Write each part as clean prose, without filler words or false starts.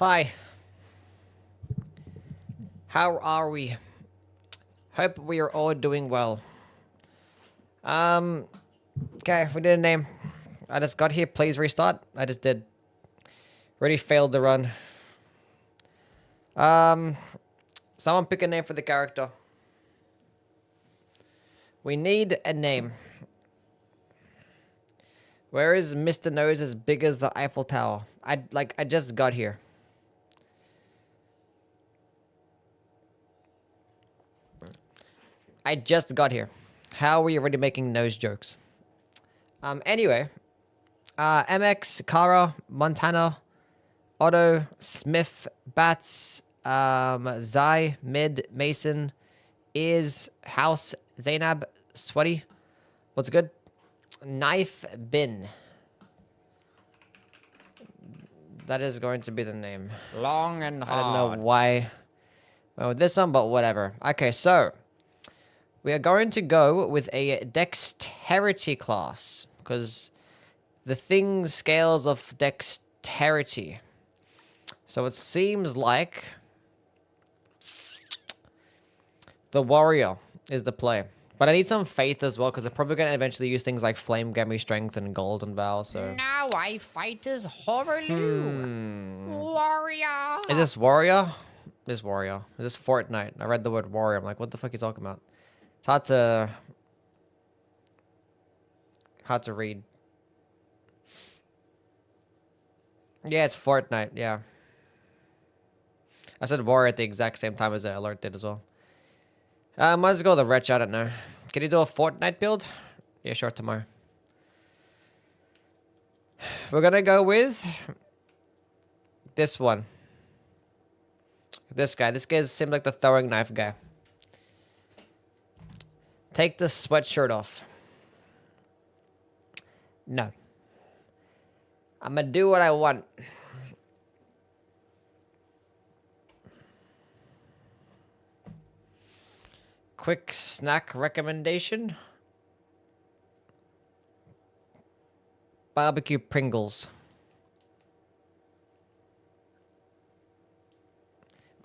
Hi. How are we? Hope we are all doing well. Okay, we did a name. I just got here, please restart. I just did. Already failed the run. Someone pick a name for the character. We need a name. Where is Mr. Nose as big as the Eiffel Tower? I just got here. I just got here. How are we already making nose jokes? Anyway. MX, Kara, Montana, Otto, Smith, Bats, Zai, Mid, Mason, Ears, House, Zainab, Sweaty. What's good? Knife, Bin. That is going to be the name. Long and hard. I don't know why. Well, with this one, but whatever. Okay, so we are going to go with a dexterity class because the thing scales of dexterity. So it seems like the warrior is the play. But I need some faith as well, because I'm probably going to eventually use things like Flame, Gammy Strength, and Golden Vow, so... Now I fight as Horaloo. Warrior. Is this warrior? This warrior. Is this Fortnite? I read the word warrior. I'm like, what the fuck are you talking about? It's hard to read. Yeah, it's Fortnite, yeah. I said warrior at the exact same time as the alert did as well. Might as well go the wretch, I don't know. Can you do a Fortnite build? Yeah, sure, tomorrow. We're gonna go with this one. This guy. This guy seems like the throwing knife guy. Take the sweatshirt off. No. I'm gonna do what I want. Quick snack recommendation. Barbecue Pringles.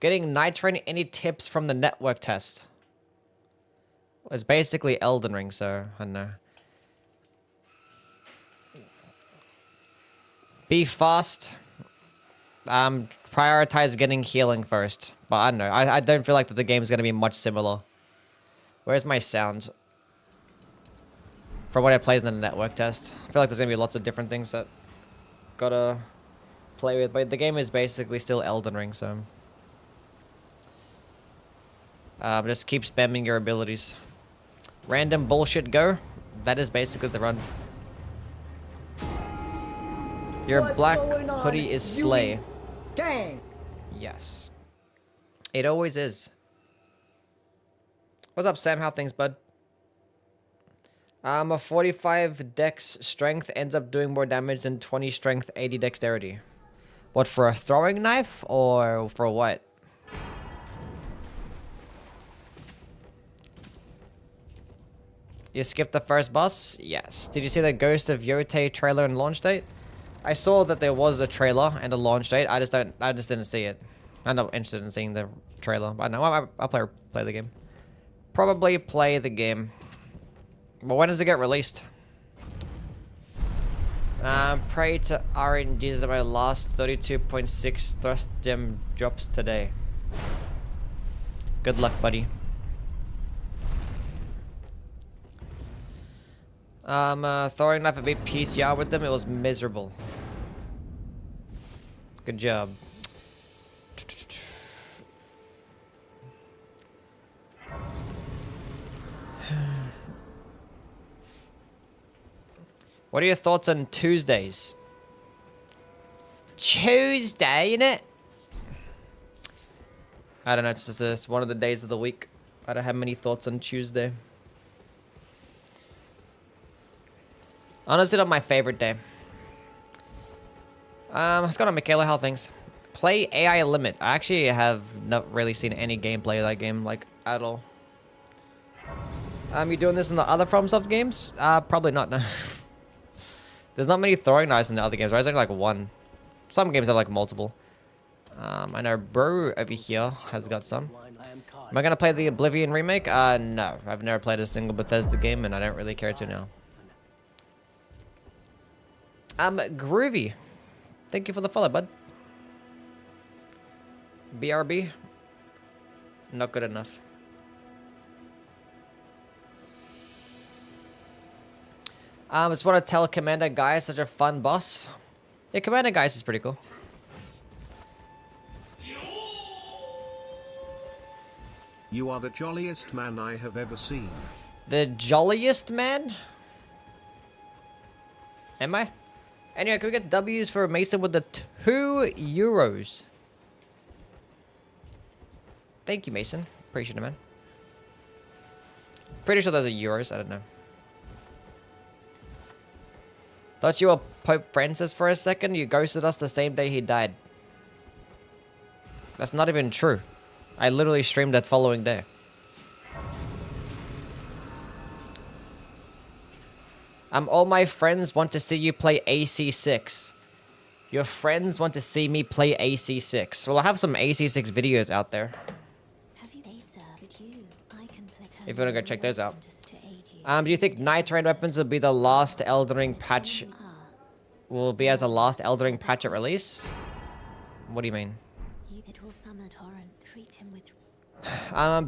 Getting Night Rain, any tips from the network test? It's basically Elden Ring, so I don't know. Be fast. Prioritize getting healing first. But I don't know. I don't feel like that the game is going to be much similar. Where's my sound? From what I played in the network test. I feel like there's going to be lots of different things that gotta play with. But the game is basically still Elden Ring, so... just keep spamming your abilities. Random bullshit go. That is basically the run. Your black hoodie is slay. Gang. Yes. It always is. What's up, Sam? How things, bud? A 45 dex strength ends up doing more damage than 20 strength, 80 dexterity. What, for a throwing knife or for what? You skipped the first boss? Yes. Did you see the Ghost of Yote trailer and launch date? I saw that there was a trailer and a launch date. I just didn't see it. I'm not interested in seeing the trailer. But no, I'll play the game. Probably play the game. But when does it get released? Pray to RNGs that my last 32.6 thrust gem drops today. Good luck, buddy. Throwing knife a bit PCR with them, it was miserable. Good job. What are your thoughts on Tuesdays? Tuesday, innit? I don't know, it's just one of the days of the week. I don't have many thoughts on Tuesday. Honestly, not my favorite day. Let's go to Michaela. How things? Play AI Limit. I actually have not really seen any gameplay of that game, like, at all. You doing this in the other FromSoft games? Probably not, no. There's not many throwing knives in the other games, right? There's only like one. Some games have like multiple. I know Bro over here has got some. Am I gonna play the Oblivion remake? No. I've never played a single Bethesda game, and I don't really care to now. Groovy. Thank you for the follow, bud. BRB. Not good enough. I just want to tell Commander Guy is such a fun boss. Yeah, Commander Guy is pretty cool. You are the jolliest man I have ever seen. The jolliest man? Am I? Anyway, can we get W's for Mason with the €2? Thank you, Mason. Appreciate it, man. Pretty sure those are euros. I don't know. Thought you were Pope Francis for a second. You ghosted us the same day he died. That's not even true. I literally streamed that following day. All my friends want to see you play AC6. Your friends want to see me play AC6. Well, I have some AC6 videos out there. If you want to go check those out. Do you think Night Rain weapons will be the last Elden Ring patch? Will be as a last Elden Ring patch at release? What do you mean?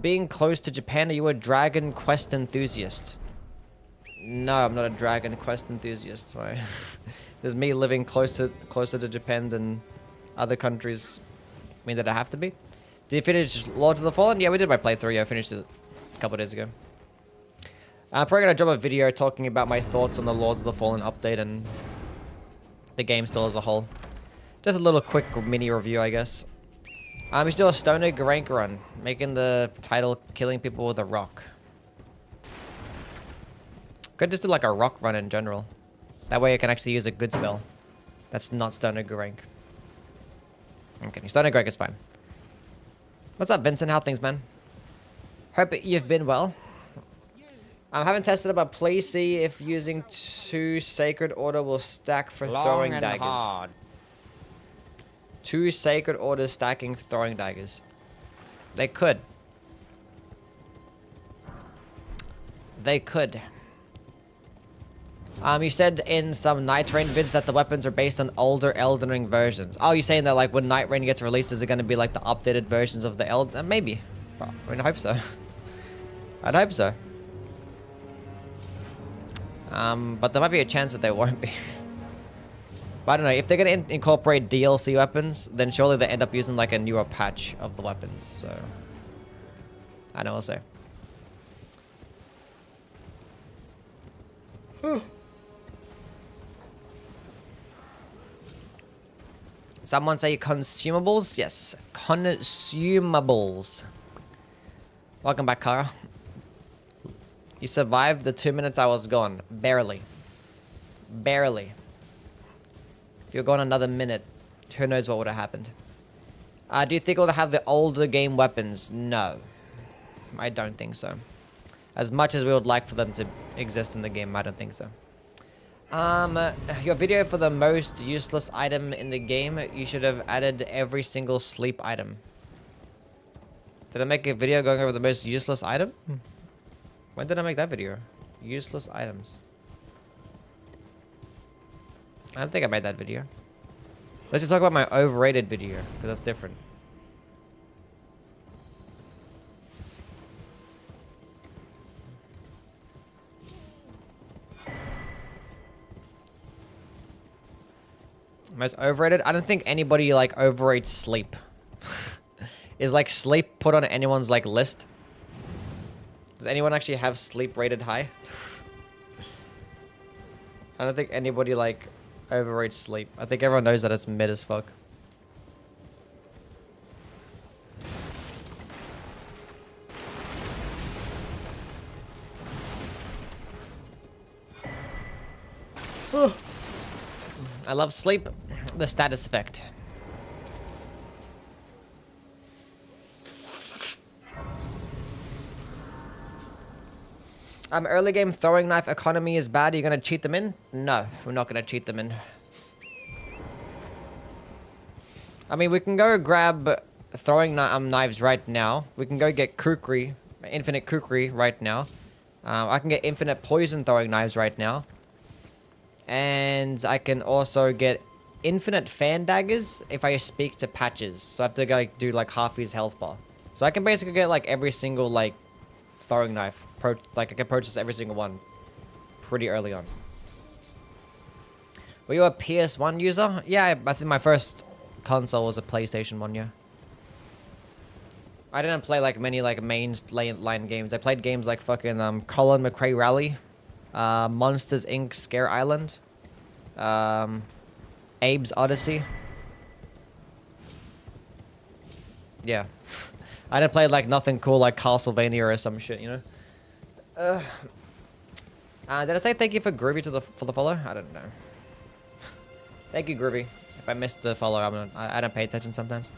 Being close to Japan, are you a Dragon Quest enthusiast? No, I'm not a Dragon Quest enthusiast. Why? Does me living closer to Japan than other countries mean that I have to be? Did you finish Lord of the Fallen? Yeah, we did my playthrough. Yeah, I finished it a couple days ago. I'm probably gonna drop a video talking about my thoughts on the Lords of the Fallen update and the game still as a whole. Just a little quick mini review, I guess. We should do a Stoner rank run, making the title killing people with a rock. Could just do like a rock run in general. That way I can actually use a good spell. That's not Stoner rank. I'm kidding. Stoner rank is fine. What's up, Vincent? How things, man? Hope you've been well. I haven't tested it, but please see if using 2 Sacred Order will stack for throwing daggers. Hard. 2 Sacred Orders stacking throwing daggers. They could. They could. You said in some Night Rain vids that the weapons are based on older Elden Ring versions. Oh, you're saying that like when Night Rain gets released, is it going to be like the updated versions of the Elden? Maybe. I mean, I hope so. I'd hope so. But there might be a chance that they won't be. But I don't know, if they're going to incorporate DLC weapons, then surely they end up using like a newer patch of the weapons, so... I know, we'll see. Someone say consumables? Yes, consumables. Welcome back, Kara. You survived the 2 minutes I was gone. Barely. Barely. If you're gone another minute, who knows what would have happened. Do you think we'll have the older game weapons? No. I don't think so. As much as we would like for them to exist in the game, I don't think so. Your video for the most useless item in the game, you should have added every single sleep item. Did I make a video going over the most useless item? When did I make that video? Useless items. I don't think I made that video. Let's just talk about my overrated video, because that's different. Most overrated? I don't think anybody like overrates sleep. Is like sleep put on anyone's like list? Does anyone actually have sleep rated high? I don't think anybody like overrates sleep. I think everyone knows that it's mid as fuck. I love sleep. The status effect. Early game throwing knife economy is bad. Are you gonna cheat them in? No, we're not gonna cheat them in. I mean, we can go grab throwing knives right now. We can go get kukri, infinite kukri right now. I can get infinite poison throwing knives right now. And I can also get infinite fan daggers if I speak to Patches. So I have to go like, do like half his health bar. So I can basically get like every single like throwing knife. Like I can purchase every single one pretty early on. Were you a PS1 user? Yeah, I think my first console was a PlayStation 1, yeah. I didn't play like many like main line games. I played games like fucking Colin McRae Rally, Monsters Inc. Scare Island, Abe's Odyssey. Yeah. I didn't play like nothing cool like Castlevania or some shit, you know? Did I say thank you for Groovy for the follow? I don't know. Thank you, Groovy. If I missed the follow, I don't pay attention sometimes.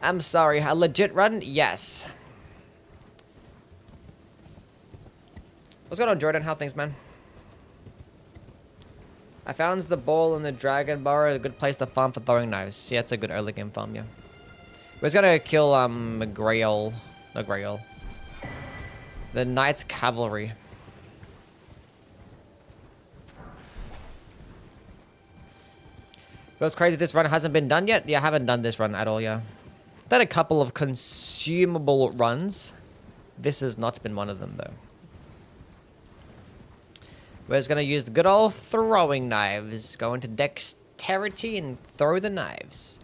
I'm sorry. A legit run? Yes. What's going on, Jordan? How things, man? I found the ball in the dragon bar a good place to farm for throwing knives. Yeah, it's a good early game farm, yeah. We're just gonna kill Grail. No, Grail. The Knight's Cavalry. But it's crazy this run hasn't been done yet. Yeah, I haven't done this run at all, yeah. Done a couple of consumable runs. This has not been one of them, though. We're just going to use the good old throwing knives. Go into dexterity and throw the knives.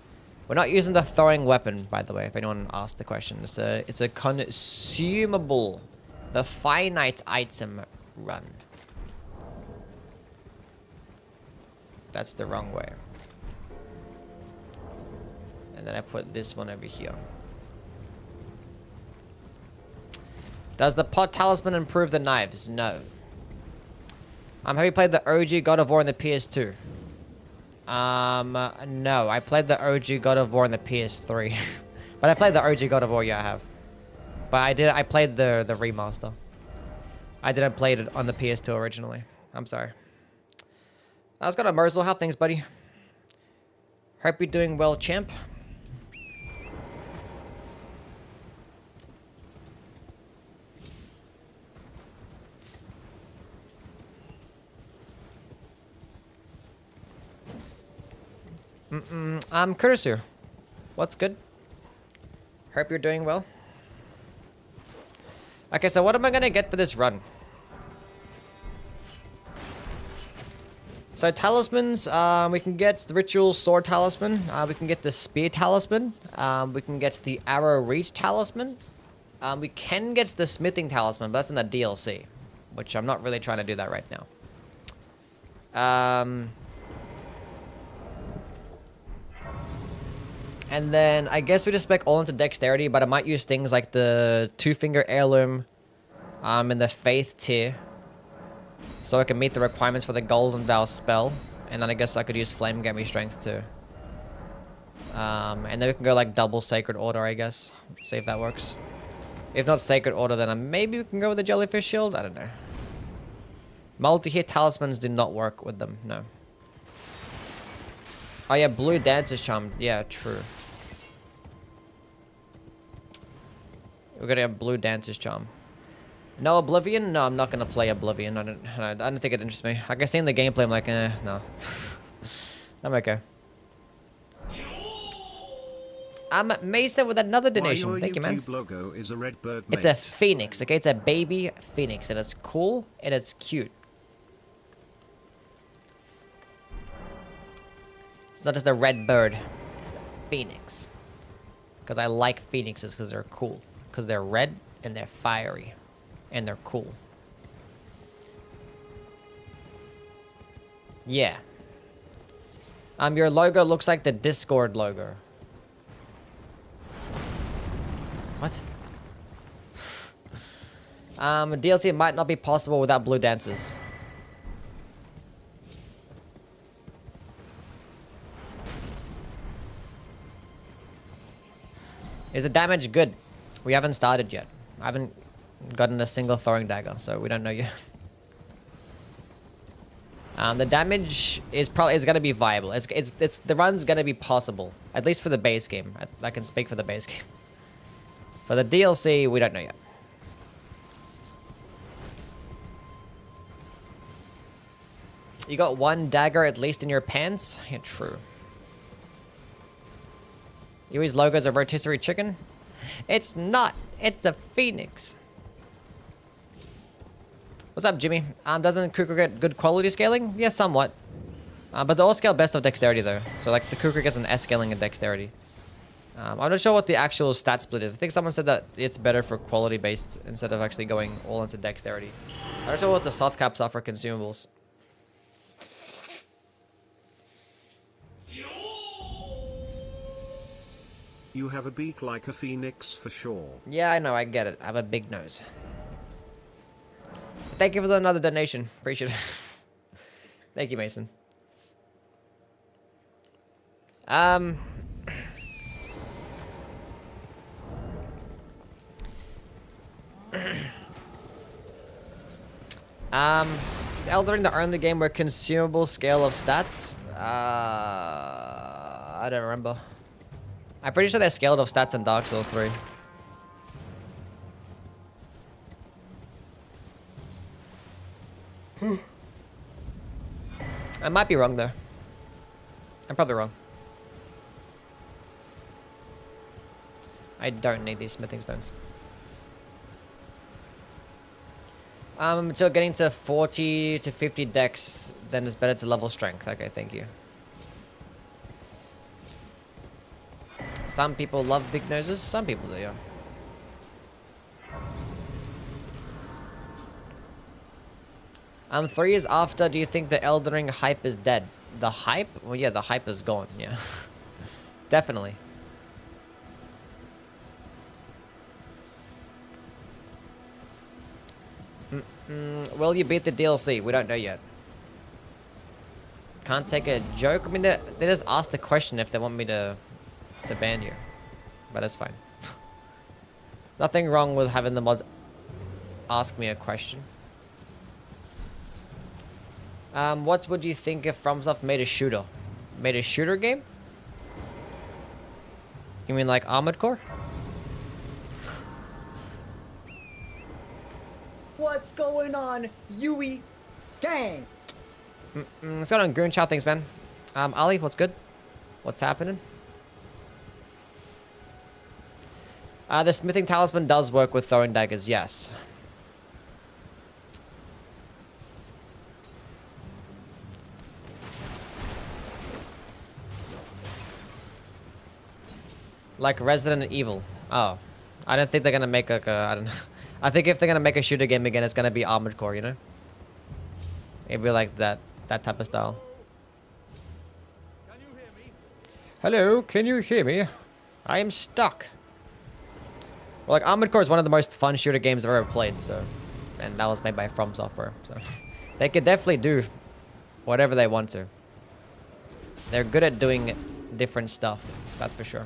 We're not using the throwing weapon, by the way, if anyone asked the question. It's a consumable. The finite item run. That's the wrong way. And then I put this one over here. Does the pot talisman improve the knives? No. Have you played the OG God of War in the PS2? No. I played the OG God of War in the PS3. But I played the OG God of War, yeah, I have. But I played the remaster. I didn't play it on the PS2 originally. I'm sorry. I was gonna Merzel. How things, buddy? Hope you're doing well, champ. I'm Curtis here. What's good? Hope you're doing well. Okay, so what am I gonna get for this run? So talismans, we can get the ritual sword talisman. We can get the spear talisman. We can get the arrow reach talisman. We can get the smithing talisman, but that's in the DLC, which I'm not really trying to do that right now. And then I guess we just spec all into dexterity, but I might use things like the 2-finger heirloom in the faith tier. So I can meet the requirements for the golden vow spell. And then I guess I could use flame get me strength too. And then we can go like double sacred order, I guess. See if that works. If not sacred order, then maybe we can go with the jellyfish shield. I don't know. Multi-hit talismans do not work with them, no. Oh yeah, blue dancer's charm. Yeah, true. We're gonna have blue dancer's charm. No Oblivion? No, I'm not gonna play Oblivion. I don't think it interests me. Like I see in the gameplay, I'm like, no. I'm okay. I'm Mesa with another donation. Thank you, man. Logo is a red bird, it's a phoenix, okay? It's a baby phoenix, and it's cool and it's cute. It's not just a red bird. It's a phoenix. Because I like phoenixes because they're cool. Because they're red and they're fiery. And they're cool. Yeah. Your logo looks like the Discord logo. What? DLC might not be possible without blue dancers. Is the damage good? We haven't started yet. I haven't gotten a single throwing dagger, so we don't know yet. The damage is probably gonna be viable. The run's gonna be possible. At least for the base game. I can speak for the base game. For the DLC, we don't know yet. You got one dagger at least in your pants? Yeah, true. Yui's logo is a rotisserie chicken? It's not. It's a phoenix. What's up, Jimmy? Doesn't Kukri get good quality scaling? Yeah, somewhat. But they all scale best of dexterity, though. So, like, the Kukri gets an S scaling in dexterity. I'm not sure what the actual stat split is. I think someone said that it's better for quality-based instead of actually going all into dexterity. I'm not sure what the soft caps are for consumables. You have a beak like a phoenix for sure. Yeah, I know, I get it. I have a big nose. Thank you for another donation. Appreciate it. Thank you, Mason. Is Elden Ring the only game where consumable scale of stats? I don't remember. I'm pretty sure they're scaled of stats in Dark Souls 3. I might be wrong, though. I'm probably wrong. I don't need these smithing stones. Until getting to 40 to 50 dex, then it's better to level strength. Okay, thank you. Some people love big noses, some people do, yeah. 3 years after, do you think the Elden Ring hype is dead? The hype? Well, yeah, the hype is gone, yeah. Definitely. Will you beat the DLC? We don't know yet. Can't take a joke? I mean, they just asked the question if they want me to ban you. But that's fine. Nothing wrong with having the mods ask me a question. What would you think if FromSoft made a shooter? Made a shooter game? You mean like Armored Core? What's going on, Yui? Gang! What's going on, Goonchow? Thanks, man. Ali, what's good? What's happening? The smithing talisman does work with throwing daggers, yes. Like Resident Evil. Oh. I don't think they're gonna make like a... I don't know. I think if they're gonna make a shooter game again, it's gonna be Armored Core, you know? It'd be like that type of style. Can you hear me? Hello, can you hear me? I am stuck. Well, like, Armored Core is one of the most fun shooter games I've ever played, so... And that was made by From Software, so... They could definitely do whatever they want to. They're good at doing different stuff, that's for sure.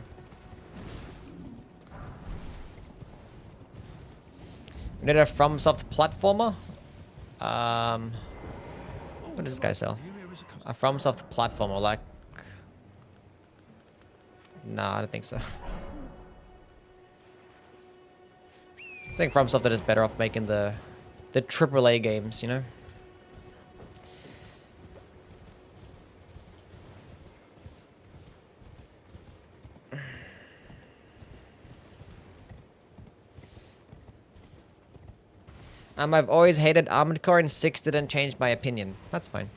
We need a FromSoft platformer. What does this guy sell? A FromSoft platformer, like... Nah, I don't think so. I think FromSoft is better off making the AAA games, you know? I've always hated Armored Core and 6 didn't change my opinion. That's fine.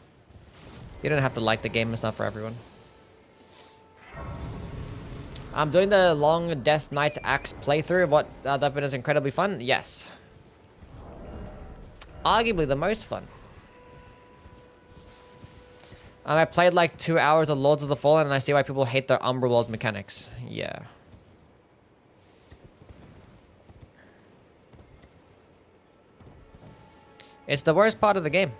You don't have to like the game, it's not for everyone. I'm doing the long Death Knight Axe playthrough. What, that bit is incredibly fun? Yes. Arguably the most fun. I played like 2 hours of Lords of the Fallen and I see why people hate their Umberworld mechanics. Yeah. It's the worst part of the game.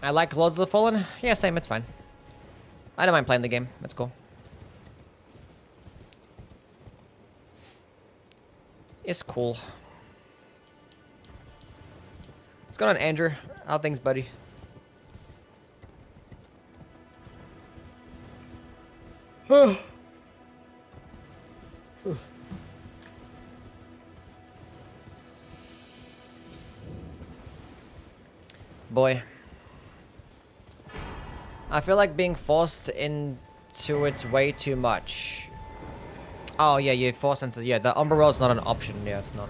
I like Lords of the Fallen. Yeah, same. It's fine. I don't mind playing the game. That's cool. It's cool. What's going on, Andrew? How things, buddy? Boy. I feel like being forced into it way too much. Oh, yeah, you're forced into... Yeah, the Umber Roll's not an option. Yeah, it's not.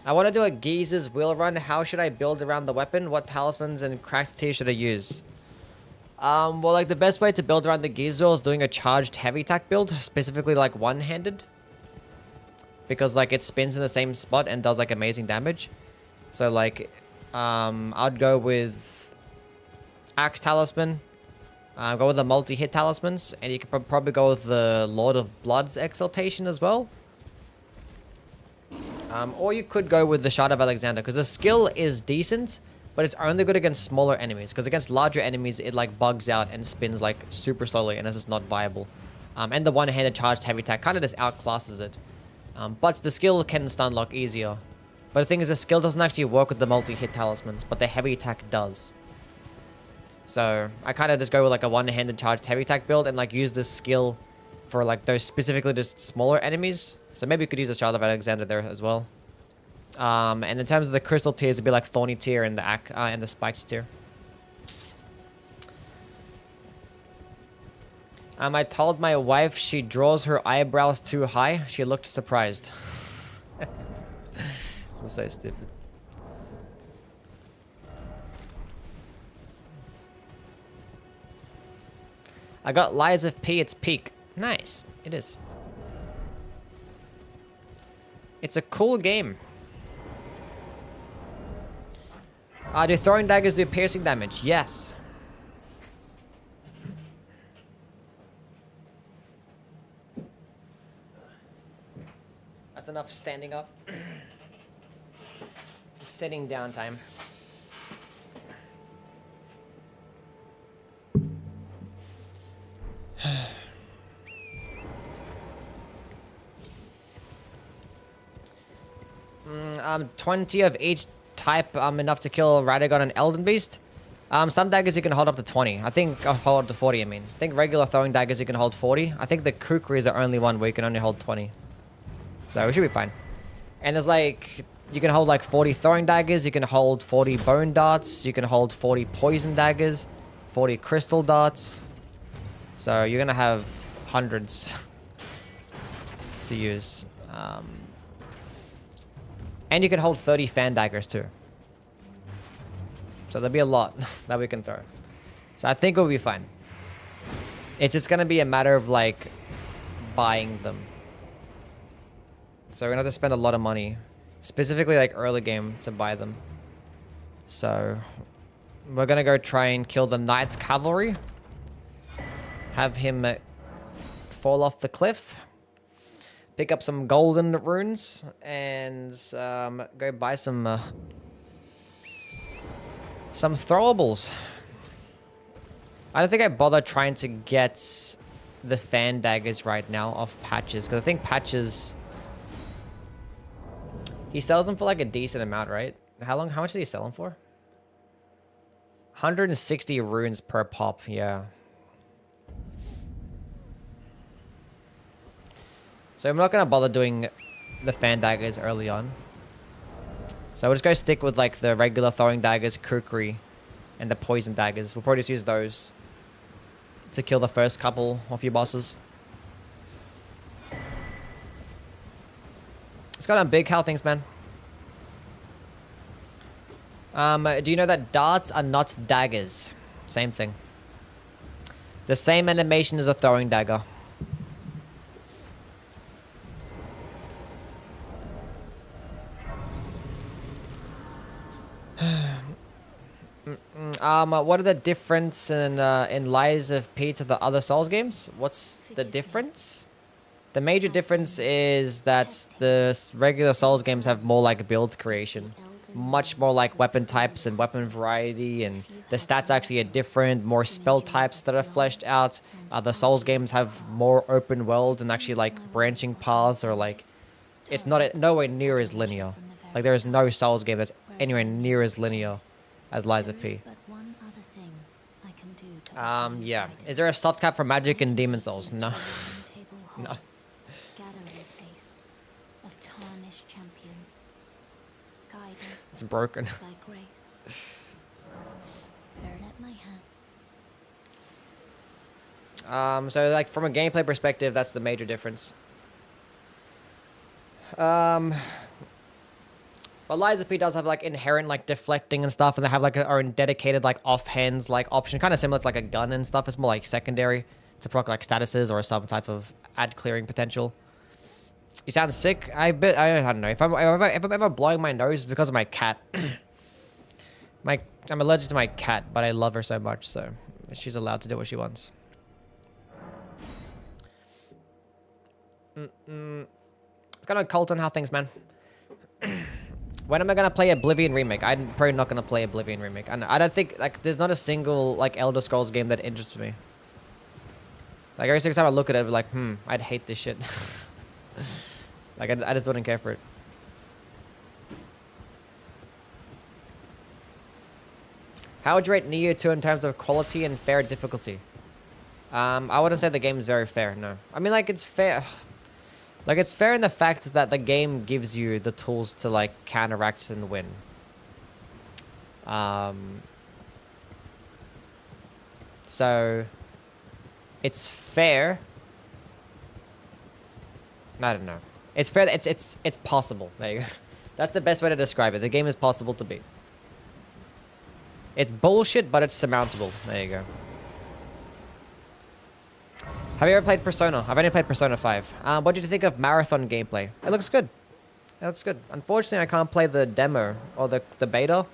I want to do a Geezer's wheel run. How should I build around the weapon? What talismans and cracked tea should I use? Well, like, the best way to build around the Geezer's wheel is doing a charged heavy attack build. Specifically, like, one-handed. Because, like, it spins in the same spot and does, like, amazing damage. So, like, I'd go with Axe Talisman. Go with the multi-hit talismans. And you could probably go with the Lord of Blood's Exaltation as well. Or you could go with the Shard of Alexander, because the skill is decent, but it's only good against smaller enemies. Because against larger enemies, it like bugs out and spins like super slowly, and it's just not viable. And the one-handed charged heavy attack kind of just outclasses it. But the skill can stun lock easier. But the thing is, the skill doesn't actually work with the multi-hit talismans, but the heavy attack does. So I kind of just go with like a one-handed charged heavy attack build and like use this skill for like those specifically just smaller enemies. So maybe you could use a Shard of Alexander there as well. And in terms of the crystal tiers, it'd be like Thorny tier and the Spiked tier. I told my wife she draws her eyebrows too high. She looked surprised. That's so stupid. I got Lies of P, it's peak. Nice. It is. It's a cool game. Do throwing daggers do piercing damage? Yes. That's enough standing up. Sitting down time. Mm, 20 of each type enough to kill Radahn and Elden Beast. Some daggers you can hold up to 20. I think I'll hold up to 40, I mean. I think regular throwing daggers you can hold 40. I think the Kukri is the only one where you can only hold 20. So we should be fine. And there's like... You can hold like 40 throwing daggers, you can hold 40 bone darts, you can hold 40 poison daggers, 40 crystal darts. So you're gonna have hundreds to use. And you can hold 30 fan daggers too. So there'll be a lot that we can throw. So I think we'll be fine. It's just gonna be a matter of like buying them. So we're gonna have to spend a lot of money. Specifically like early game to buy them. So we're gonna go try and kill the Knight's Cavalry. Have him fall off the cliff. Pick up some golden runes. And go buy some throwables. I don't think I bother trying to get the fan daggers right now off Patches. Because I think Patches... He sells them for like a decent amount, right? How much did he sell them for? 160 runes per pop, yeah. So I'm not going to bother doing the fan daggers early on. So we'll just go stick with like the regular throwing daggers, Kukri, and the poison daggers. We'll probably just use those to kill the first couple of your bosses. It's got on big. How things, man? Do you know that darts are not daggers? Same thing. It's the same animation as a throwing dagger. What are the difference in Lies of P to the other Souls games? What's the difference? The major difference is that the regular Souls games have more like build creation. much more like weapon types and weapon variety, and the stats actually are different, more spell types that are fleshed out. The Souls games have more open world and actually like branching paths, or like it's not nowhere near as linear. Like there is no Souls game that's anywhere near as linear as Lies of P. Yeah. Is there a soft cap for Magic and Demon Souls? No. No. It's broken. So like from a gameplay perspective, that's the major difference. But Lies of P does have like inherent like deflecting and stuff, and they have like a own dedicated like offhands like option, kind of similar to like a gun and stuff. It's more like secondary to proc like statuses or some type of ad clearing potential. You sound sick. I don't know if I'm ever blowing my nose because of my cat. I'm allergic to my cat, but I love her so much, so she's allowed to do what she wants. It's kind of cult on how things, man. When am I gonna play Oblivion Remake? I'm probably not gonna play Oblivion Remake. I don't think like there's not a single like Elder Scrolls game that interests me. Like every single time I look at it, I'm like, I'd hate this shit. Like I just wouldn't care for it. How would you rate Neo 2 in terms of quality and fair difficulty? I wouldn't say the game is very fair. No, I mean like it's fair. Like, it's fair in the fact that the game gives you the tools to, like, counteract and win. So, it's fair. I don't know. It's fair. It's possible. There you go. That's the best way to describe it. The game is possible to beat. It's bullshit, but it's surmountable. There you go. Have you ever played Persona? I've only played Persona 5. What did you think of Marathon gameplay? It looks good. It looks good. Unfortunately, I can't play the demo or the beta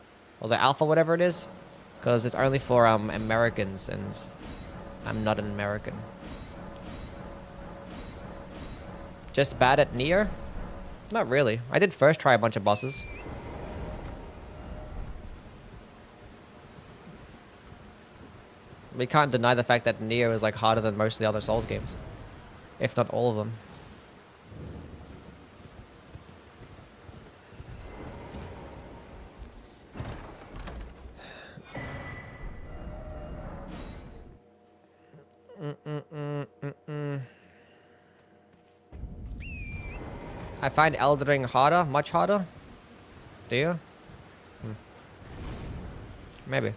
or the alpha, whatever it is, because it's only for Americans, and I'm not an American. Just bad at Nier? Not really. I did first try a bunch of bosses. We can't deny the fact that Neo is like harder than most of the other Souls games, if not all of them. I find Elden Ring harder, much harder. Do you? Maybe.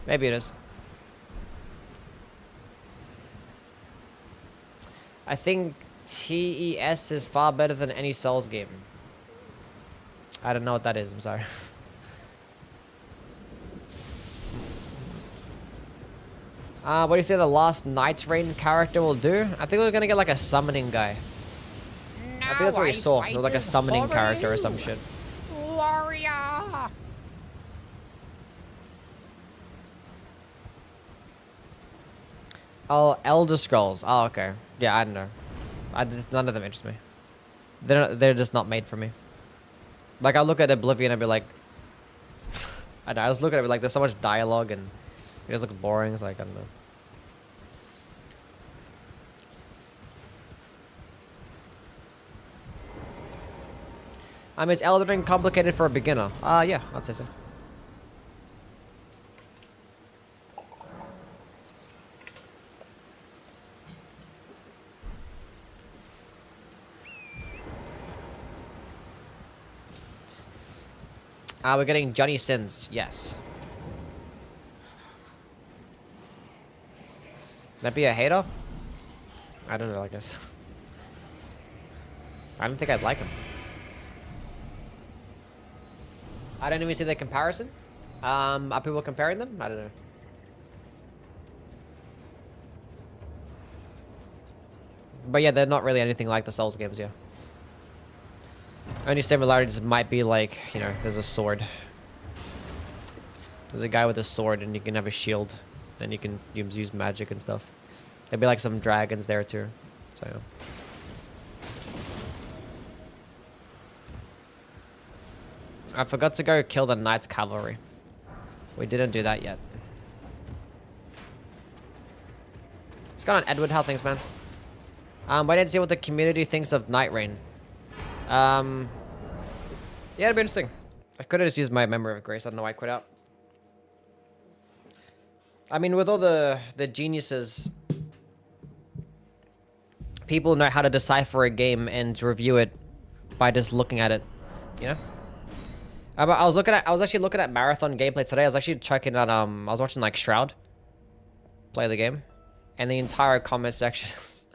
Maybe it is. I think TES is far better than any Souls game. I don't know what that is, I'm sorry. What do you think the last Knight's Reign character will do? I think we're gonna get like a summoning guy. I think that's what we saw. It was like a summoning character or some shit. Warrior! Oh, Elder Scrolls. Oh, okay. Yeah, I don't know. None of them interest me. They're just not made for me. Like, I'll look at Oblivion and be like... I don't know, I was looking at it like, there's so much dialogue and it just looks boring. It's like, I don't know. Is Elden Ring complicated for a beginner? Yeah, I'd say so. We're getting Johnny Sins, yes. That be a hater? I don't know, I guess. I don't think I'd like him. I don't even see the comparison. Are people comparing them? I don't know. But yeah, they're not really anything like the Souls games, yeah. Only similarities might be like, you know, there's a sword. There's a guy with a sword and you can have a shield. And you can use magic and stuff. There'd be like some dragons there too. So, yeah. I forgot to go kill the Knight's Cavalry. We didn't do that yet. What's going on, Edward? How things, man? Waiting to see what the community thinks of Night Rain. Yeah, it'd be interesting. I could have just used my Memory of Grace. I don't know why I quit out. I mean, with all the geniuses, people know how to decipher a game and review it by just looking at it, you know? I was actually looking at marathon gameplay today. I was actually checking out, I was watching like Shroud play the game, and the entire comment section is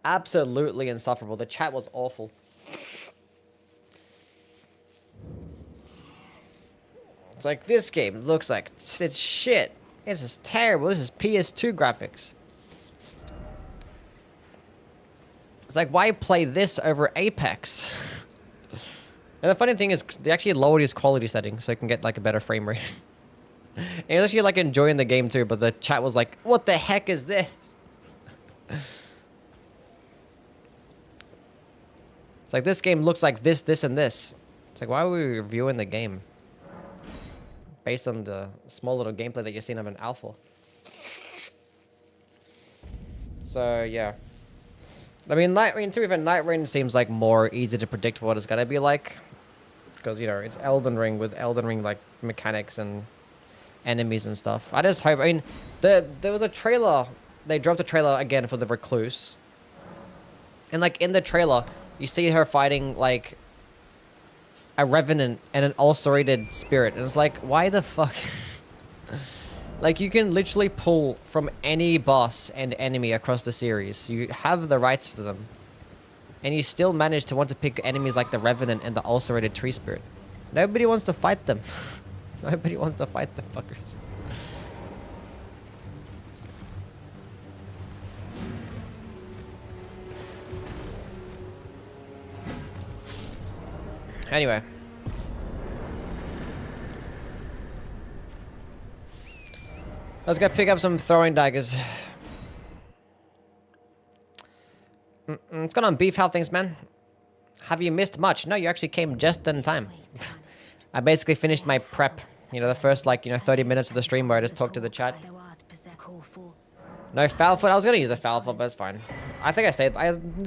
absolutely insufferable. The chat was awful. It's like, this game looks like it's shit. This is terrible. This is PS2 graphics. It's like, why play this over Apex? And the funny thing is, they actually lowered his quality settings so it can get like a better frame rate. And he was actually like enjoying the game too, but the chat was like, what the heck is this? It's like, this game looks like this, this, and this. It's like, why are we reviewing the game? Based on the small little gameplay that you've seen of an alpha. So, yeah. I mean, to even Night Rain seems like more easy to predict what it's gonna be like. Because, you know, it's Elden Ring with Elden Ring, like, mechanics and enemies and stuff. I just hope, I mean, there was a trailer. They dropped a trailer again for the Recluse. And, like, in the trailer, you see her fighting, like, a revenant and an ulcerated spirit. And it's like, why the fuck? Like, you can literally pull from any boss and enemy across the series. You have the rights to them. And you still manage to want to pick enemies like the revenant and the ulcerated tree spirit. Nobody wants to fight them. Nobody wants to fight the fuckers. Anyway. Let's go pick up some throwing daggers. What's going on, Beef? How things, man? Have you missed much? No, you actually came just in time. I basically finished my prep. You know, the first, like, you know, 30 minutes of the stream where I just talked to the chat. No foul foot. I was going to use a foul foot, but it's fine. I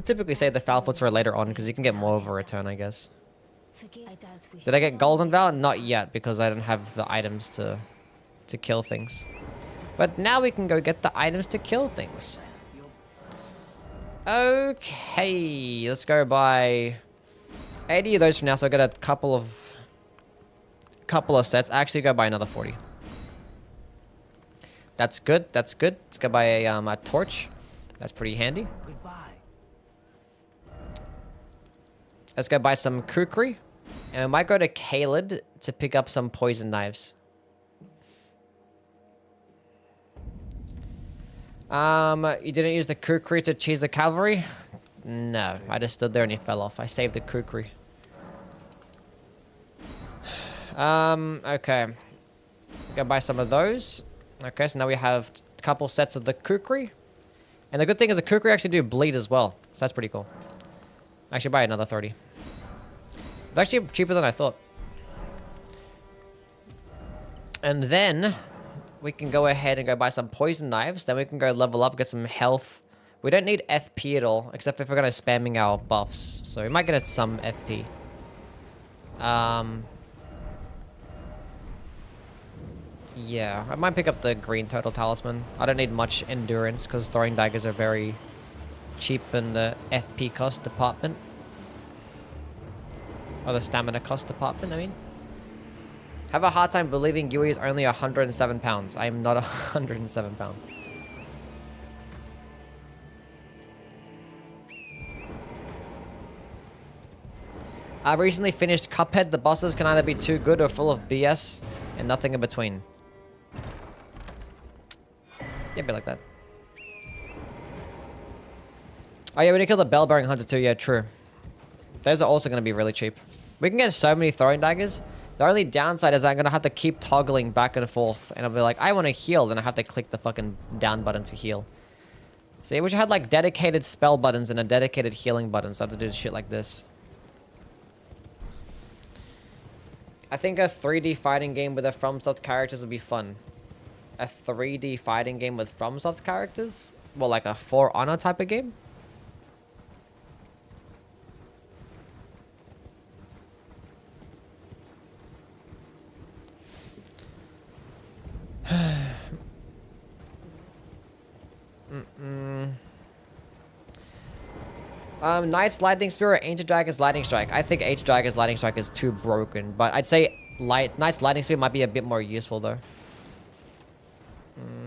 typically save the foul foots for later on because you can get more of a return, I guess. Did I get Golden Vow? Not yet, because I don't have the items to kill things. But now we can go get the items to kill things. Okay, let's go buy 80 of those for now, so I got a couple of sets. Actually, go buy another 40. That's good. That's good. Let's go buy a torch. That's pretty handy. Let's go buy some kukri, and we might go to Kaled to pick up some poison knives. You didn't use the kukri to cheese the cavalry? No, I just stood there and he fell off. I saved the kukri. Okay. Go buy some of those. Okay, so now we have a couple sets of the kukri. And the good thing is the kukri actually do bleed as well. So that's pretty cool. Actually, buy another 30. It's actually cheaper than I thought. And then we can go ahead and go buy some poison knives. Then we can go level up, get some health. We don't need FP at all, except if we're going to spamming our buffs. So we might get some FP. Yeah, I might pick up the green total talisman. I don't need much endurance because throwing daggers are very cheap in the FP cost department. Or the stamina cost department, I mean. Have a hard time believing Yui is only 107 pounds. I am not 107 pounds. I recently finished Cuphead. The bosses can either be too good or full of BS and nothing in between. Yeah, be like that. Oh yeah, we need to kill the bell-bearing hunter too. Yeah, true. Those are also going to be really cheap. We can get so many throwing daggers. The only downside is I'm going to have to keep toggling back and forth. And I'll be like, I want to heal. Then I have to click the fucking down button to heal. See, I wish I had like dedicated spell buttons and a dedicated healing button. So I have to do shit like this. I think a 3D fighting game with a FromSoft characters would be fun. A 3D fighting game with FromSoft characters? Well, like a For Honor type of game? Knight's Lightning Spear or Ancient Dragon's Lightning Strike? I think Ancient Dragon's Lightning Strike is too broken, but I'd say Knight's Lightning Spear might be a bit more useful though.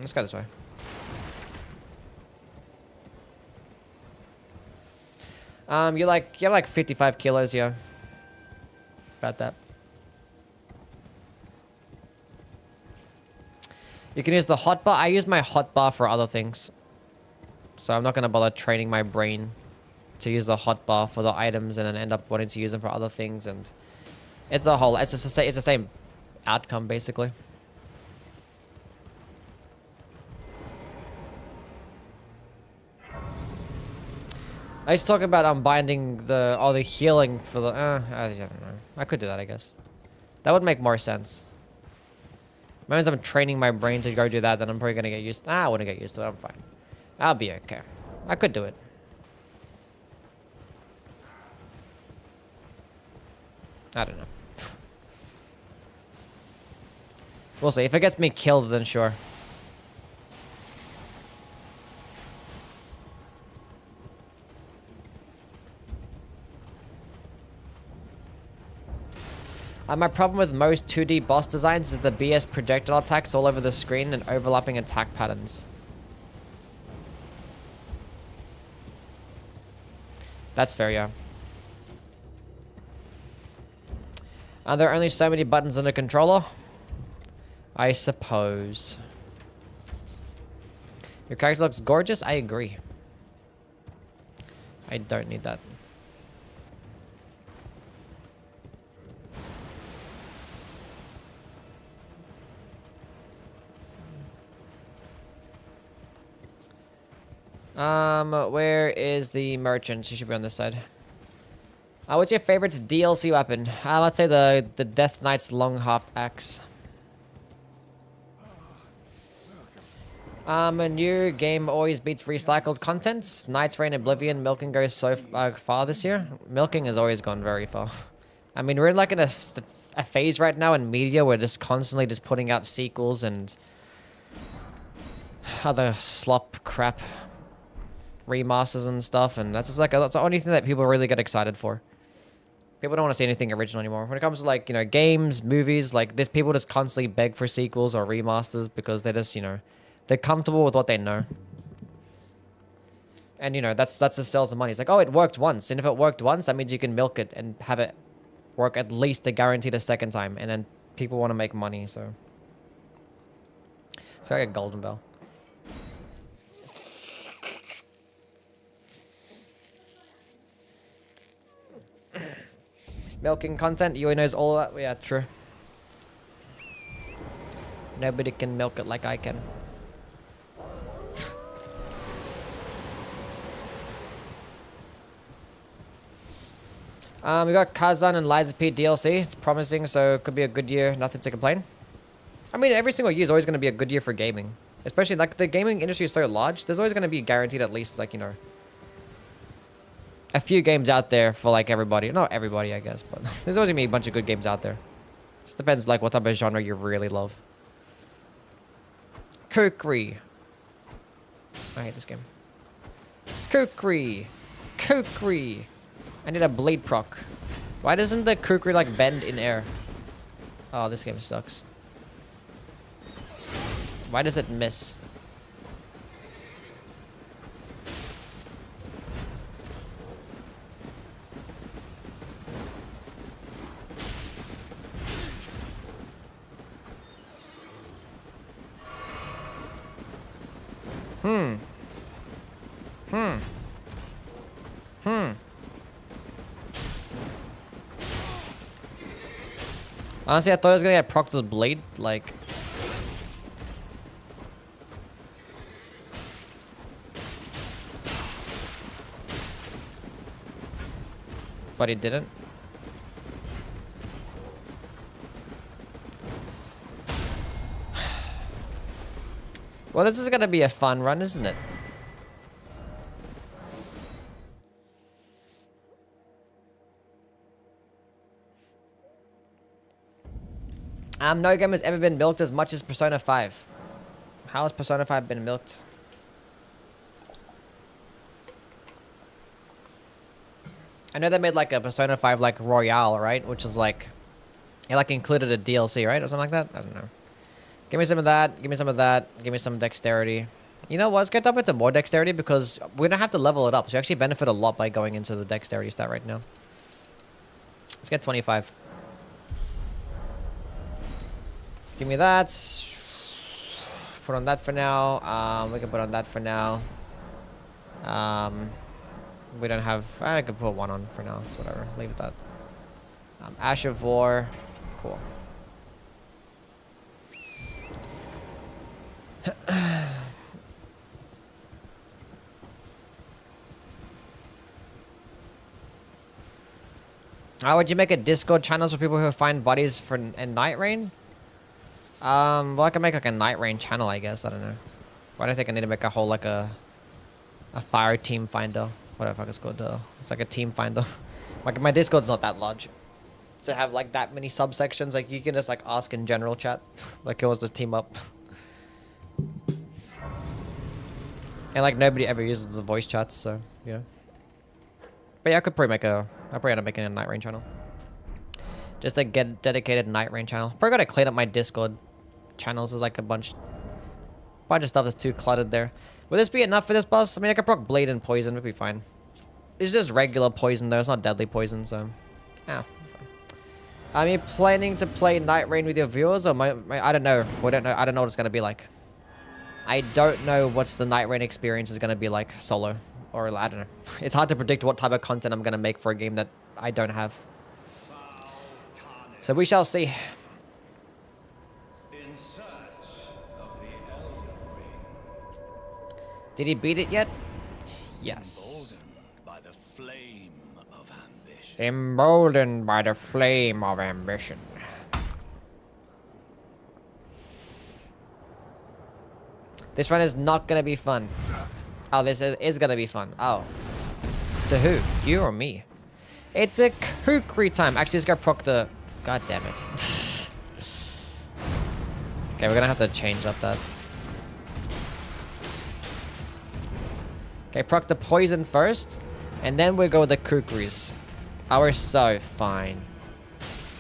Let's go this way. You have like 55 kilos, yeah. About that. You can use the hotbar. I use my hotbar for other things. So I'm not going to bother training my brain to use the hotbar for the items and then end up wanting to use them for other things. And it's the same outcome, basically. I used to talk about unbinding the healing for the I don't know. I could do that, I guess. That would make more sense. As I'm training my brain to go do that, then I'm probably gonna get used. I wouldn't get used to it. I'm fine. I'll be okay. I could do it. I don't know. We'll see. If it gets me killed, then sure. My problem with most 2D boss designs is the BS projectile attacks all over the screen and overlapping attack patterns. That's fair, yeah. There are only so many buttons on a controller? I suppose. Your character looks gorgeous? I agree. I don't need that. Where is the merchant? She should be on this side. What's your favorite DLC weapon? Let's say the Death Knight's long haft axe. A new game always beats recycled content. Knight's Reign, Oblivion, Milking goes so far this year. Milking has always gone very far. I mean, we're like in a phase right now in media where just constantly just putting out sequels and other slop crap. Remasters and stuff, and that's just like that's the only thing that people really get excited for. People don't want to see anything original anymore. When it comes to like, you know, games, movies, like this, people just constantly beg for sequels or remasters because they're just, you know, they're comfortable with what they know. And you know, that's just sells the money. It's like, oh, it worked once, and if it worked once, that means you can milk it and have it work at least a guaranteed a second time, and then people want to make money. So I get golden bell. Milking content, Yui knows all that. Yeah, true. Nobody can milk it like I can. We got Kazan and Liza P DLC. It's promising, so it could be a good year. Nothing to complain. I mean, every single year is always going to be a good year for gaming. Especially, like, the gaming industry is so large. There's always going to be guaranteed at least, like, you know, a few games out there for like everybody. Not everybody, I guess, but there's always gonna be a bunch of good games out there. Just depends like what type of genre you really love. Kukri. I hate this game. Kukri. Kukri. I need a bleed proc. Why doesn't the Kukri like bend in air? Oh, this game sucks. Why does it miss? Honestly, I thought I was gonna get procced with blade, like. But he didn't. Well, this is gonna be a fun run, isn't it? No game has ever been milked as much as Persona 5. How has Persona 5 been milked? I know they made like a Persona 5 like Royale, right? Which is like, it like included a DLC, right? Or something like that? I don't know. Give me some of that. Give me some of that. Give me some dexterity. You know what? Let's get up into more dexterity because we don't have to level it up. So you actually benefit a lot by going into the dexterity stat right now. Let's get 25. Give me that. Put on that for now. We can put on that for now. We don't have... I could put one on for now. It's whatever. Leave it that. Ash of War. Cool. How would you make a Discord channel for people who find bodies for in Night Rain? Well, I can make like a Night Rain channel, I guess. I don't know. Why do I think I need to make a whole like a fire team finder? Whatever the fuck it's called. It's like a team finder. Like my Discord's not that large to have like that many subsections. Like you can just like ask in general chat, like it was to team up. And like nobody ever uses the voice chats, so yeah. But yeah, I could probably make a... I'll probably end up making a Night Rain channel. Just a dedicated Night Rain channel. Probably gotta clean up my Discord channels. There's like a bunch of stuff that's too cluttered there. Will this be enough for this boss? I mean, I could proc Bleed and Poison. It'd be fine. It's just regular poison though. It's not deadly poison, so... Yeah, fine. Are you planning to play Night Rain with your viewers? Or I don't know. We don't know. I don't know what it's gonna be like. I don't know what's the Night Rain experience is gonna be like solo. Or I don't know. It's hard to predict what type of content I'm gonna make for a game that I don't have. So we shall see. In search of the Elden Ring. Did he beat it yet? Yes. Emboldened by the flame of ambition. Emboldened by the flame of ambition. This run is not gonna be fun. Oh, this is gonna be fun. Oh. To who? You or me? It's a kukri time. Actually, let's go proc the... God damn it. Okay, we're gonna have to change up that. Okay, proc the poison first. And then we go with the kukris. Oh, we're so fine.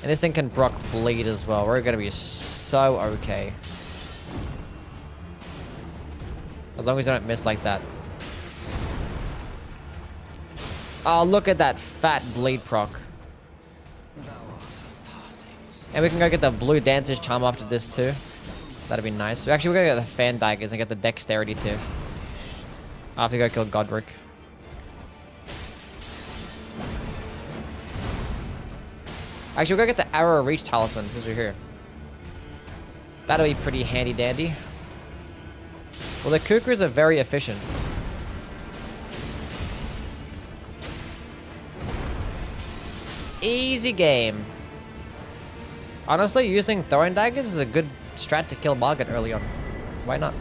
And this thing can proc bleed as well. We're gonna be so okay. As long as I don't miss like that. Oh, look at that fat bleed proc. And we can go get the blue dancer's charm after this too. That'd be nice. Actually, we're gonna get the fan daggers and get the dexterity too. I have to go kill Godrick. Actually, we'll go get the arrow reach talisman since we're here. That'll be pretty handy dandy. Well, the kukris are very efficient. Easy game. Honestly, using throwing daggers is a good strat to kill Morgott early on. Why not?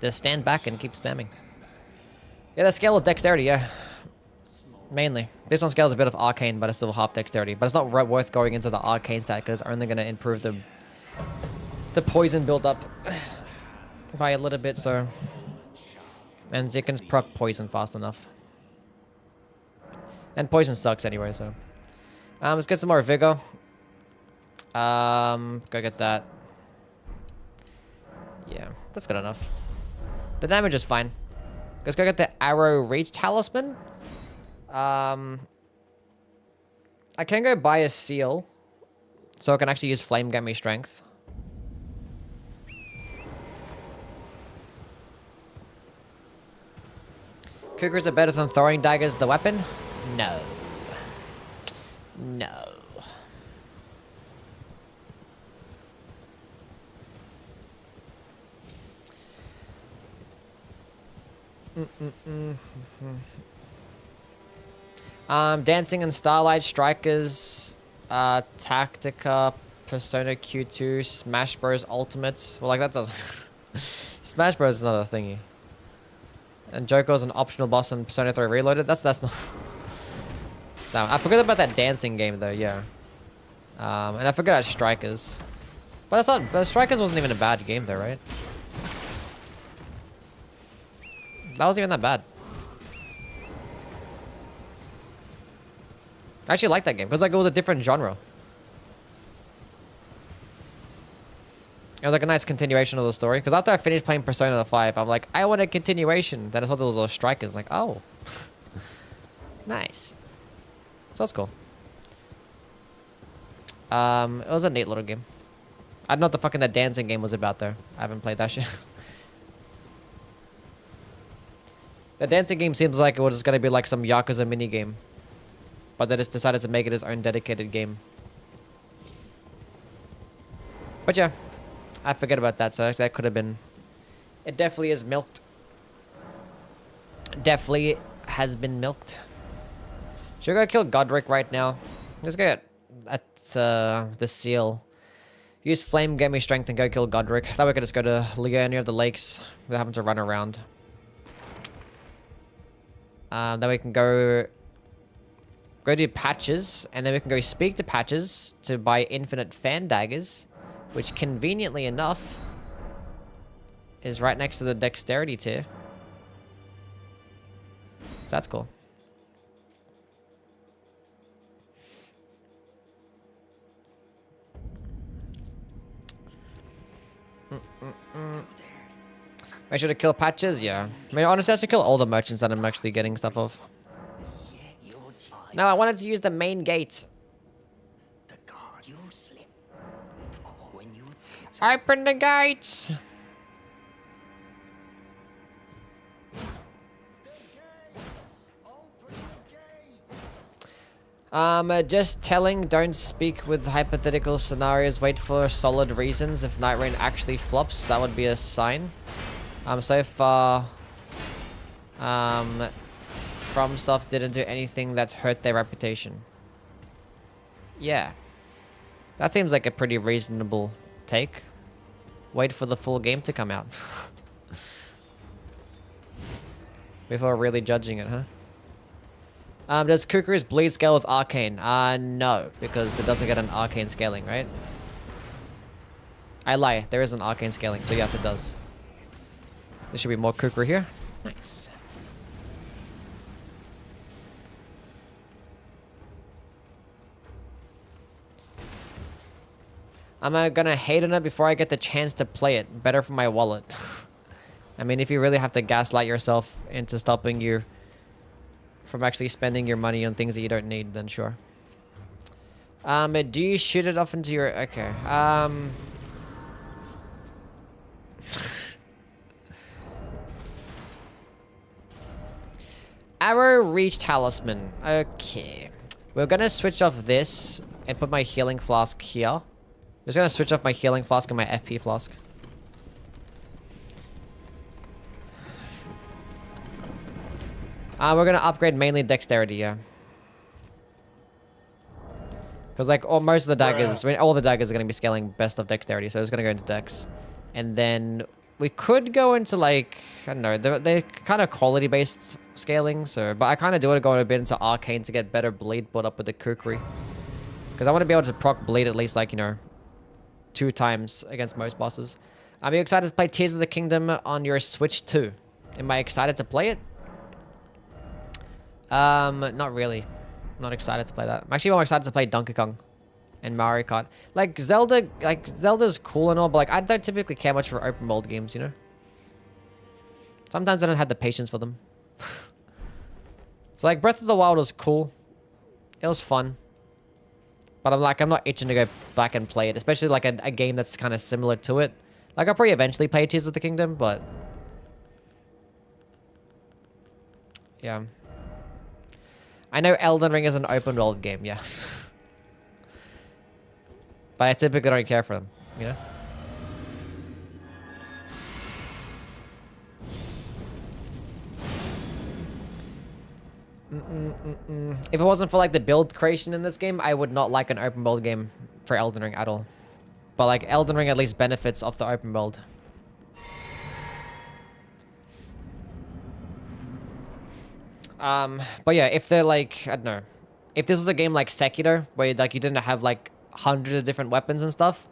Just stand back and keep spamming. Yeah, the scale of dexterity, yeah. Mainly. This one scales a bit of arcane, but it's still half dexterity. But it's not worth going into the arcane stat because it's only going to improve the poison build-up by a little bit, so... And you can proc poison fast enough. And poison sucks anyway, so... let's get some more vigor. Go get that. Yeah, that's good enough. The damage is fine. Let's go get the arrow reach talisman. I can go buy a seal. So I can actually use flame get me strength. Kukris are better than throwing daggers the weapon? No. No. Dancing in Starlight, Strikers, Tactica, Persona Q2, Smash Bros. Ultimates. Well, like that doesn't... Smash Bros is not a thingy. And Joker's an optional boss in Persona 3 Reloaded. That's not. No, I forgot about that dancing game though. Yeah. And I forgot about Strikers. But that's not. But Strikers wasn't even a bad game though, right? That wasn't even that bad. I actually liked that game because like it was a different genre. It was like a nice continuation of the story. Because after I finished playing Persona 5, I'm like, I want a continuation. Then I thought there was a Strikers. Like, oh. Nice. So that's cool. It was a neat little game. I don't know what the fucking that dancing game was about though. I haven't played that shit. The dancing game seems like it was just gonna be like some Yakuza mini game. But they just decided to make it its own dedicated game. But yeah. I forget about that, so that could have been... It definitely is milked. Definitely has been milked. Should we go kill Godrick right now? Let's go at the seal. Use flame, get me strength, and go kill Godrick. That way we could just go to Leonia of the Lakes without having to run around. Then we can go do Patches, and then we can go speak to Patches to buy infinite fan daggers. Which, conveniently enough, is right next to the dexterity tier. So that's cool. Make sure to kill Patches? Yeah. I mean, honestly, I should kill all the merchants that I'm actually getting stuff off. No, I wanted to use the main gate. Open the gates! Just telling, don't speak with hypothetical scenarios, wait for solid reasons. If Night Rain actually flops, that would be a sign. So far, FromSoft didn't do anything that's hurt their reputation. Yeah. That seems like a pretty reasonable take. Wait for the full game to come out. Before really judging it, huh? Does Kukuru's bleed scale with arcane? No, because it doesn't get an arcane scaling, right? I lie, there is an arcane scaling, so yes, it does. There should be more Kukuru here. Nice. I'm gonna hate on it before I get the chance to play it. Better for my wallet. I mean, if you really have to gaslight yourself into stopping you from actually spending your money on things that you don't need, then sure. Do you shoot it off into your... Okay. Arrow Reach Talisman. Okay. We're gonna switch off this and put my healing flask here. I'm just gonna switch off my healing flask and my FP flask. We're gonna upgrade mainly dexterity, yeah. Because like most of the daggers, I mean, all the daggers are gonna be scaling best of dexterity, so it's gonna go into dex. And then we could go into like, I don't know, they're kind of quality based scaling, so, but I kind of do want to go a bit into arcane to get better bleed built up with the Kukri. Because I want to be able to proc bleed at least like, you know, 2 times against most bosses. Are you excited to play Tears of the Kingdom on your Switch 2? Am I excited to play it? Not really. Not excited to play that. I'm actually more excited to play Donkey Kong and Mario Kart. Like Zelda's cool and all, but like I don't typically care much for open world games, you know? Sometimes I don't have the patience for them. So like Breath of the Wild was cool. It was fun. But I'm not itching to go back and play it, especially like a game that's kind of similar to it. Like I'll probably eventually play Tears of the Kingdom, but yeah. I know Elden Ring is an open world game, yes. But I typically don't care for them, you know? If it wasn't for like the build creation in this game, I would not like an open world game for Elden Ring at all. But like Elden Ring at least benefits off the open world. But yeah, if they're like, I don't know, if this was a game like Sekiro, where like you didn't have like hundreds of different weapons and stuff,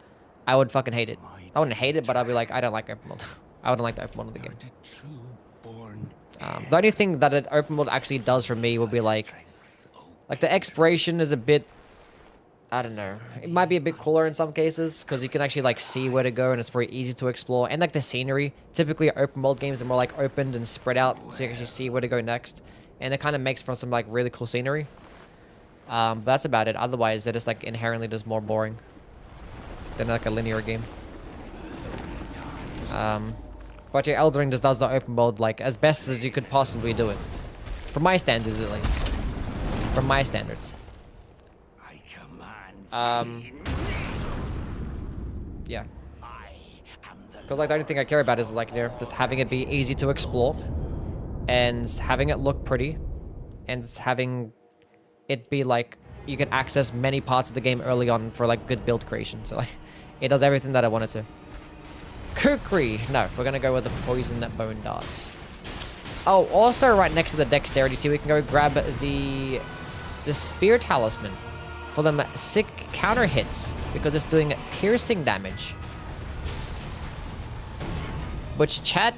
I would fucking hate it. I wouldn't hate it, but I'd be like, I don't like open world. I wouldn't like the open world of the game. The only thing that an open world actually does for me would be like the exploration is a bit, I don't know, it might be a bit cooler in some cases because you can actually like see where to go and it's very easy to explore. And like the scenery, typically open world games are more like opened and spread out so you can actually see where to go next. And it kind of makes for some like really cool scenery. But that's about it. Otherwise, they're just like inherently just more boring than like a linear game. But yeah, Elden Ring just does the open world like as best as you could possibly do it. From my standards, at least. From my standards. Yeah. Because like the only thing I care about is like, you know, just having it be easy to explore. And having it look pretty. And having it be like, you can access many parts of the game early on for like good build creation. So like, it does everything that I wanted to. Kukri. No, we're gonna go with the poison bone darts. Oh, also right next to the dexterity too, we can go grab the spear talisman for them sick counter hits because it's doing piercing damage. Which, chat,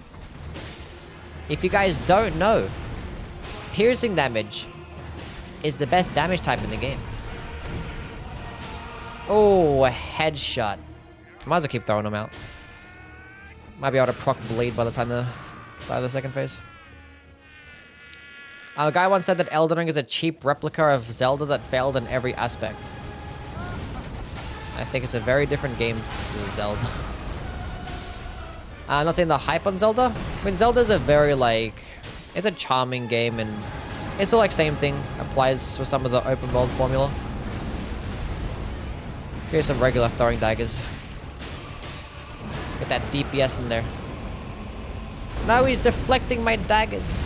if you guys don't know, piercing damage is the best damage type in the game. Oh, a headshot. Might as well keep throwing them out. Might be able to proc bleed by the time the side of the second phase. A guy once said that Elden Ring is a cheap replica of Zelda that failed in every aspect. I think it's a very different game to Zelda. I'm not saying the hype on Zelda. I mean, Zelda's a very, like... It's a charming game, and it's still, like, same thing. Applies with some of the open world formula. Here's some regular throwing daggers. Get that DPS in there. Now he's deflecting my daggers.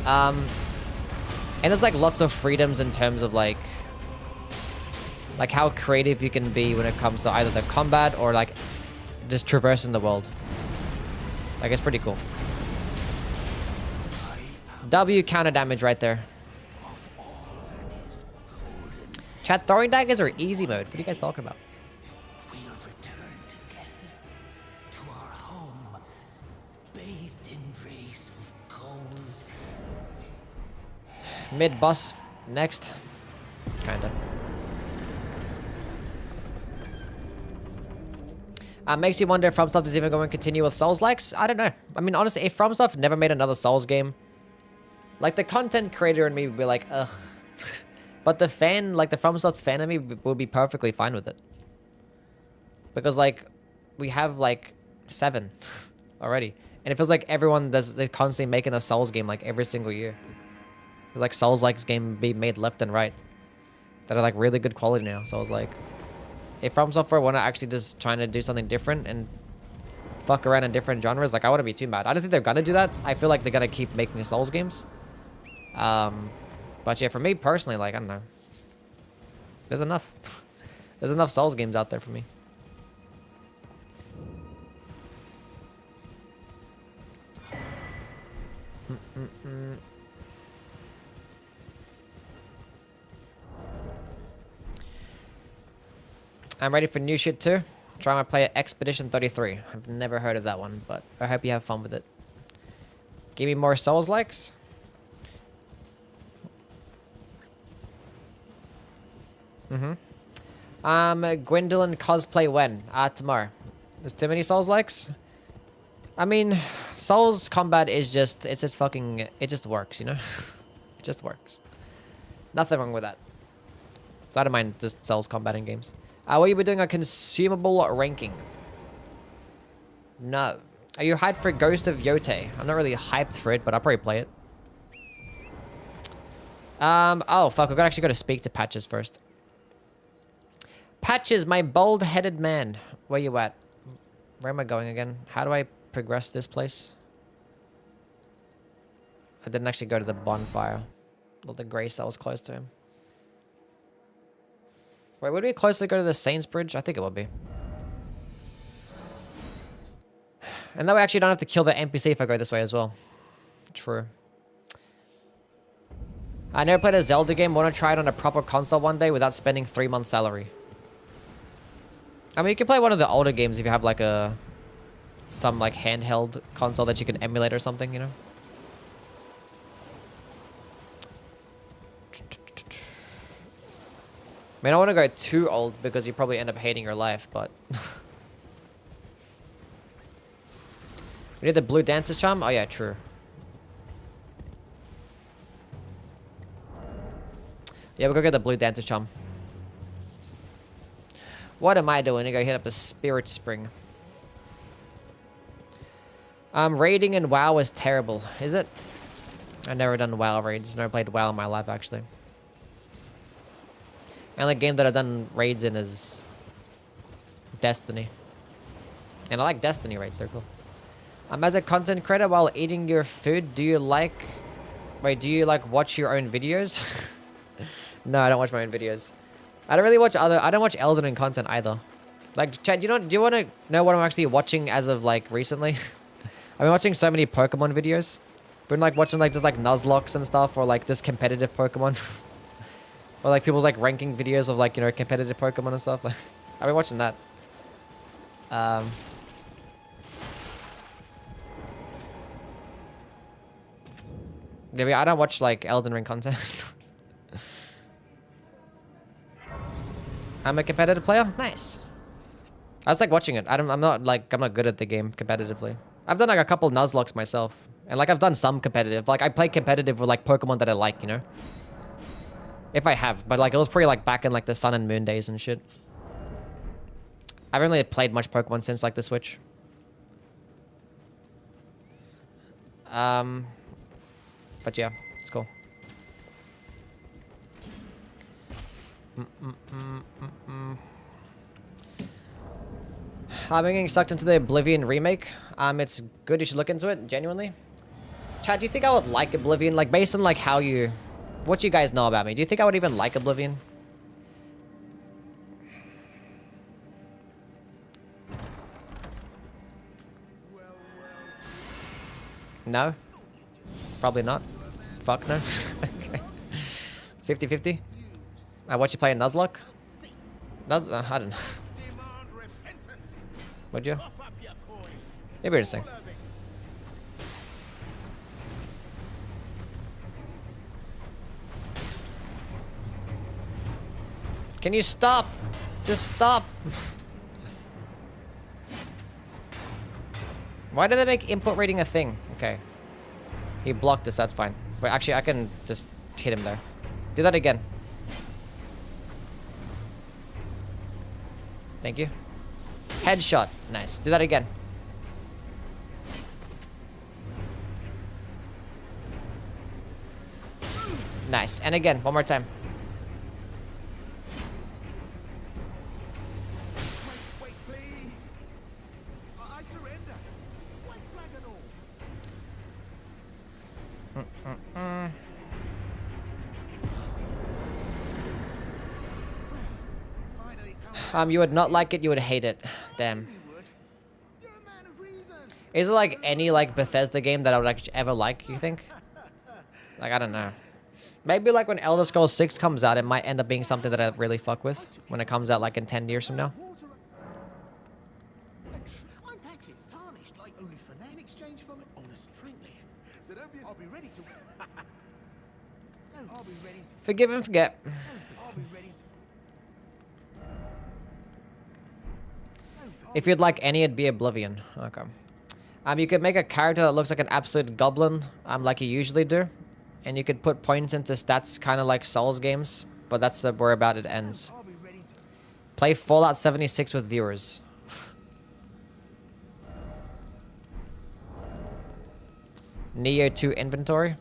And there's like lots of freedoms in terms of like how creative you can be when it comes to either the combat or like just traversing the world. Like it's pretty cool. W counter damage right there. Chat, throwing daggers are easy mode. What are you guys talking about? Mid boss next. Kinda. Makes you wonder if FromSoft is even going to continue with Souls-likes. I don't know. I mean, honestly, if FromSoft never made another Souls game, like the content creator in me would be like, ugh. But the fan, like the FromSoft fan in me would be perfectly fine with it. Because like, we have like 7 already. And it feels like they're constantly making a Souls game like every single year. There's like Souls-likes game being made left and right that are like really good quality now. So I was like, if From Software want to actually just trying to do something different and fuck around in different genres, like I wouldn't be too mad. I don't think they're gonna do that. I feel like they're gonna keep making Souls games. But yeah, for me personally, like I don't know, there's enough. There's enough Souls games out there for me. I'm ready for new shit too. Trying to play Expedition 33. I've never heard of that one, but I hope you have fun with it. Give me more Souls likes. Gwendolyn cosplay when? Tomorrow. There's too many Souls likes. I mean, Souls combat is just, it's just fucking, it just works, you know? It just works. Nothing wrong with that. So I don't mind just Souls combat in games. Will you be doing a consumable ranking? No. Are you hyped for Ghost of Yote? I'm not really hyped for it, but I'll probably play it. Oh, fuck. We've got to actually go to speak to Patches first. Patches, my bald-headed man. Where you at? Where am I going again? How do I progress this place? I didn't actually go to the bonfire. Or the Grey Cells close to him. Wait, would we closely go to the Saints Bridge? I think it would be. And that way I actually don't have to kill the NPC if I go this way as well. True. I never played a Zelda game. Want to try it on a proper console one day without spending 3 months' salary. I mean, you can play one of the older games if you have like some like handheld console that you can emulate or something, you know? I mean, I don't want to go too old because you probably end up hating your life, but... We need the blue dancer's charm? Oh yeah, true. Yeah, we'll go get the blue dancer's charm. What am I doing? I go hit up a spirit spring. Raiding in WoW is terrible. Is it? I've never done WoW raids. Never played WoW in my life, actually. The only game that I've done raids in is Destiny. And I like Destiny raids, they're cool. As a content creator while eating your food, do you like watch your own videos? No, I don't watch my own videos. I don't watch Elden and content either. Like, Chad, do you want to know what I'm actually watching as of like recently? I've been watching so many Pokemon videos. Been like watching like just like Nuzlocke and stuff, or like just competitive Pokemon. Or like people's like ranking videos of like, you know, competitive Pokemon and stuff. I've been watching that. Maybe I don't watch like Elden Ring content. I'm a competitive player. Nice. I was like watching it. I'm not good at the game competitively. I've done like a couple Nuzlocks myself, and like I've done some competitive. Like I play competitive with like Pokemon that I like, you know. If I have, but like it was pretty like back in like the Sun and Moon days and shit. I haven't really played much Pokemon since like the Switch. But yeah, it's cool. I'm getting sucked into the Oblivion remake. It's good. You should look into it, genuinely. Chad, do you think I would like Oblivion? Like, based on, like, what you guys know about me, do you think I would even like Oblivion? No? Probably not. Fuck no. Okay. 50-50? I watch you play a Nuzlocke? I don't know. Would you? It'd be interesting. Can you stop? Just stop. Why do they make input rating a thing? Okay. He blocked us, that's fine. But actually, I can just hit him there. Do that again. Thank you. Headshot. Nice. Do that again. Nice. And again, one more time. Wait, please. I surrender. White flag and all. You would not like it, you would hate it. Damn. You're a man of reason. Is it like any like Bethesda game that I would like ever like, you think? Like, I don't know. Maybe like when Elder Scrolls 6 comes out, it might end up being something that I really fuck with when it comes out like in 10 years from now. I'm patches, tarnished, like only for now. In exchange for honest, frankly. So don't be. I'll be ready to. I'll be ready to. Forgive and forget. I'll be ready to. If you'd like any, it'd be Oblivion. Okay. You could make a character that looks like an absolute goblin, like you usually do. And you could put points into stats kind of like Souls games, but that's where about it ends. I'll be ready to. Play Fallout 76 with viewers. Neo 2 inventory.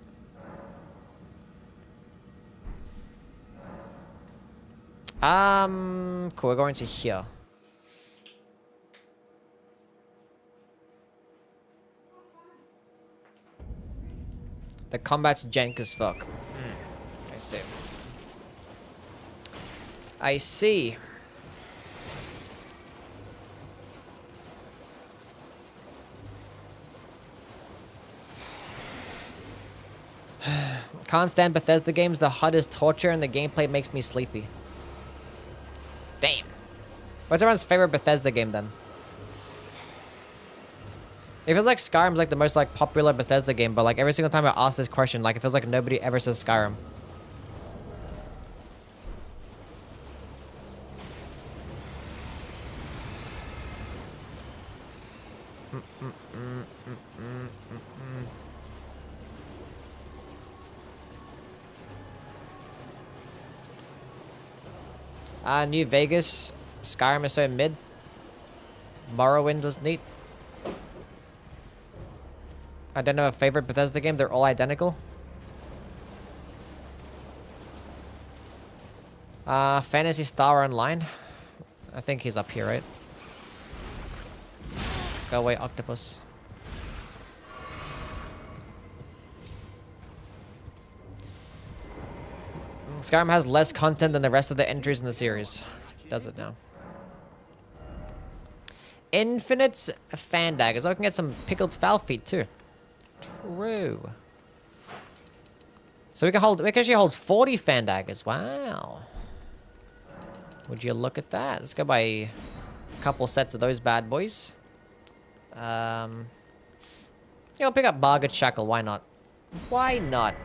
Cool, we're going to here. The combat's jank as fuck. I see. I see. Can't stand Bethesda games. The HUD is torture and the gameplay makes me sleepy. Damn. What's everyone's favorite Bethesda game then? It feels like Skyrim's like the most like popular Bethesda game, but like every single time I ask this question, like it feels like nobody ever says Skyrim. New Vegas. Skyrim is so mid. Morrowind was neat. I don't have a favorite Bethesda game. They're all identical. Phantasy Star Online. I think he's up here, right? Go away, octopus. Skyrim has less content than the rest of the entries in the series. Does it now? Infinite fan daggers. Oh, I can get some pickled foul feet too. True. So we can actually hold 40 fan daggers. Wow. Would you look at that? Let's go buy a couple sets of those bad boys. Yeah, I'll pick up Morgott Shackle. Why not? Why not?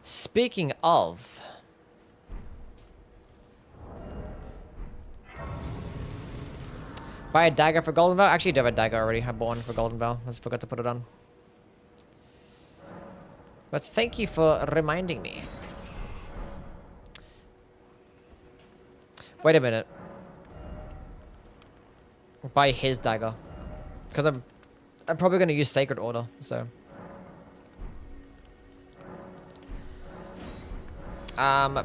Speaking of, buy a dagger for Golden Vow. Actually, I do have a dagger already. I bought one for Golden Vow. I just forgot to put it on. But thank you for reminding me. Wait a minute. Buy his dagger. Because I'm probably going to use Sacred Order, so.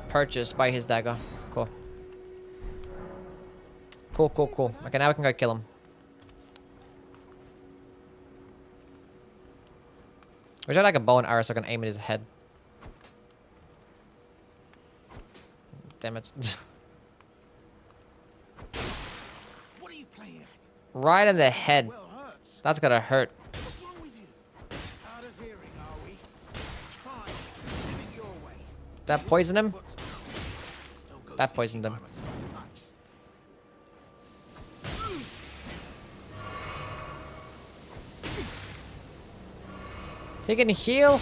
Purchase, buy his dagger. Cool. Cool. Okay, now we can go kill him. Wish I had like a bow and arrow so I can aim at his head. Damn it. What are you playing at? Right in the head. Well, hurts. That's gonna hurt. What's wrong with you? Hard of hearing, are we? Fine. Have it your way. That poison him? Don't go That poisoned him. thinking I'm a soft touch. He can heal.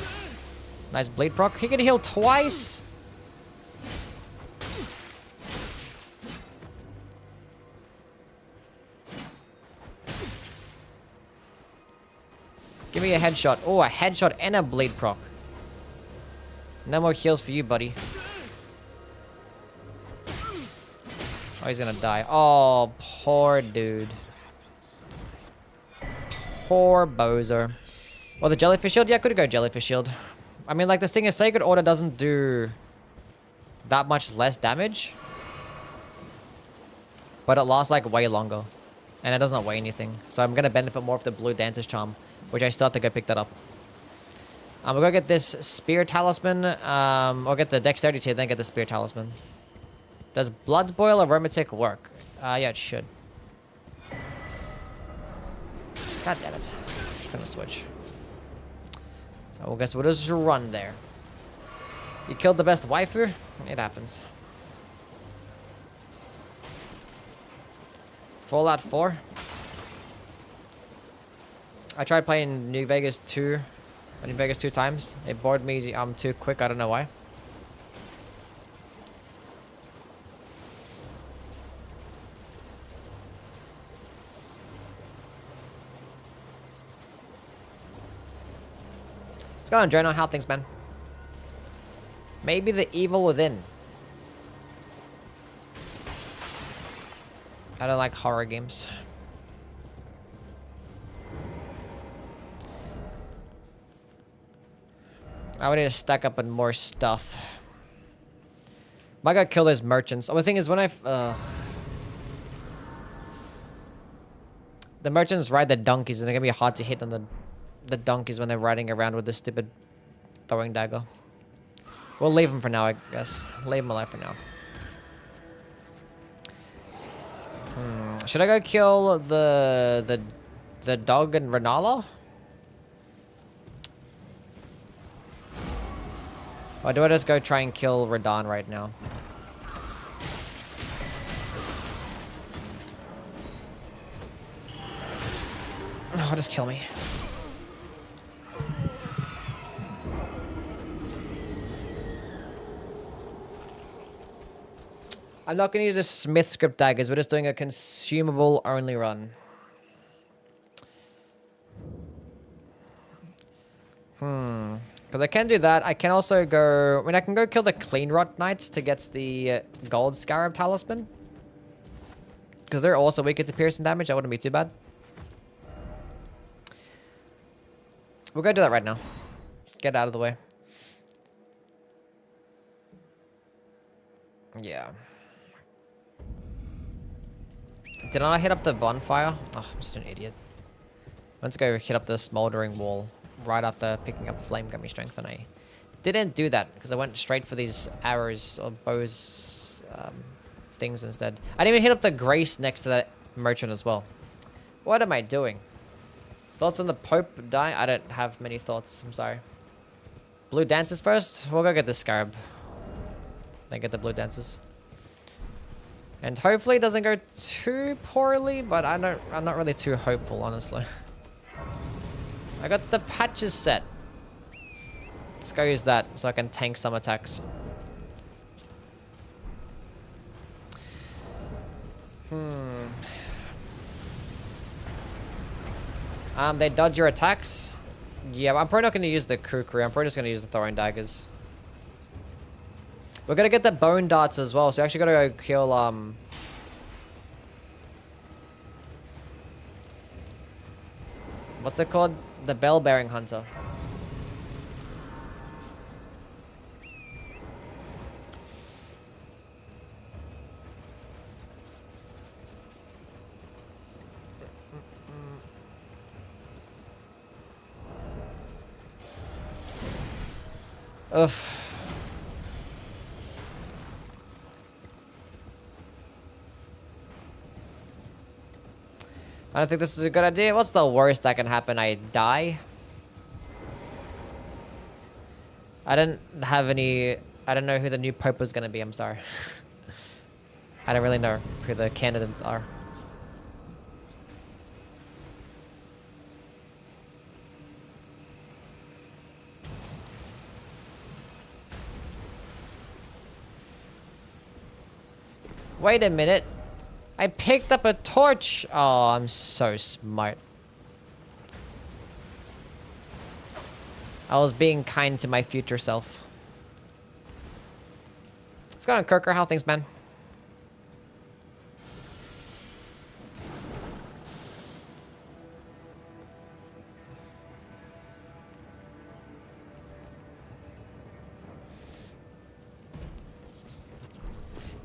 Nice blade proc. He can heal twice. Give me a headshot. Oh, a headshot and a blade proc. No more heals for you, buddy. Oh, he's gonna die. Oh, poor dude. Poor Bozer. Well, the Jellyfish Shield? Yeah, I could go Jellyfish Shield. I mean, like, this thing is Sacred Order doesn't do that much less damage. But it lasts, like, way longer. And it doesn't weigh anything. So I'm going to benefit more of the Blue Dancer's Charm, which I still have to go pick that up. We'll go get this Spear Talisman. Or get the Dexterity tier, then get the Spear Talisman. Does Blood Boil Aromatic work? Yeah, it should. God damn it. I'm gonna switch. So I guess we'll just run there. You killed the best waifu? It happens. Fallout 4. I tried playing New Vegas 2 times. It bored me too quick. I don't know why. What's going on, Drano? How things, man? Maybe the evil within. I don't like horror games. I would need to stack up on more stuff. Might gotta kill those merchants. Oh, the thing is, when the merchants ride the donkeys, and they're gonna be hard to hit on the donkeys when they're riding around with this stupid throwing dagger. We'll leave them for now, I guess. Leave them alive for now. Should I go kill the dog and Renala? Or do I just go try and kill Radahn right now? Oh, just kill me. I'm not going to use a Smith script daggers. We're just doing a consumable only run. Because I can do that. I can also go... I mean, I can go kill the Cleanrot Knights to get the gold scarab talisman. Because they're also weaker to piercing damage. That wouldn't be too bad. We'll go do that right now. Get out of the way. Yeah. Did I hit up the bonfire? Oh, I'm just an idiot. I went to go hit up the smoldering wall right after picking up flame gummy strength, and I didn't do that because I went straight for these arrows or bows things instead. I didn't even hit up the grace next to that merchant as well. What am I doing? Thoughts on the Pope dying? I don't have many thoughts. I'm sorry. Blue dancers first? We'll go get the scarab. Then get the blue dancers. And hopefully it doesn't go too poorly, but I'm not really too hopeful, honestly. I got the patches set. Let's go use that so I can tank some attacks. They dodge your attacks. Yeah, I'm probably not going to use the kukri. I'm probably just going to use the throwing daggers. We're going to get the bone darts as well. So we actually got to go kill, what's it called? The bell-bearing hunter. Oof. I don't think this is a good idea. What's the worst that can happen? I die? I didn't have any... I don't know who the new Pope was going to be. I'm sorry. I don't really know who the candidates are. Wait a minute. I picked up a torch. Oh, I'm so smart. I was being kind to my future self. What's going on, Kirker? How are things, man?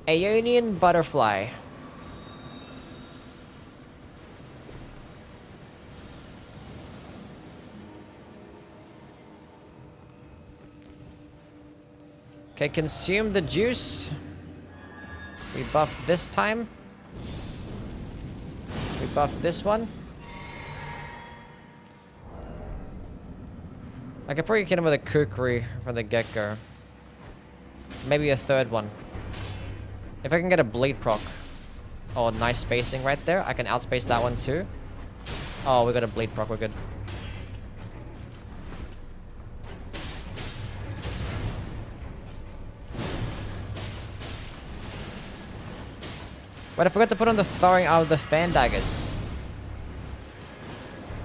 Aeonian butterfly. Okay, consume the juice. We buff this time. We buff this one. I could probably hit him with a kukri from the get-go. Maybe a third one. If I can get a bleed proc. Oh, nice spacing right there. I can outspace that one too. Oh, we got a bleed proc. We're good. But I forgot to put on the throwing of the fan daggers.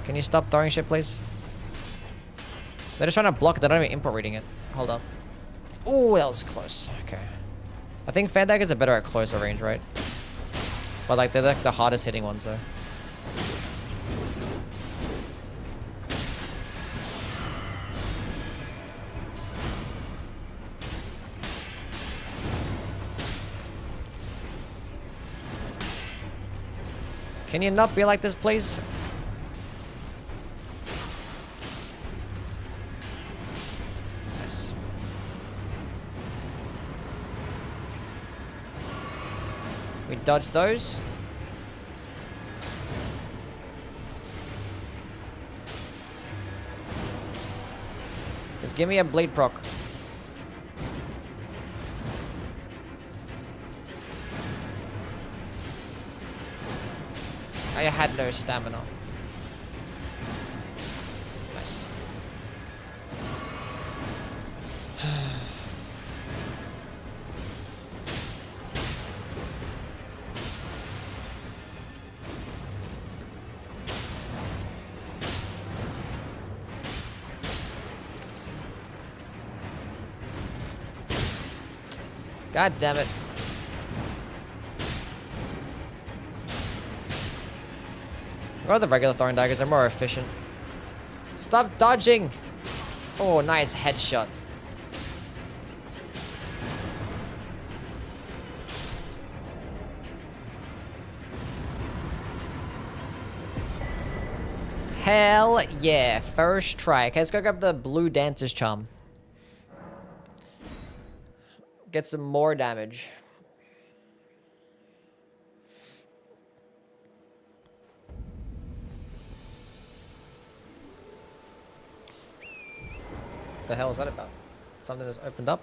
Can you stop throwing shit, please? They're just trying to block it. They're not even import reading it. Hold up. Ooh, that was close. Okay. I think fan daggers are better at closer range, right? But like, they're like the hardest hitting ones though. Can you not be like this, please? Nice. We dodge those. Just give me a bleed proc. I had no stamina. Nice. God damn it. Or the regular throwing daggers are more efficient. Stop dodging! Oh, nice headshot. Hell yeah, first try. Okay, let's go grab the blue dancer's charm. Get some more damage. What the hell is that about? Something has opened up?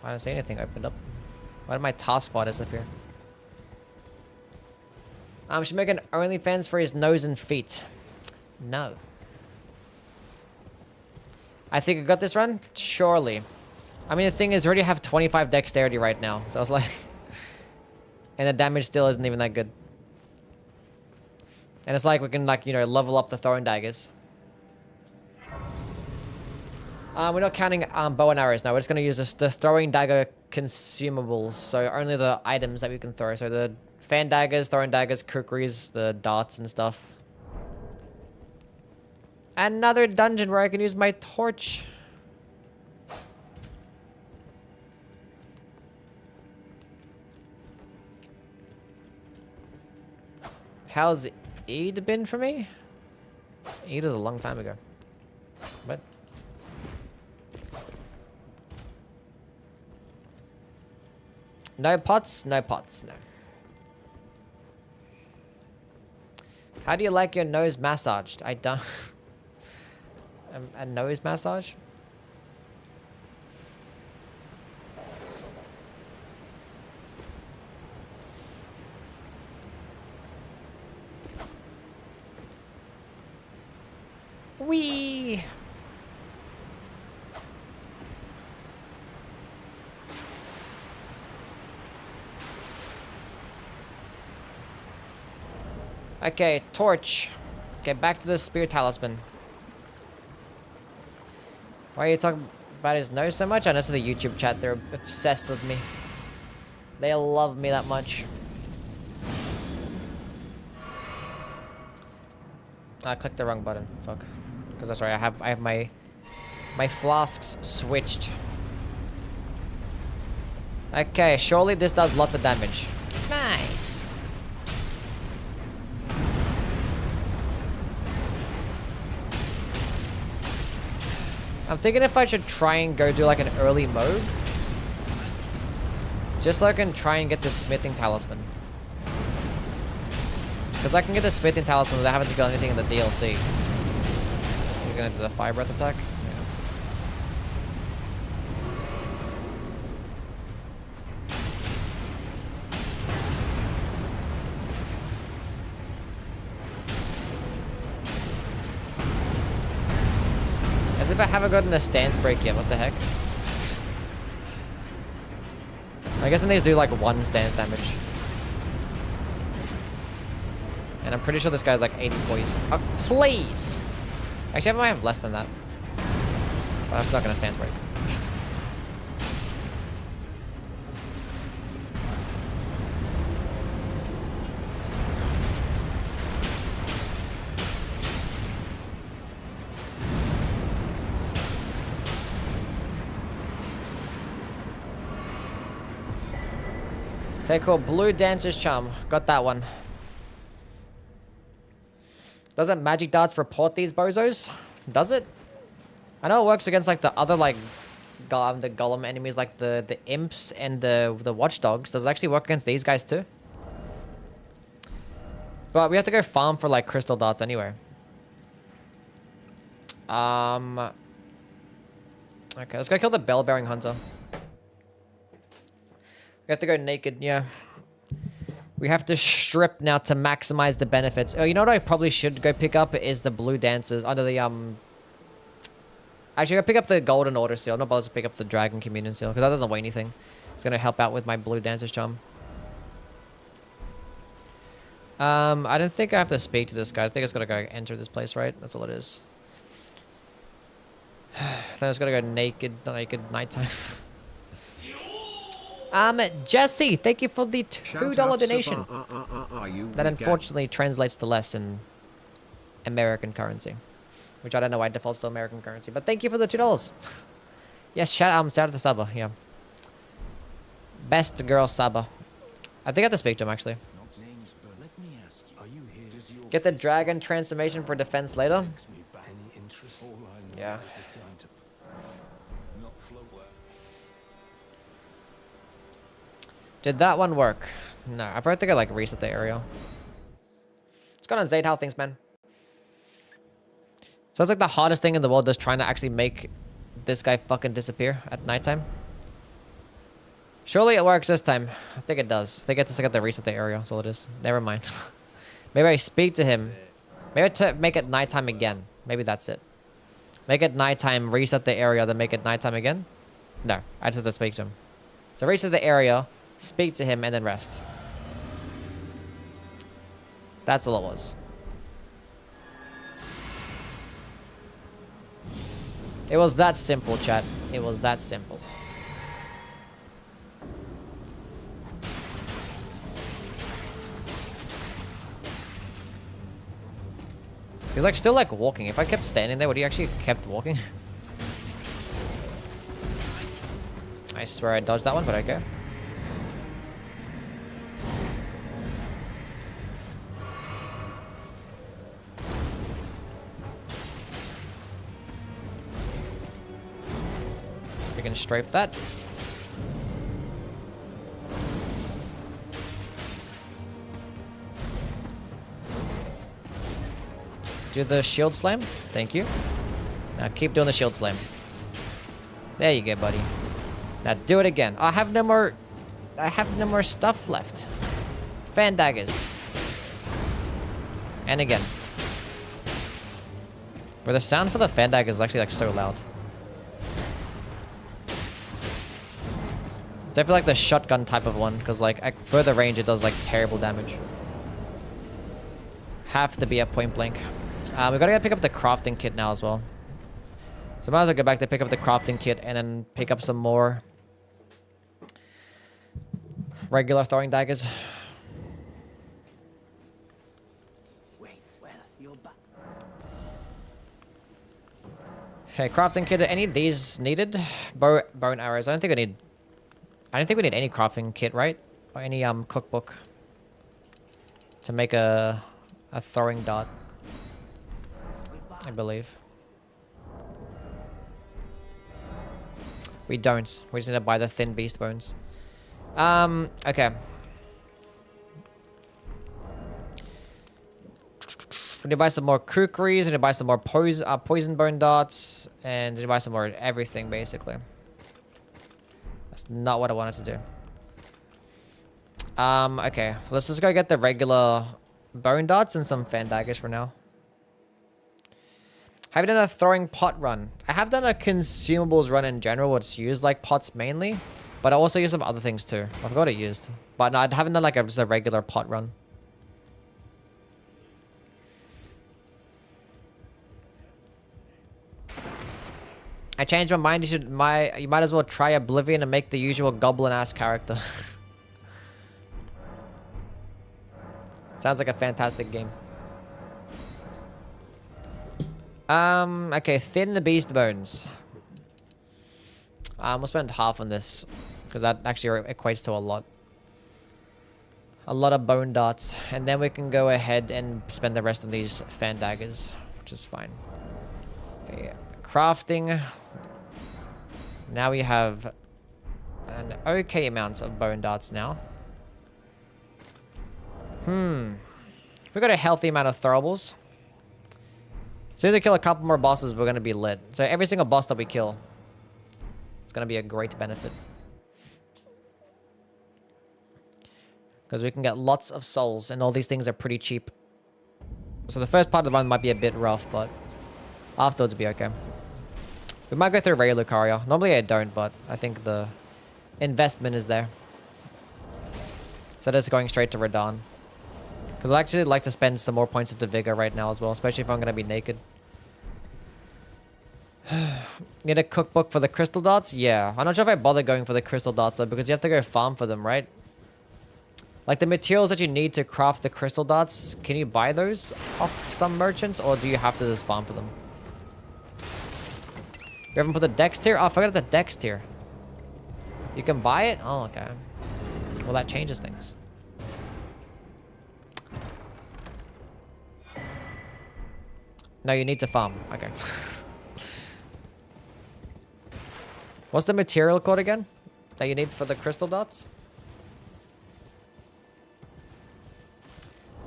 I didn't see anything opened up. Why did my taskbar disappear? Should make an OnlyFans for his nose and feet. No. I think I got this run? Surely. I mean, the thing is, I already have 25 dexterity right now. So I was like... and the damage still isn't even that good. And it's like we can, like, you know, level up the throwing daggers. We're not counting bow and arrows now. We're just going to use the throwing dagger consumables. So only the items that we can throw. So the fan daggers, throwing daggers, kukris, the darts and stuff. Another dungeon where I can use my torch. How's Eid been for me? Eid was a long time ago. What? No pots? No pots, no. How do you like your nose massaged? I don't... a nose massage? Whee! Okay, torch. Okay, back to the spear talisman. Why are you talking about his nose so much? I know to the YouTube chat, they're obsessed with me. They love me that much. I clicked the wrong button. Fuck. Because that's right. I have my flasks switched. Okay, surely this does lots of damage. Nice. I'm thinking if I should try and go do like an early mode. Just so I can try and get the smithing talisman. Because I can get the smithing talisman without having to go anything in the DLC. He's gonna do the fire breath attack. As if I haven't gotten a stance break yet, what the heck? I guess these do like 1 stance damage. And I'm pretty sure this guy's like 80 poise. Oh, please! Actually, I might have less than that. But I'm still not gonna stance break. Okay, cool. Blue Dancer's Charm. Got that one. Doesn't magic darts report these bozos? Does it? I know it works against like the other like the golem enemies, like the imps and the watchdogs. Does it actually work against these guys too? But we have to go farm for like crystal darts anyway. Okay, let's go kill the bell-bearing hunter. We have to go naked, yeah. We have to strip now to maximize the benefits. Oh, you know what I probably should go pick up is the blue dancers under the Actually, go pick up the golden order seal. I'm not bothered to pick up the dragon communion seal because that doesn't weigh anything. It's gonna help out with my blue dancer's charm. I don't think I have to speak to this guy. I think I just gotta go enter this place, right? That's all it is. Then I just gotta go naked nighttime. Jesse, thank you for the $2 donation. That unfortunately translates to less in American currency, which I don't know why it defaults to American currency. But thank you for the $2. Yes, shout out to Saba. Yeah, best girl Saba. I think I have to speak to him actually. Get the dragon transformation for defense later. Yeah. Did that one work? No, I probably think I like reset the area. Let's go on Zayd, how things, man. So it's like the hardest thing in the world, just trying to actually make this guy fucking disappear at nighttime. Surely it works this time. I think it does. I think I just got to reset the area, that's all it is. Never mind. Maybe I speak to him. Maybe to make it nighttime again. Maybe that's it. Make it nighttime, reset the area, then make it nighttime again? No, I just have to speak to him. So reset the area, speak to him, and then rest. That's all it was. It was that simple, chat. It was that simple. He's like still like walking. If I kept standing there, would he actually kept walking? I swear I dodged that one, but okay. We can strafe that. Do the shield slam. Thank you. Now keep doing the shield slam. There you go, buddy. Now do it again. I have no more stuff left. Fan daggers. And again. But the sound for the fan dagger is actually like so loud. It's definitely like the shotgun type of one, because like at further range it does like terrible damage. Have to be at point blank. We gotta go pick up the crafting kit now as well. So might as well go back to pick up the crafting kit and then pick up some more regular throwing daggers. Wait, well, you're back. Okay, crafting kit. Are any of these needed? Bow and arrows. I don't think we need any crafting kit, right? Or any cookbook to make a throwing dart. I believe. We don't. We just need to buy the thin beast bones. Okay. We need to buy some more kukris, we need to buy some more poison bone darts, and we need to buy some more everything, basically. That's not what I wanted to do. Okay. Let's just go get the regular bone darts and some fan daggers for now. Have you done a throwing pot run? I have done a consumables run in general, what's used like pots mainly. But I also use some other things too. I forgot what I used. But no, I haven't done like just a regular pot run. I changed my mind. You might as well try Oblivion and make the usual goblin ass character. Sounds like a fantastic game. Okay, thin the beast bones. We'll spend half on this, because that actually equates to a lot. A lot of bone darts. And then we can go ahead and spend the rest of these fan daggers, which is fine. Okay, crafting. Now we have an okay amount of bone darts now. We got a healthy amount of throwables. As soon as we kill a couple more bosses, we're going to be lit. So every single boss that we kill, it's going to be a great benefit. Because we can get lots of souls, and all these things are pretty cheap. So the first part of the run might be a bit rough, but afterwards it'll be okay. We might go through regular Lucaria. Normally I don't, but I think the investment is there. So just going straight to Radahn. Because I'd actually like to spend some more points into Vigor right now as well, especially if I'm going to be naked. Need a cookbook for the crystal darts? Yeah. I'm not sure if I bother going for the crystal darts though, because you have to go farm for them, right? Like the materials that you need to craft the crystal darts, can you buy those off some merchants, or do you have to just farm for them? You haven't put the dex tier? Oh, I forgot the dex tier. You can buy it? Oh, okay. Well, that changes things. No, you need to farm. Okay. What's the material code again that you need for the crystal dots?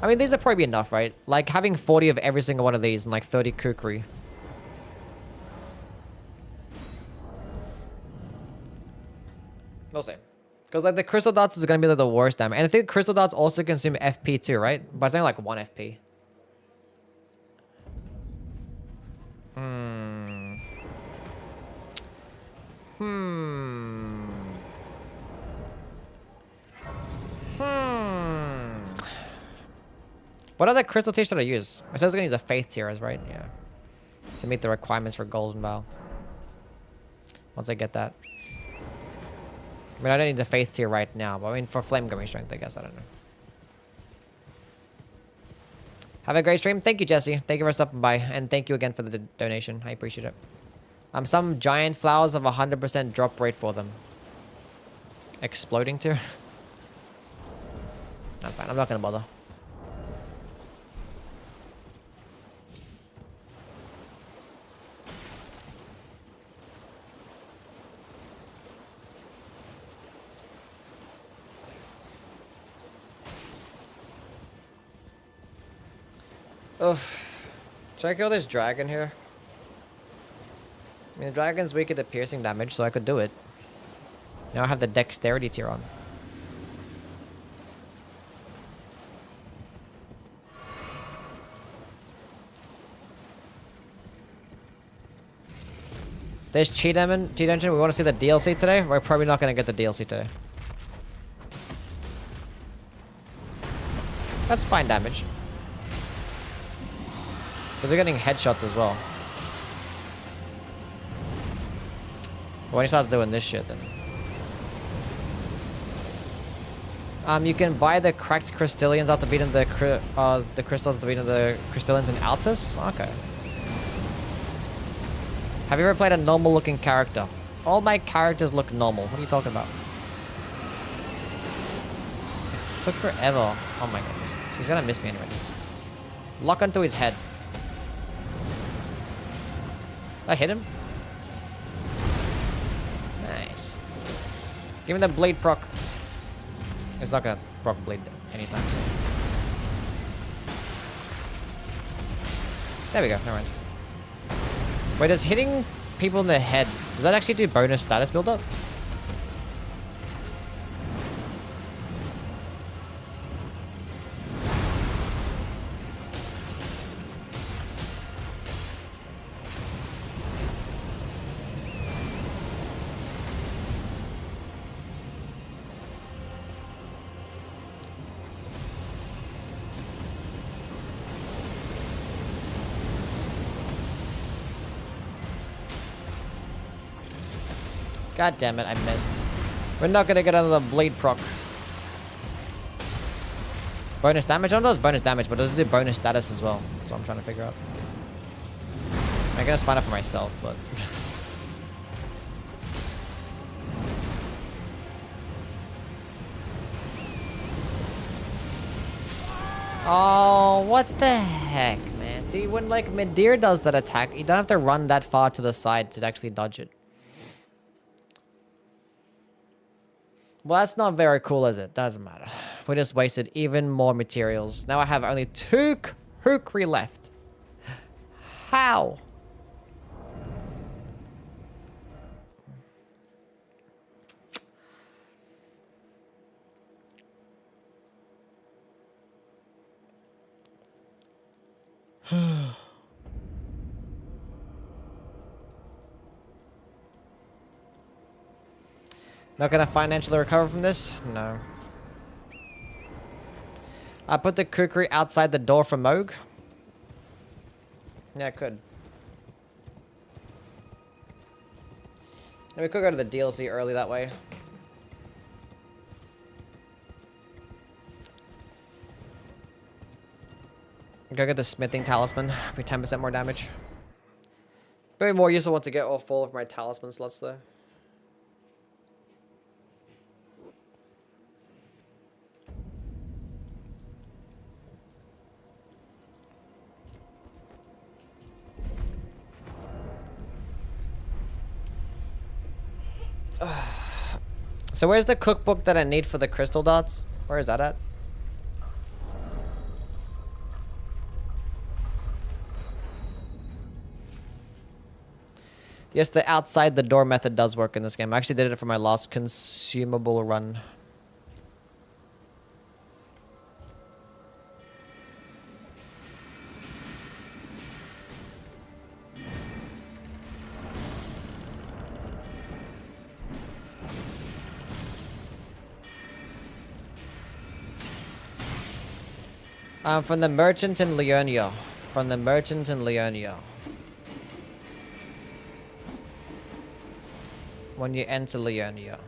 I mean, these are probably enough, right? Like having 40 of every single one of these and like 30 kukri. We'll see. Because like the crystal dots is going to be like the worst damage. And I think crystal dots also consume FP too, right? But it's only like 1 FP. What other crystal tier should I use? I said I was going to use a faith tier, right? Yeah. To meet the requirements for golden bow. Once I get that. I mean, I don't need the faith tier right now, but I mean, for flame going strength, I guess. I don't know. Have a great stream. Thank you, Jesse. Thank you for stopping by. And thank you again for the donation. I appreciate it. Some giant flowers have 100% drop rate for them. Exploding tier? That's fine. I'm not going to bother. Oof. Should I kill this dragon here? I mean, the dragon's weak at the piercing damage, so I could do it. Now I have the dexterity tier on. There's Cheat Engine. We want to see the DLC today? We're probably not going to get the DLC today. That's fine damage. Because we're getting headshots as well. But when he starts doing this shit, then... you can buy the cracked crystallians after beating the crystals after beating the crystallians in Altus? Okay. Have you ever played a normal looking character? All my characters look normal. What are you talking about? It took forever. Oh my goodness. He's gonna miss me anyway. Just lock onto his head. I hit him. Nice. Give me the blade proc. It's not gonna proc blade anytime soon. There we go. Never mind. Wait, does hitting people in the head, does that actually do bonus status build up? God damn it, I missed. We're not gonna get another blade proc. Bonus damage? I don't know if it's bonus damage, but does it do bonus status as well? That's what I'm trying to figure out. I'm gonna find out for myself, but... Oh, what the heck, man. See, when like Midir does that attack, you don't have to run that far to the side to actually dodge it. Well, that's not very cool, is it? Doesn't matter. We just wasted even more materials. Now I have only 2 kukri left. How? Not gonna financially recover from this? No. I put the kukri outside the door for Moog. Yeah, I could. And we could go to the DLC early that way. Go get the smithing talisman. Be 10% more damage. Very more useful once to get all 4 of my talisman slots though. So where's the cookbook that I need for the crystal dots? Where is that at? Yes, the outside the door method does work in this game. I actually did it for my last consumable run. From the merchant in Leonia. From the merchant in Leonia. When you enter Leonia.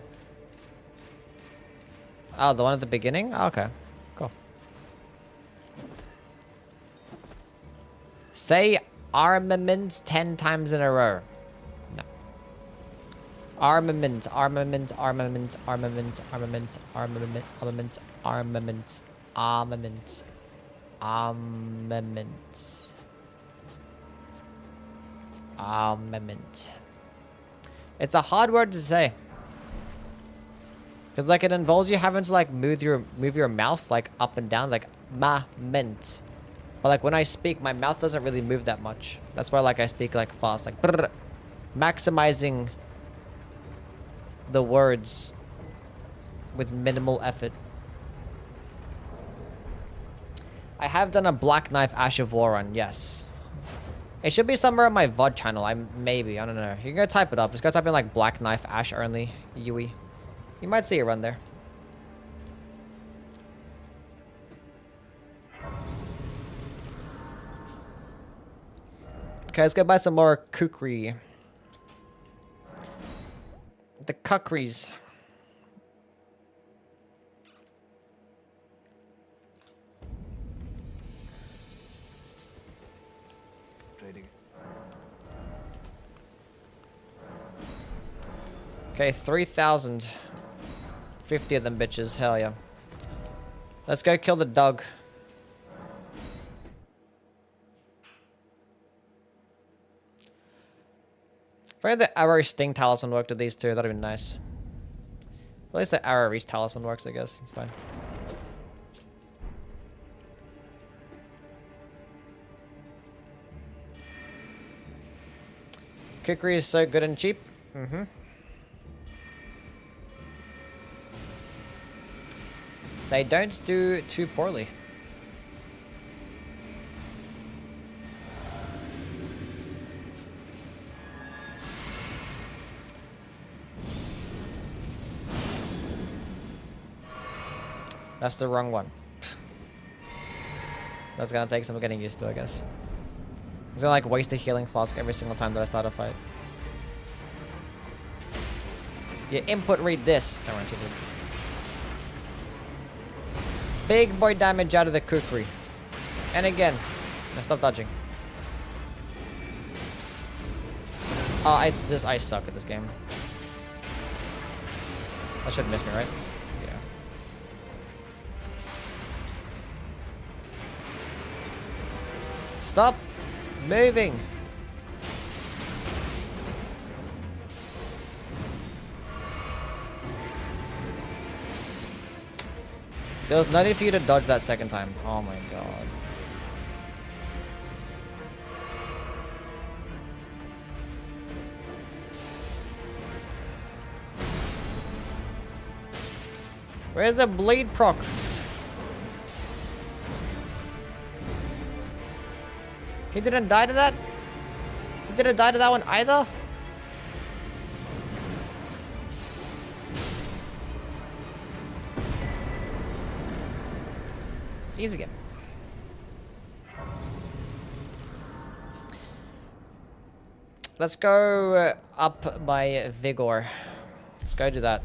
Oh, the one at the beginning? Oh, okay. Cool. Say armament 10 times in a row. No. Armament, armament, armament, armament, armament, armament, armament, armament, armament, armament, armament. It's a hard word to say. Cause like it involves you having to like move your mouth like up and down, like ma-ment. But like when I speak, my mouth doesn't really move that much. That's why like I speak like fast, like brrr, maximizing the words with minimal effort. I have done a Black Knife Ash of War run, yes. It should be somewhere on my VOD channel. I don't know. You can go type it up. Just go type in like Black Knife Ash only Yui. You might see it run there. Okay, let's go buy some more kukri. The kukris. Okay, 3,000. 50 of them bitches, hell yeah. Let's go kill the dog. If only the arrow sting talisman worked with these two, that'd be nice. At least the arrow reach talisman works, I guess. It's fine. Kukri is so good and cheap. Mm-hmm. They don't do too poorly. That's the wrong one. That's gonna take some getting used to, I guess. I'm gonna like waste a healing flask every single time that I start a fight. Your input read this. Don't want you to. Big boy damage out of the kukri. And again. Now stop dodging. Oh, I suck at this game. That should miss me, right? Yeah. Stop moving. There was no need for you to dodge that second time. Oh my god. Where's the bleed proc? He didn't die to that? He didn't die to that one either? Easy game. Let's go up by Vigor. Let's go do that.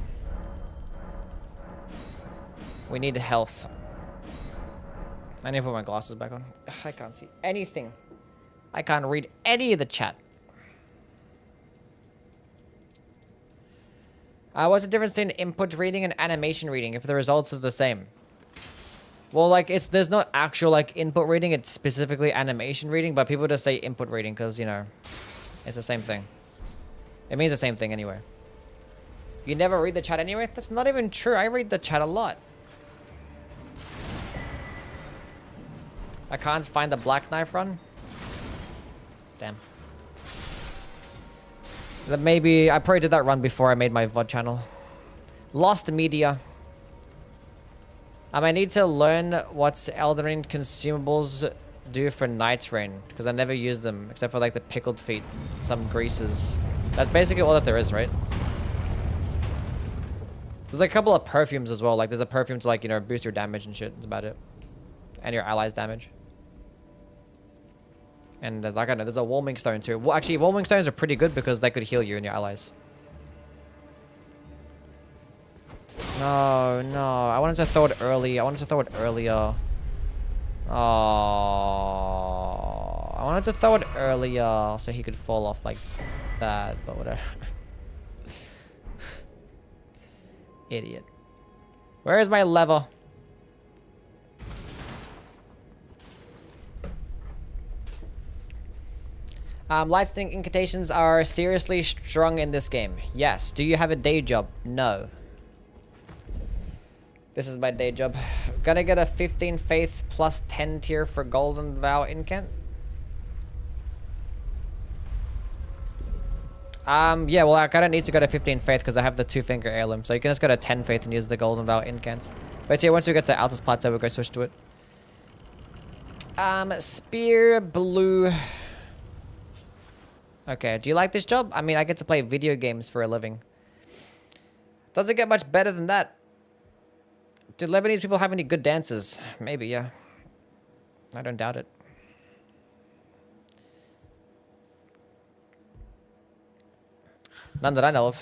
We need health. I need to put my glasses back on. I can't see anything. I can't read any of the chat. What's the difference between input reading and animation reading if the results are the same? Well, like, there's not actual, like, input reading, it's specifically animation reading, but people just say input reading because, you know, it's the same thing. It means the same thing anyway. You never read the chat anyway? That's not even true. I read the chat a lot. I can't find the Black Knife run? Damn. Maybe, I probably did that run before I made my VOD channel. Lost Media. I need to learn what's Elden Ring consumables do for Night's Rain, because I never use them, except for like the pickled feet, some greases. That's basically all that there is, right? There's like a couple of perfumes as well, like there's a perfume to like, you know, boost your damage and shit, that's about it. And your allies' damage. And like, I know, there's a Warming Stone too. Well, actually, Warming Stones are pretty good because they could heal you and your allies. No, no. I wanted to throw it early. I wanted to throw it earlier. Oh, I wanted to throw it earlier so he could fall off like that, but whatever. Idiot. Where is my lever? Lightning incantations are seriously strong in this game. Yes. Do you have a day job? No. This is my day job. Gonna get a 15 faith plus 10 tier for Golden Vow incant. Yeah, well, I kinda need to go to 15 faith because I have the 2-finger heirloom. So you can just go to 10 faith and use the Golden Vow incants. But yeah, once we get to Altus Plateau, we'll go switch to it. Spear blue. Okay, do you like this job? I mean, I get to play video games for a living. Does it get much better than that? Do Lebanese people have any good dances? Maybe, yeah. I don't doubt it. None that I know of.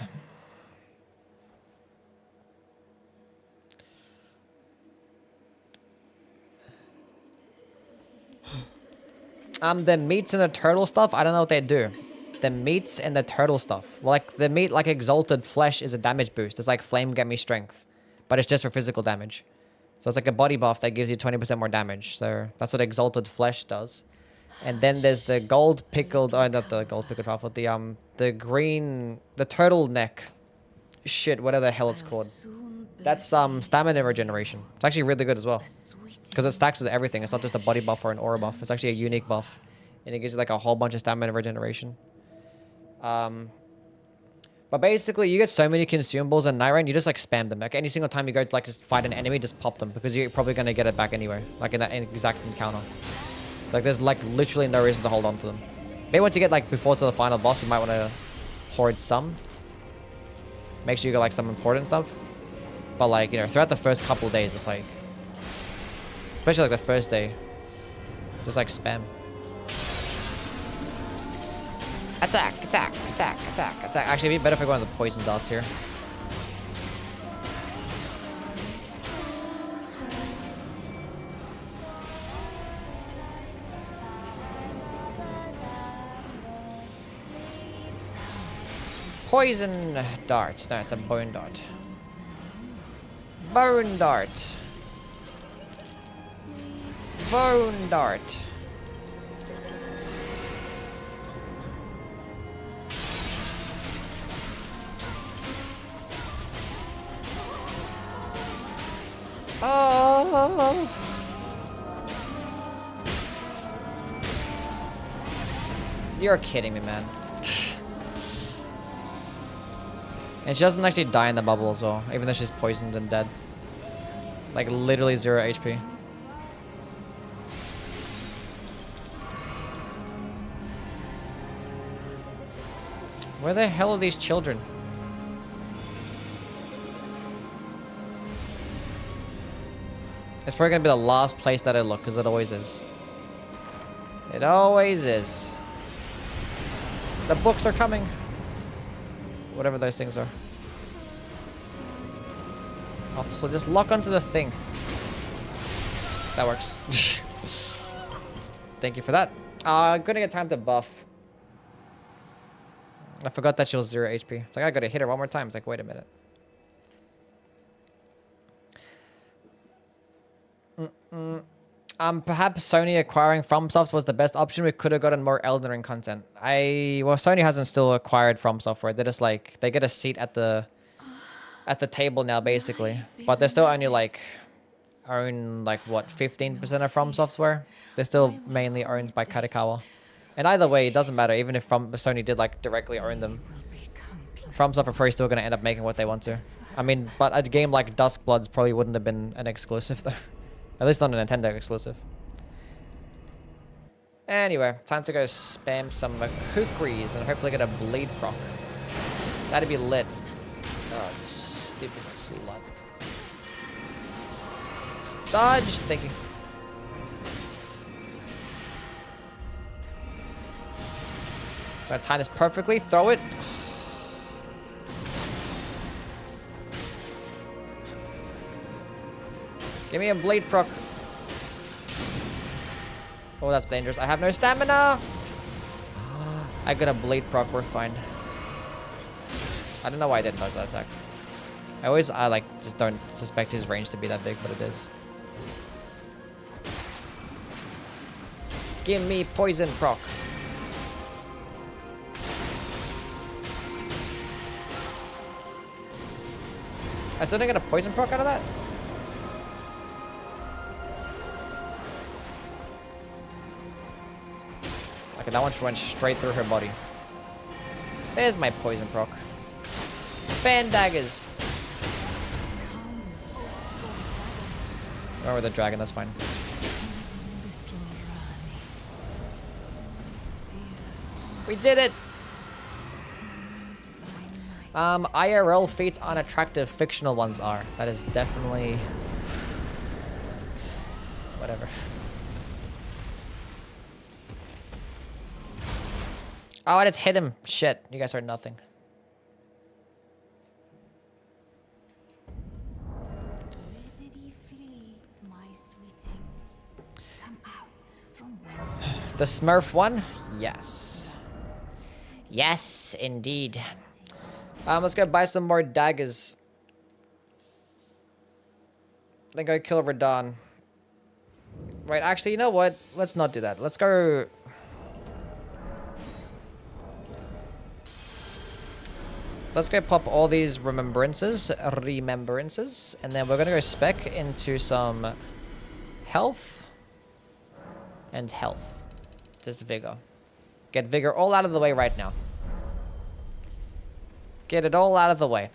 The meats and the turtle stuff, I don't know what they do. The meats and the turtle stuff. Like, the meat, like Exalted Flesh, is a damage boost. It's like Flame Get Me Strength. But it's just for physical damage. So it's like a body buff that gives you 20% more damage. So that's what Exalted Flesh does. And then there's the gold pickled, oh, not the gold pickled truffle, the green, the turtleneck. Shit, whatever the hell it's called. That's stamina regeneration. It's actually really good as well. Because it stacks with everything. It's not just a body buff or an aura buff. It's actually a unique buff. And it gives you like a whole bunch of stamina regeneration. But basically, you get so many consumables in Night Rain, you just like spam them. Like any single time you go to like just fight an enemy, just pop them. Because you're probably going to get it back anyway. Like in that exact encounter. So like there's like literally no reason to hold on to them. Maybe once you get like before to the final boss, you might want to hoard some. Make sure you get like some important stuff. But like, you know, throughout the first couple of days, it's like... Especially like the first day. Just like spam. Attack, attack, attack, attack, attack. Actually, it'd be better if I go on the poison darts here. Poison darts. No, it's a bone dart. Bone dart. Bone dart. Oh. You're kidding me, man. And she doesn't actually die in the bubble as well, even though she's poisoned and dead. Like literally 0 HP. Where the hell are these children? It's probably gonna be the last place that I look, because it always is. It always is. The books are coming. Whatever those things are. Oh, just lock onto the thing. That works. Thank you for that. Gonna get time to buff. I forgot that she was 0 HP. It's like, I gotta hit her one more time. It's like, wait a minute. Perhaps Sony acquiring FromSoft was the best option. We could have gotten more Elden Ring content. Well, Sony hasn't still acquired From Software. They're just like, they get a seat at the table now, basically. But they're still only like, own like what, 15% of From Software. They're still mainly owned by Katakawa. And either way, it doesn't matter. Even if Sony did like directly own them, From Software probably still going to end up making what they want to. I mean, but a game like Duskbloods probably wouldn't have been an exclusive though. At least not a Nintendo exclusive. Anyway, time to go spam some kukris and hopefully get a bleed proc. That'd be lit. Oh, you stupid slut. Dodge! Thank you. Gotta time this perfectly. Throw it. Give me a blade proc. Oh, that's dangerous. I have no stamina. I got a blade proc. We're fine. I don't know why I didn't dodge that attack. I like just don't suspect his range to be that big, but it is. Give me poison proc. I still didn't get a poison proc out of that? Okay, that one went straight through her body. There's my poison proc. Fan daggers. Or with the dragon, that's fine. We did it! IRL feet unattractive, fictional ones are. That is definitely... whatever. Oh, I just hit him. Shit, you guys heard nothing. Where did he flee, my sweetings? Come out from whence The Smurf one? Yes. Yes, indeed. Let's go buy some more daggers. Then go kill Radahn. Wait, actually, you know what? Let's not do that. Let's go... Let's go pop all these remembrances, and then we're gonna go spec into some health and health. Just vigor. Get vigor all out of the way right now. Get it all out of the way.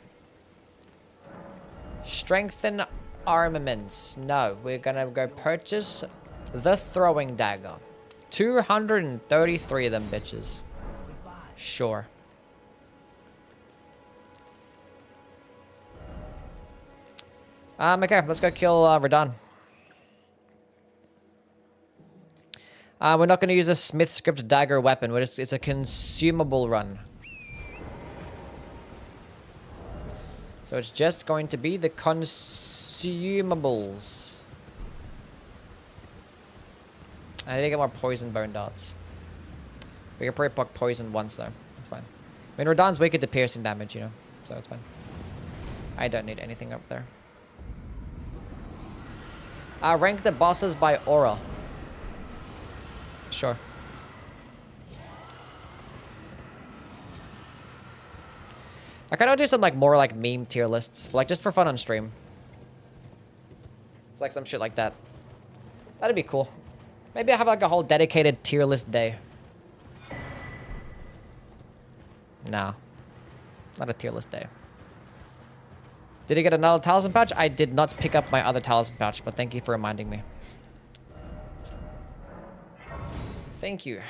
Strengthen armaments. No, we're gonna go purchase the throwing dagger. 233 of them bitches. Sure. Okay, let's go kill Radahn. We're not going to use a Smith script dagger weapon. It's a consumable run. So it's just going to be the consumables. I need to get more poison bone darts. We can probably proc poison once though. That's fine. I mean, Radahn's wicked to piercing damage, you know, so it's fine. I don't need anything up there. Rank the bosses by aura. Sure. I kind of do some like more like meme tier lists, like just for fun on stream. It's like some shit like that. That'd be cool. Maybe I have like a whole dedicated tier list day. No, not a tier list day. Did you get another talisman pouch? I did not pick up my other talisman pouch, but thank you for reminding me. Thank you.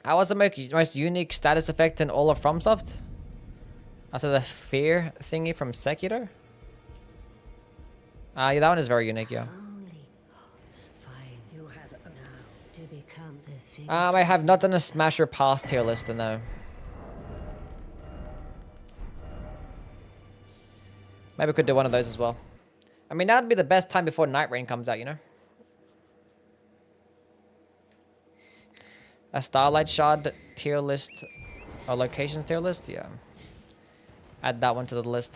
How was the most unique status effect in all of FromSoft? Also the fear thingy from Sekiro? Yeah, that one is very unique, yeah. Only fine. You have now to become the figure. I have not done a Smasher Pass tier list, no. Maybe we could do one of those as well. I mean, that'd be the best time before Night Rain comes out, you know? A Starlight Shard tier list or locations tier list? Yeah. Add that one to the list.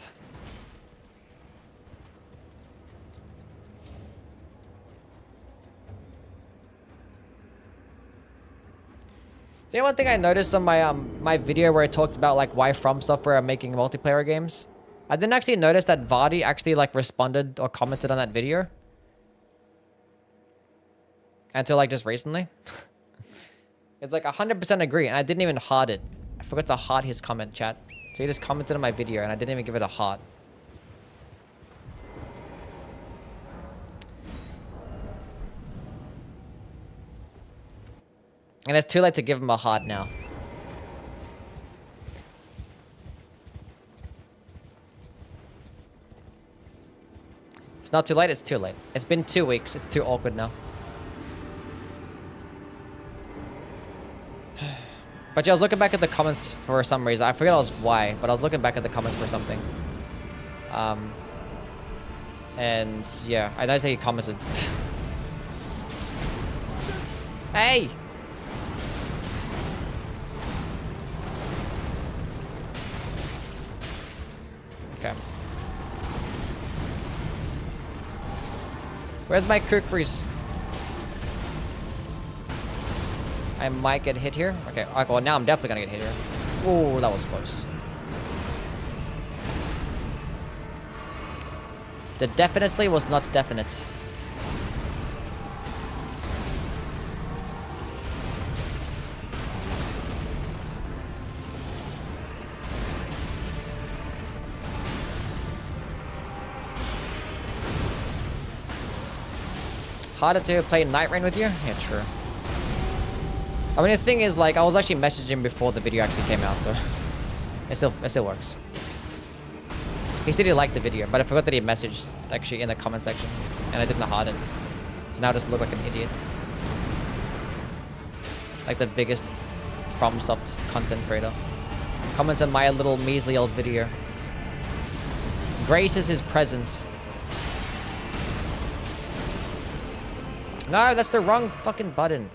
You know one thing I noticed on my my video where I talked about like why From Software are making multiplayer games? I didn't actually notice that Vardy actually like responded or commented on that video. Until like just recently. It's like 100% agree, and I didn't even heart it. I forgot to heart his comment, chat. So he just commented on my video, and I didn't even give it a heart. And it's too late to give him a heart now. It's not too late, it's too late. It's been 2 weeks, it's too awkward now. But yeah, I was looking back at the comments for some reason. I forget why, but I was looking back at the comments for something. And yeah, I noticed that he commented. Hey! Okay. Where's my kukris? I might get hit here. Okay, well now I'm definitely gonna get hit here. Oh, that was close. The definitely was not definite. Hardest to play Night Rain with you? Yeah, true. I mean, the thing is, like, I was actually messaging him before the video actually came out, so it still works. He said he liked the video, but I forgot that he messaged actually in the comment section, and I didn't heart it. So now I just look like an idiot, like the biggest FromSoft content creator. Comments on my little measly old video. Graces his presence. No, that's the wrong fucking button.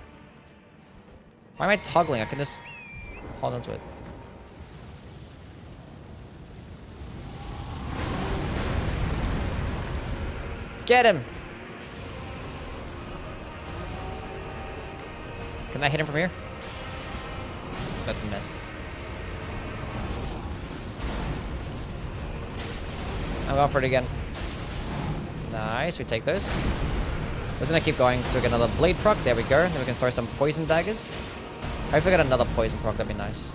Why am I toggling? I can just hold onto it. Get him! Can I hit him from here? That missed. I'm going for it again. Nice, we take those. We're just gonna keep going to get another blade proc. There we go. Then we can throw some poison daggers. Hopefully I get another poison proc, that'd be nice.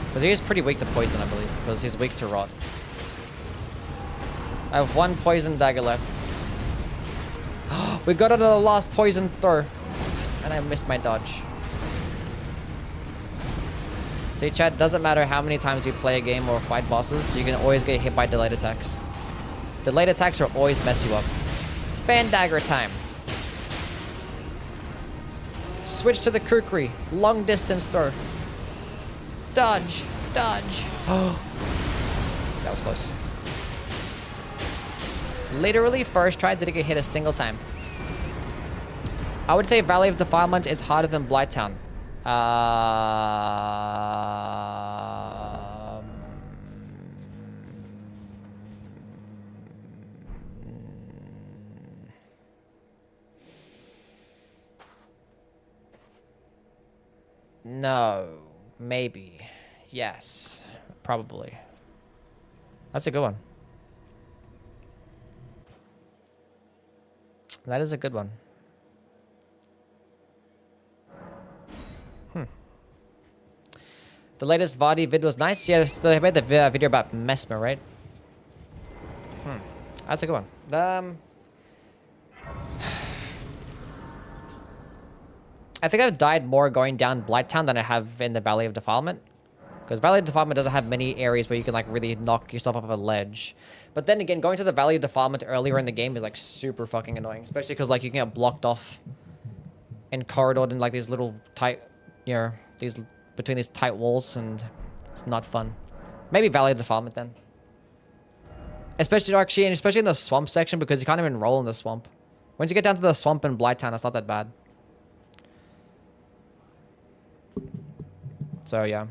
Because he is pretty weak to poison, I believe. Because he's weak to rot. I have one poison dagger left. We got it on the last poison throw. And I missed my dodge. See, chat, doesn't matter how many times you play a game or fight bosses, you can always get hit by delayed attacks. Delayed attacks will always mess you up. Fan dagger time. Switch to the kukri. Long distance throw. Dodge. Dodge. Oh. That was close. Literally first try didn't get hit a single time. I would say Valley of Defilement is harder than Blighttown. No, maybe, yes, probably. That's a good one. That is a good one. The latest Vardy vid was nice. Yeah, so they made the video about Mesmer, right? That's a good one. I think I've died more going down Blighttown than I have in the Valley of Defilement. Because Valley of Defilement doesn't have many areas where you can like really knock yourself off of a ledge. But then again, going to the Valley of Defilement earlier in the game is like super fucking annoying. Especially because like you can get blocked off and corridored in like these little tight, you know, these between these tight walls, and it's not fun. Maybe Valley of Defilement then. Especially actually, and especially in the swamp section, because you can't even roll in the swamp. Once you get down to the swamp in Blighttown, it's not that bad. So yeah.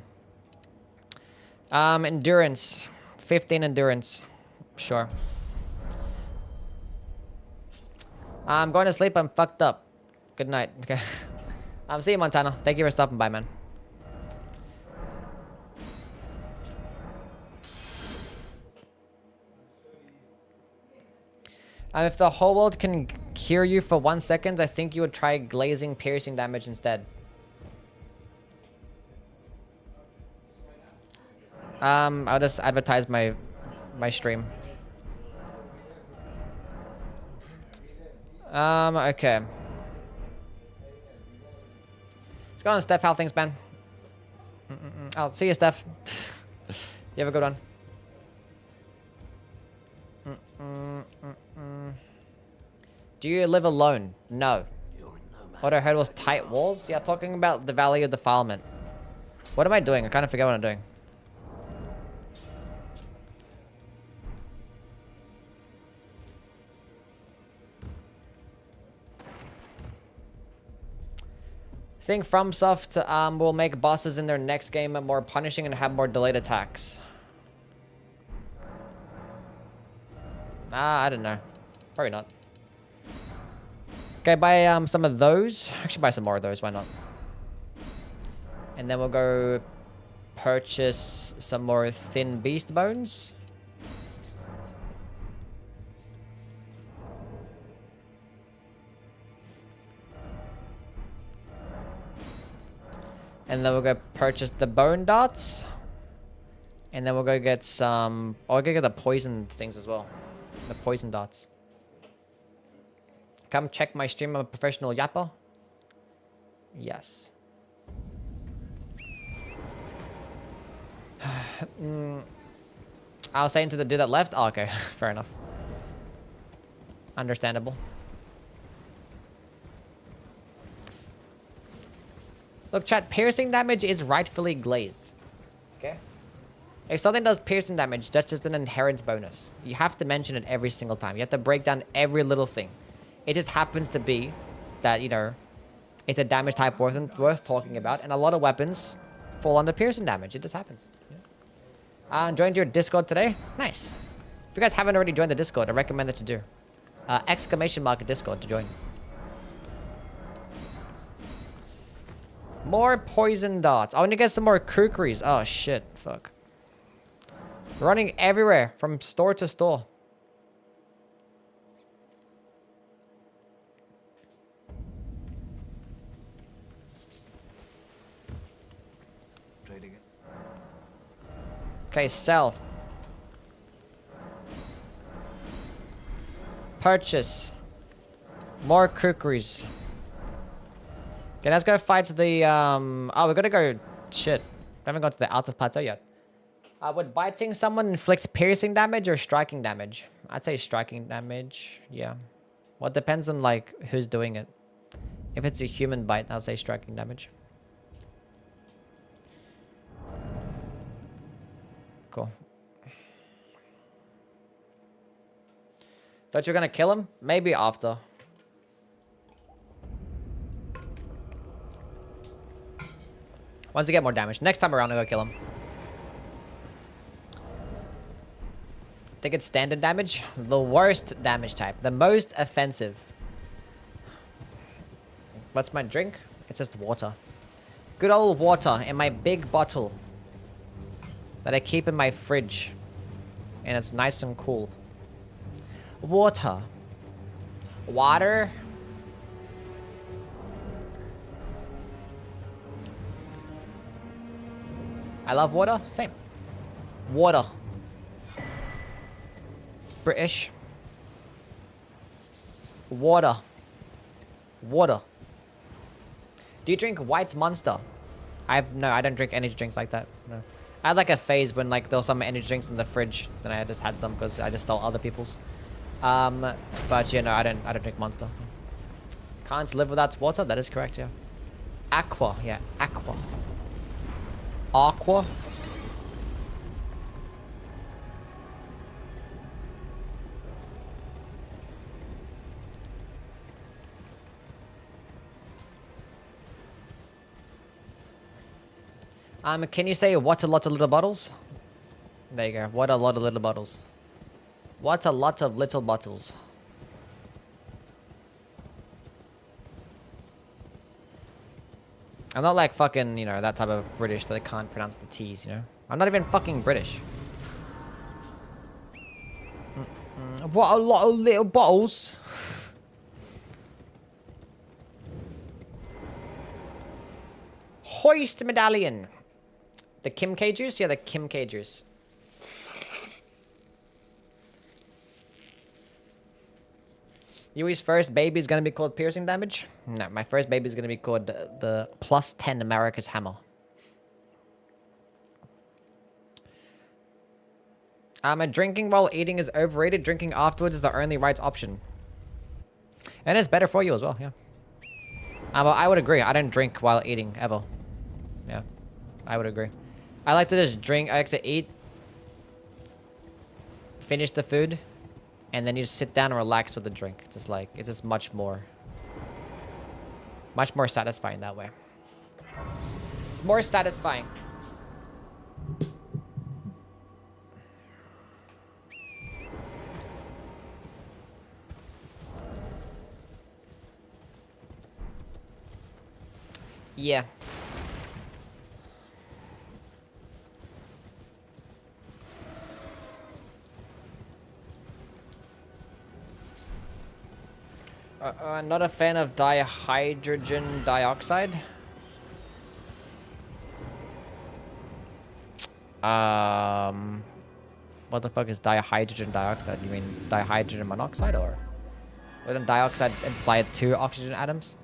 Endurance. 15 endurance. Sure. I'm going to sleep. I'm fucked up. Good night. Okay. See you, Montana. Thank you for stopping by, man. If the whole world can cure you for 1 second, I think you would try glazing piercing damage instead. I'll just advertise my stream. Okay. Let's go on, Steph. How things, man? I'll see you, Steph. You have a good one. Do you live alone? No. What I heard was tight walls? Yeah, talking about the Valley of Defilement. What am I doing? I kind of forget what I'm doing. I think FromSoft will make bosses in their next game more punishing and have more delayed attacks. I don't know. Probably not. Okay, buy some of those. Actually, buy some more of those. Why not? And then we'll go purchase some more thin beast bones. And then we'll go purchase the bone darts. And then we'll go get some... Oh, I'll go get the poison things as well. The poison darts. Come check my stream. I'm a professional yapper. Yes. I was saying to the dude that left. Oh, okay. Fair enough. Understandable. Look, chat, piercing damage is rightfully glazed. Okay? If something does piercing damage, that's just an inherent bonus. You have to mention it every single time. You have to break down every little thing. It just happens to be that, you know, it's a damage type worth talking about, and a lot of weapons fall under piercing damage. It just happens. Yeah. Joined your Discord today? Nice. If you guys haven't already joined the Discord, I recommend that you do. ! Discord to join. More poison darts. I want to get some more kukris. Oh, shit. Fuck. Running everywhere from store to store. Trading it. Okay, sell. Purchase. More kukris. Okay, let's go fight the, Oh, we gotta go... Shit. We haven't gone to the outer plateau yet. Would biting someone inflict piercing damage or striking damage? I'd say striking damage. Yeah. Well, it depends on, like, who's doing it. If it's a human bite, I'd say striking damage. Cool. Thought you were gonna kill him? Maybe after. Once you get more damage. Next time around, I'll go kill him. Think it's standard damage? The worst damage type. The most offensive. What's my drink? It's just water. Good old water in my big bottle. That I keep in my fridge. And it's nice and cool. Water. Water. I love water. Same. Water. British. Water. Water. Do you drink White Monster? No, I don't drink energy drinks like that. No. I had like a phase when like there was some energy drinks in the fridge, then I just had some because I just stole other people's. But yeah, no, I don't drink Monster. Can't live without water. That is correct. Yeah. Aqua. Yeah, aqua. Aqua. Can you say what a lot of little bottles? There you go. What a lot of little bottles. What a lot of little bottles. I'm not like fucking, you know, that type of British that I can't pronounce the T's, you know? I'm not even fucking British. What a lot of little bottles. Hoist medallion. The Kim K juice? Yeah, the Kim K juice. Yui's first baby is going to be called piercing damage? No, my first baby is going to be called the plus 10 America's hammer. Drinking while eating is overrated. Drinking afterwards is the only right option. And it's better for you as well, yeah. But I would agree. I don't drink while eating, ever. Yeah, I would agree. I like to just drink. I like to eat, finish the food, and then you just sit down and relax with the drink. It's just like, it's just much more satisfying that way. It's more satisfying. Yeah. Not a fan of dihydrogen dioxide. What the fuck is dihydrogen dioxide? You mean dihydrogen monoxide, or wouldn't dioxide imply 2 oxygen atoms?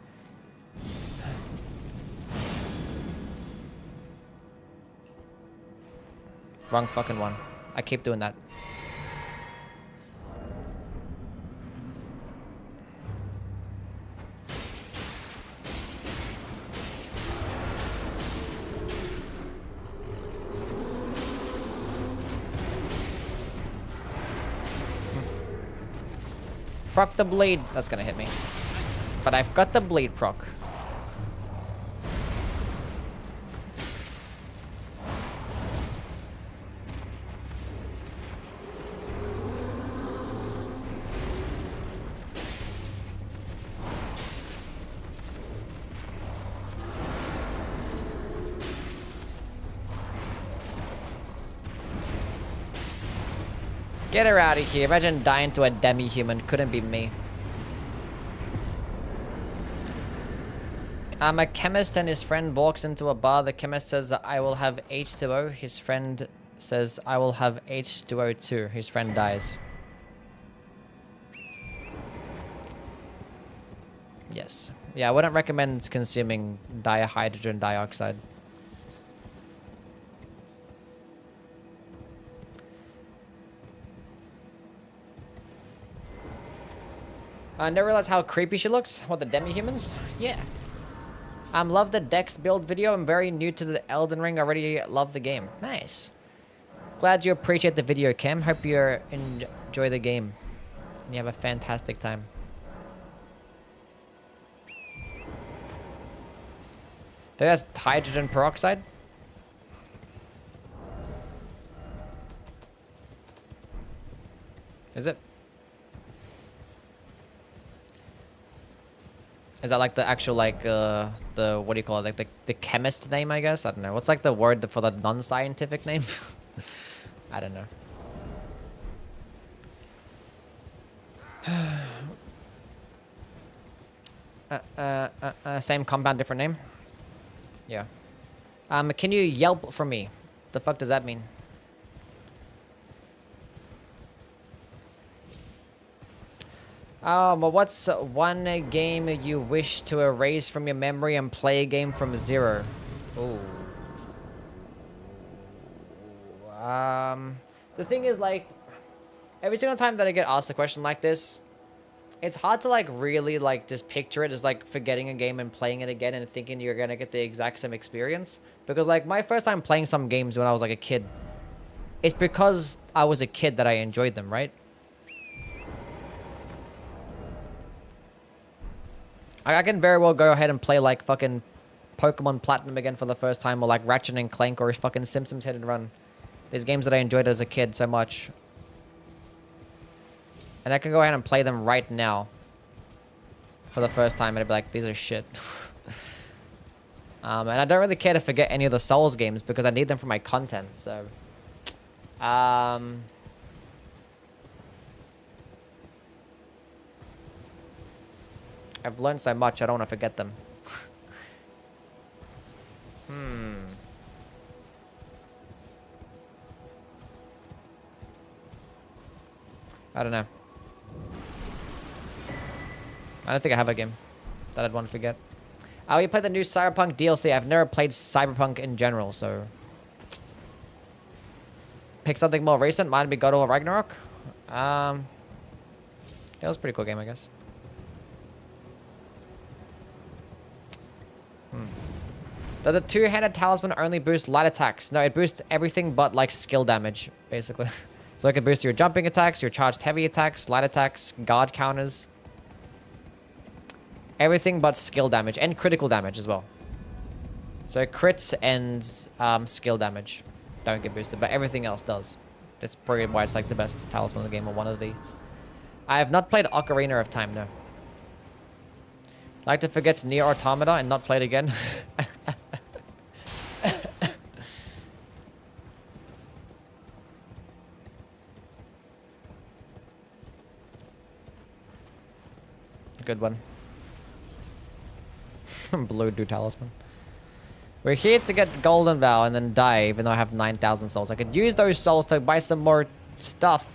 Wrong fucking one. I keep doing that. Proc the bleed. That's gonna hit me. But I've got the bleed proc. Get her out of here. Imagine dying to a demi-human. Couldn't be me. A chemist and his friend walks into a bar. The chemist says, I will have H2O. His friend says, I will have H2O too. His friend dies. Yes. Yeah, I wouldn't recommend consuming dihydrogen dioxide. I never realized how creepy she looks. What, the demi-humans? Yeah. Love the Dex build video. I'm very new to the Elden Ring. Already love the game. Nice. Glad you appreciate the video, Cam. Hope you enjoy the game. And you have a fantastic time. That's hydrogen peroxide. Is it? Is that like the actual, like, the, what do you call it? Like the chemist name, I guess? I don't know. What's like the word for the non-scientific name? I don't know. Same compound, different name? Yeah. Can you yelp for me? The fuck does that mean? But what's one game you wish to erase from your memory and play a game from zero? Ooh. The thing is, like, every single time that I get asked a question like this, it's hard to, like, really, like, just picture it as, like, forgetting a game and playing it again and thinking you're gonna get the exact same experience. Because, like, my first time playing some games when I was, like, a kid, it's because I was a kid that I enjoyed them, right? I can very well go ahead and play, like, fucking Pokemon Platinum again for the first time, or, like, Ratchet and Clank, or fucking Simpsons Hit and Run. These games that I enjoyed as a kid so much. And I can go ahead and play them right now for the first time, and I'd be like, these are shit. And I don't really care to forget any of the Souls games because I need them for my content, so... I've learned so much, I don't want to forget them. I don't know. I don't think I have a game that I'd want to forget. We played the new Cyberpunk DLC. I've never played Cyberpunk in general, so... Pick something more recent. Might be God of War Ragnarok. Yeah, it was a pretty cool game, I guess. Does a two-handed talisman only boost light attacks? No, it boosts everything but, like, skill damage, basically. So it can boost your jumping attacks, your charged heavy attacks, light attacks, guard counters. Everything but skill damage, and critical damage as well. So crits and skill damage don't get boosted, but everything else does. That's probably why it's, like, the best talisman in the game, or one of the... I have not played Ocarina of Time, no. Like to forget Nier Automata and not play it again. Good one. Blue do talisman. We're here to get Golden Vow and then die, even though I have 9,000 souls. I could use those souls to buy some more stuff.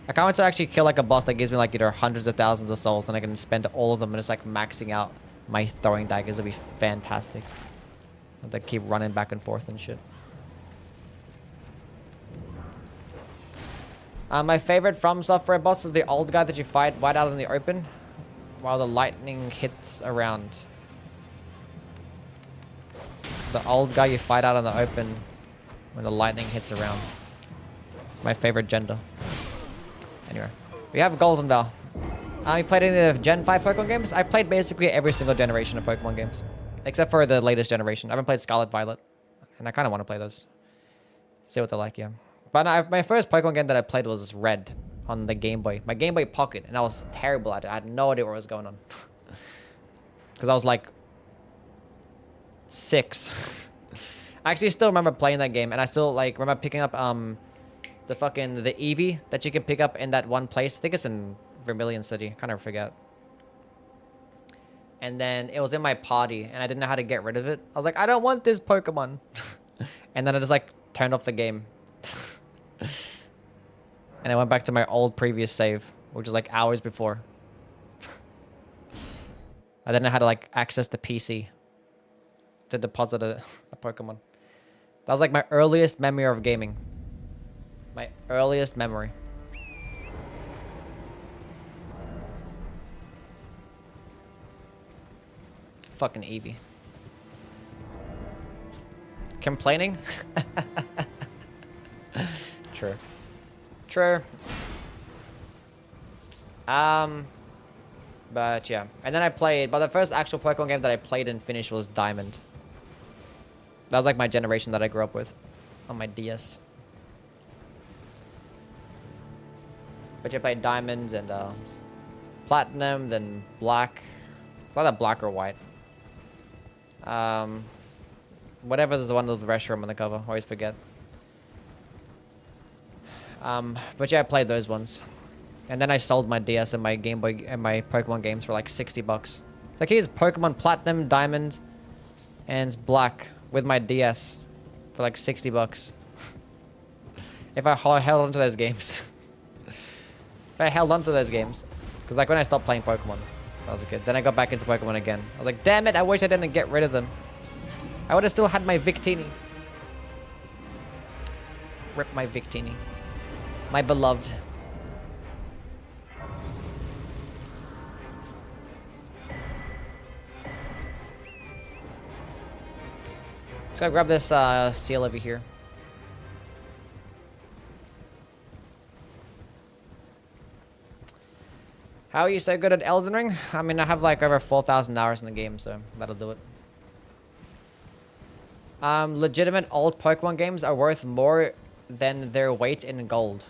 I can't wait to actually kill, like, a boss that gives me, like, either hundreds of thousands of souls, then I can spend all of them and just, like, maxing out my throwing daggers. It'd be fantastic. They keep running back and forth and shit. My favorite From Software boss is the old guy that you fight right out in the open while the lightning hits around. The old guy you fight out in the open when the lightning hits around. It's my favorite gender. Anyway, we have Golden Vow. You played any of the Gen 5 Pokemon games? I played basically every single generation of Pokemon games. Except for the latest generation. I haven't played Scarlet Violet. And I kind of want to play those. See what they're like, yeah. But my first Pokemon game that I played was Red on the Game Boy. My Game Boy Pocket. And I was terrible at it. I had no idea what was going on. Because I was like... 6. I actually still remember playing that game. And I still, like, remember picking up, the Eevee that you can pick up in that one place. I think it's in Vermilion City. Kind of forget. And then it was in my party, and I didn't know how to get rid of it. I was like, I don't want this Pokemon. And then I just, like, turned off the game. And I went back to my old previous save, which was, like, hours before. I didn't know how to, like, access the PC to deposit a Pokemon. That was, like, my earliest memory of gaming. My earliest memory. Fucking Eevee. Complaining? True. True. But yeah. And then I played, but the first actual Pokemon game that I played and finished was Diamond. That was like my generation that I grew up with. On my DS. But you played Diamonds and Platinum, then Black. It's either Black or White. Whatever, there's the one with the restroom on the cover. Always forget. But yeah, I played those ones. And then I sold my DS and my Game Boy and my Pokemon games for like $60. It's like, here's Pokemon Platinum, Diamond, and Black with my DS for like $60. If I held onto those games. If I held onto those games. Because like when I stopped playing Pokemon, that was a kid. Then I got back into Pokemon again. I was like, damn it, I wish I didn't get rid of them. I would have still had my Victini. Rip my Victini. My beloved. Let's go grab this seal over here. How are you so good at Elden Ring? I mean, I have like over 4,000 hours in the game, so that'll do it. Legitimate old Pokemon games are worth more than their weight in gold.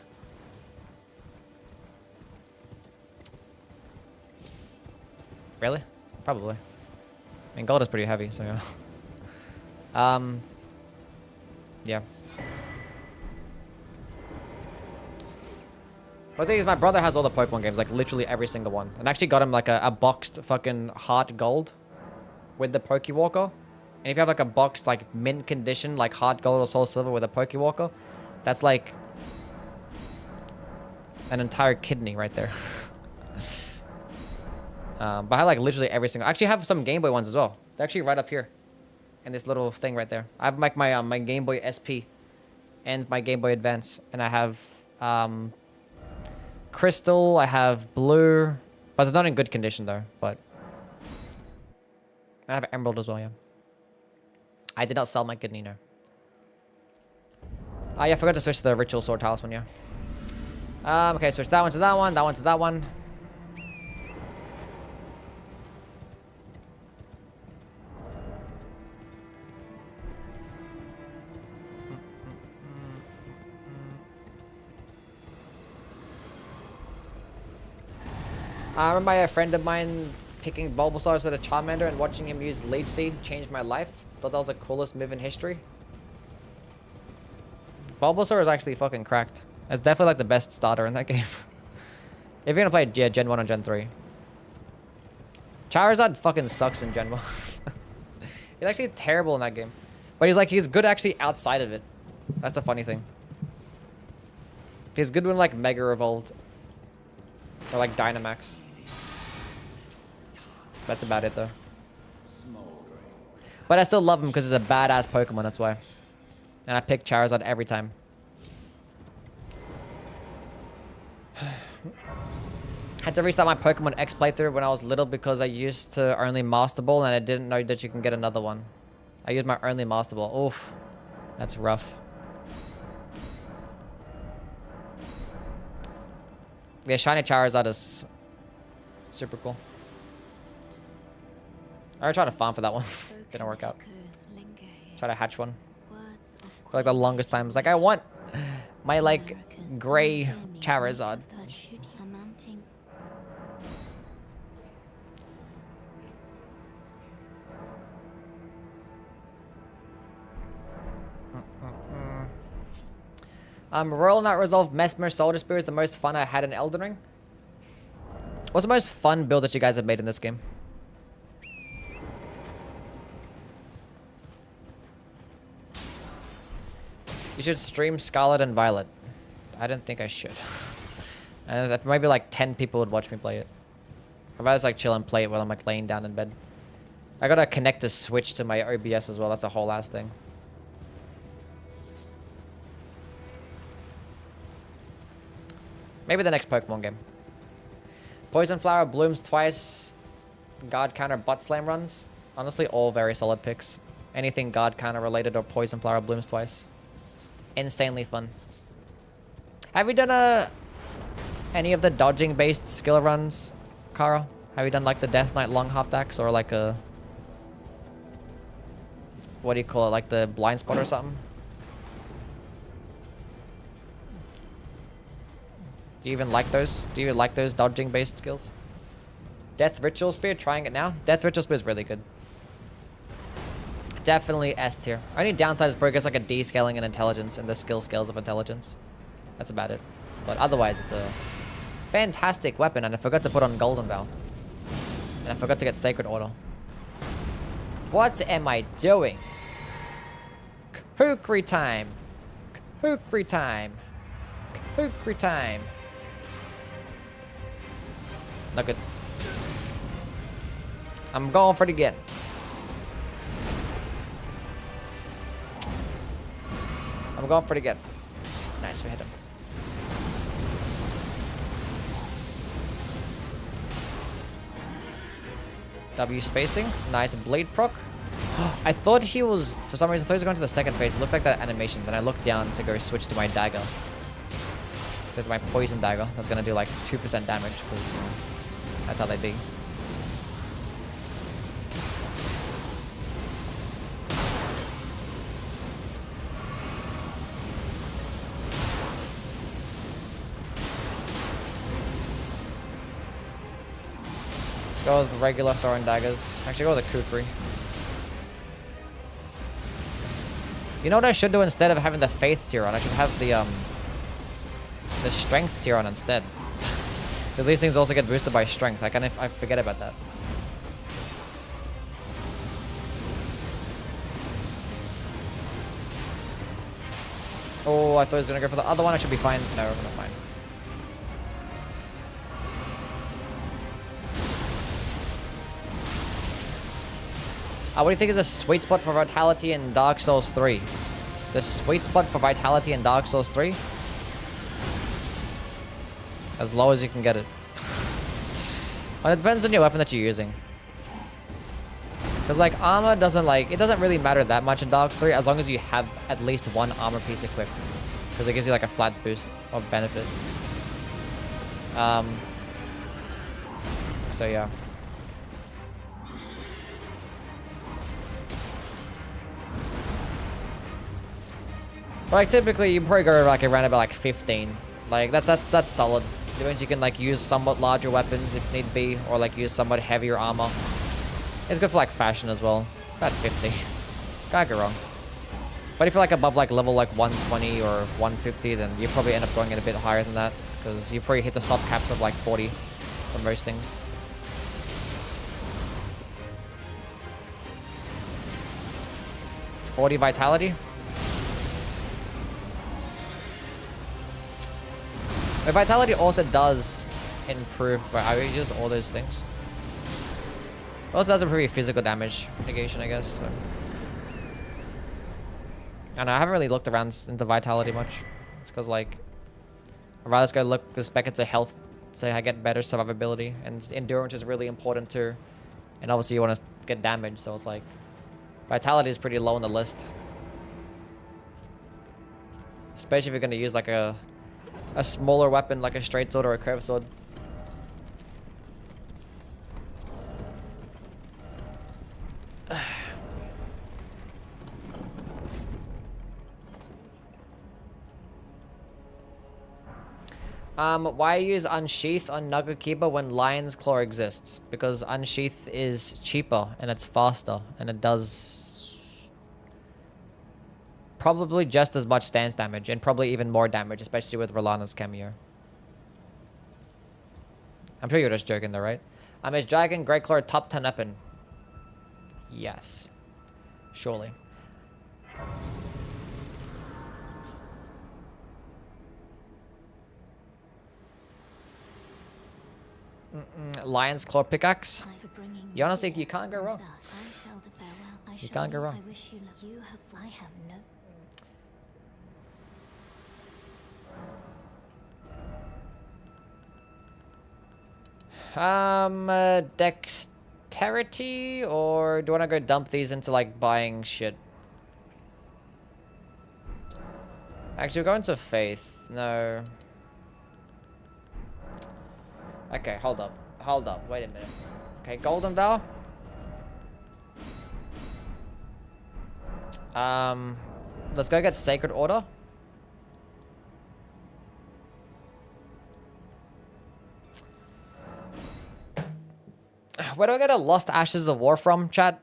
Really? Probably. I mean, gold is pretty heavy, so yeah. Yeah. But the thing is, my brother has all the Pokemon games, like literally every single one. And I actually got him like a boxed fucking heart gold with the Pokewalker. And if you have like a boxed like mint condition, like heart gold or soul silver with a Pokewalker, that's like an entire kidney right there. But I have like literally every single. I actually have some Game Boy ones as well. They're actually right up here, in this little thing right there. I have like my my Game Boy SP, and my Game Boy Advance, and I have Crystal. I have Blue, but they're not in good condition though. But I have Emerald as well. Yeah. I did not sell my kidney, no. Yeah, I forgot to switch to the Ritual Sword Talisman, yeah. Okay, switch that one to that one, that one to that one. I remember a friend of mine picking Bulbasaur instead of Charmander and watching him use Leech Seed changed my life. Thought that was the coolest move in history. Bulbasaur is actually fucking cracked. It's definitely like the best starter in that game. If you're gonna play Gen 1 or Gen 3. Charizard fucking sucks in Gen 1. He's actually terrible in that game. But he's good actually outside of it. That's the funny thing. He's good when like Mega Evolved. Or like Dynamax. That's about it though. But I still love him because he's a badass Pokemon, that's why. And I pick Charizard every time. Had to restart my Pokemon X playthrough when I was little because I used to only Master Ball and I didn't know that you can get another one. I used my only Master Ball. Oof. That's rough. Yeah, Shiny Charizard is super cool. I tried to farm for that one. Didn't work out. Try to hatch one. For like the longest time. It's like, I want my like gray Charizard. Royal Knight Resolve Mesmer Soldier Spear is the most fun I had in Elden Ring. What's the most fun build that you guys have made in this game? You should stream Scarlet and Violet. I didn't think I should. And maybe like 10 people would watch me play it. If I just like chill and play it while I'm like laying down in bed. I gotta connect a Switch to my OBS as well. That's a whole ass thing. Maybe the next Pokemon game. Poison Flower blooms twice. Guard counter butt slam runs. Honestly, all very solid picks. Anything guard counter related or Poison Flower blooms twice. Insanely fun. Have you done any of the dodging based skill runs, Kara? Have you done like the Death Knight long half axe or like a, what do you call it, like the blind spot or something? Do you even like those? Do you like those dodging based skills? Death Ritual Spear, trying it now. Death Ritual Spear is really good. Definitely S tier. Only downside is probably gets like a D scaling in intelligence and the skill scales of intelligence. That's about it. But otherwise, it's a fantastic weapon, and I forgot to put on Golden Bow. And I forgot to get Sacred Order. What am I doing? Kukri time. Kukri time. Kukri time. Not good. I'm going for it again. I'm going for it again. Nice, we hit him. W spacing. Nice bleed proc. I thought he was, for some reason, I thought he was going to the second phase. It looked like that animation. Then I looked down to go switch to my dagger. So to my poison dagger. That's going to do like 2% damage because that's how they be. Go with regular throwing daggers. Actually, go with a kukri. You know what I should do instead of having the faith tier on? I should have the strength tier on instead. Because these things also get boosted by strength. I forget about that. Oh, I thought I was gonna go for the other one. I should be fine. No, I'm not fine. What do you think is a sweet spot for Vitality in Dark Souls 3? The sweet spot for Vitality in Dark Souls 3? As low as you can get it. Well, it depends on your weapon that you're using. Because like armor doesn't it doesn't really matter that much in Dark Souls 3 as long as you have at least one armor piece equipped. Because it gives you like a flat boost of benefit. So yeah. Like typically you probably go like around about like 15. Like that's solid. It means you can like use somewhat larger weapons if need be, or like use somewhat heavier armor. It's good for like fashion as well. About 50. Can't go wrong. But if you're like above like level like 120 or 150, then you probably end up going in a bit higher than that, because you probably hit the soft caps of like 40 for most things. $40 vitality. But vitality also does improve, but I would use all those things. It also does improve your physical damage negation, I guess. So. I don't know, I haven't really looked around into vitality much. It's because like, I'd rather just go look this back into health so I get better survivability. And endurance is really important too. And obviously you want to get damage, so it's like, vitality is pretty low on the list. Especially if you're going to use like a smaller weapon like a straight sword or a curved sword. Why use Unsheath on Nugget Keeper when Lion's Claw exists? Because Unsheath is cheaper and it's faster and it does probably just as much stance damage and probably even more damage, especially with Rolana's cameo. I'm sure you're just joking though, right? Is Dragon Great Claw top 10 weapon? Yes. Surely. Lion's Claw pickaxe. You honestly, you can't go wrong. You can't go wrong. Dexterity, or do you want to go dump these into like buying shit? Actually, we're going to faith. No. Okay, hold up. Hold up. Wait a minute. Okay, Golden Vow. Let's go get Sacred Order. Where do I get a Lost Ashes of War from, chat?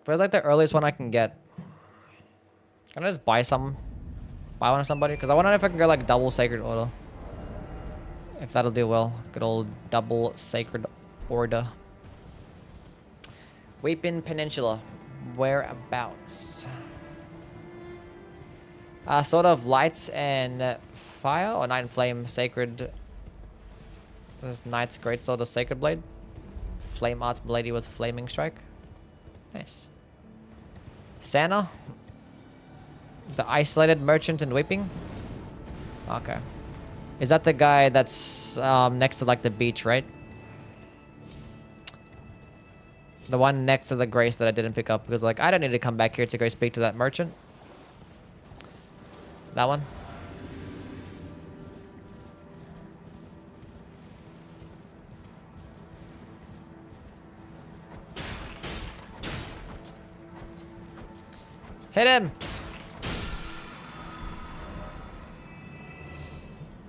Where's like the earliest one I can get? Can I just buy some? Buy one of somebody? Because I want to know if I can go like double Sacred Order. If that'll do well. Good old double Sacred Order. Weeping Peninsula. Whereabouts? Sort of Lights and Fire, or Night and Flame Sacred. This is Knight's Greatsword of Sacred Blade. Flame Arts Blady with Flaming Strike. Nice. Sana. The Isolated Merchant and Weeping. Okay. Is that the guy that's next to like the beach, right? The one next to the Grace that I didn't pick up because like I don't need to come back here to go speak to that merchant. That one. Hit him!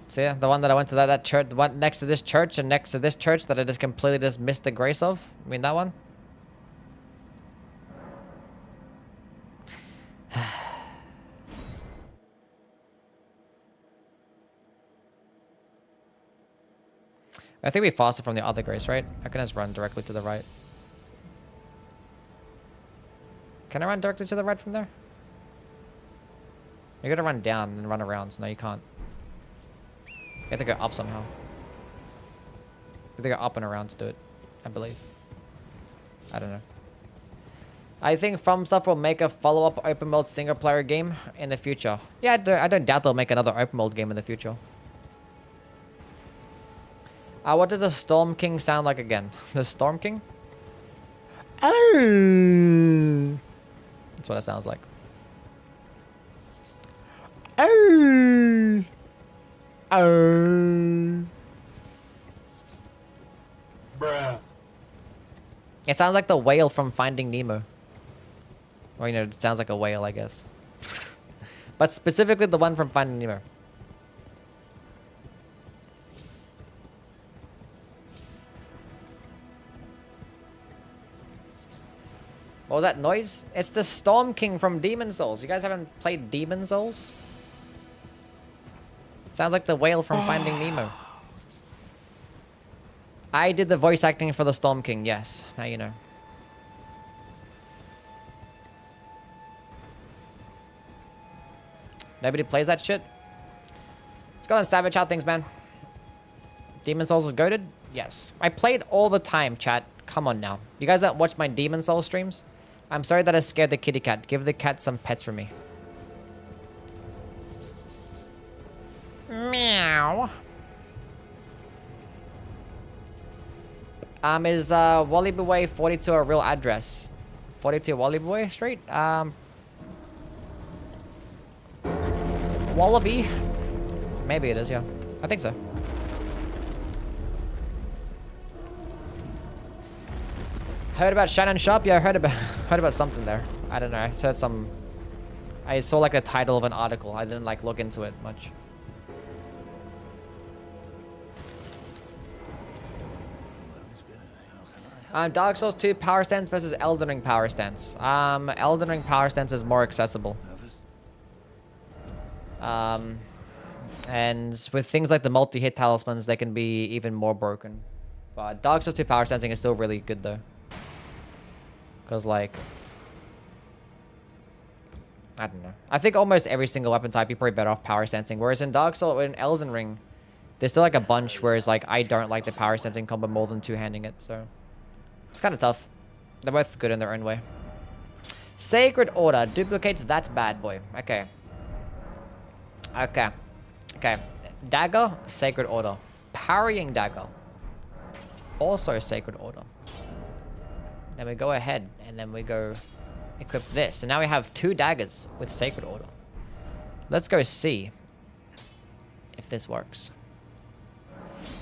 See, the one that I went to that church, the one next to this church and next to this church that I just completely just missed the grace of. I mean that one. I think we faster from the other grace, right? I can just run directly to the right. Can I run directly to the right from there? You gotta run down and run around, so no you can't. You have to go up somehow. You have to go up and around to do it, I believe. I don't know. I think FromSoft will make a follow-up open world single player game in the future. Yeah, I don't doubt they'll make another open world game in the future. What does a Storm King sound like again? The Storm King? Oh. That's what it sounds like. Oh. Oh. Bruh. It sounds like the whale from Finding Nemo. Or, you know, it sounds like a whale, I guess. But specifically the one from Finding Nemo. What was that noise? It's the Storm King from Demon Souls. You guys haven't played Demon Souls? It sounds like the whale from Finding Nemo. I did the voice acting for the Storm King, yes. Now you know. Nobody plays that shit? Let's go on Savage how things, man. Demon Souls is goated? Yes. I played all the time, chat. Come on now. You guys don't watch my Demon Souls streams? I'm sorry that I scared the kitty cat. Give the cat some pets for me. Meow. Is Wallaby Way 42 a real address? 42 Wallaby Way Street? Wallaby? Maybe it is, yeah. I think so. Heard about Shannon Sharp? Yeah, I heard about something there. I don't know. I heard some. I saw like the title of an article. I didn't like look into it much. Dark Souls 2 power stance versus Elden Ring power stance. Elden Ring power stance is more accessible. And with things like the multi-hit talismans, they can be even more broken. But Dark Souls 2 power stancing is still really good though. Because like, I don't know. I think almost every single weapon type you're probably better off power stancing. Whereas in Dark Souls, in Elden Ring, there's still like a bunch whereas like I don't like the power stancing combo more than two-handing it. So it's kind of tough. They're both good in their own way. Sacred Order duplicates that bad boy. Okay. Okay. Okay. Dagger, Sacred Order. Parrying Dagger. Also Sacred Order. Then we go ahead and then we go equip this. And now we have 2 daggers with Sacred Order. Let's go see if this works.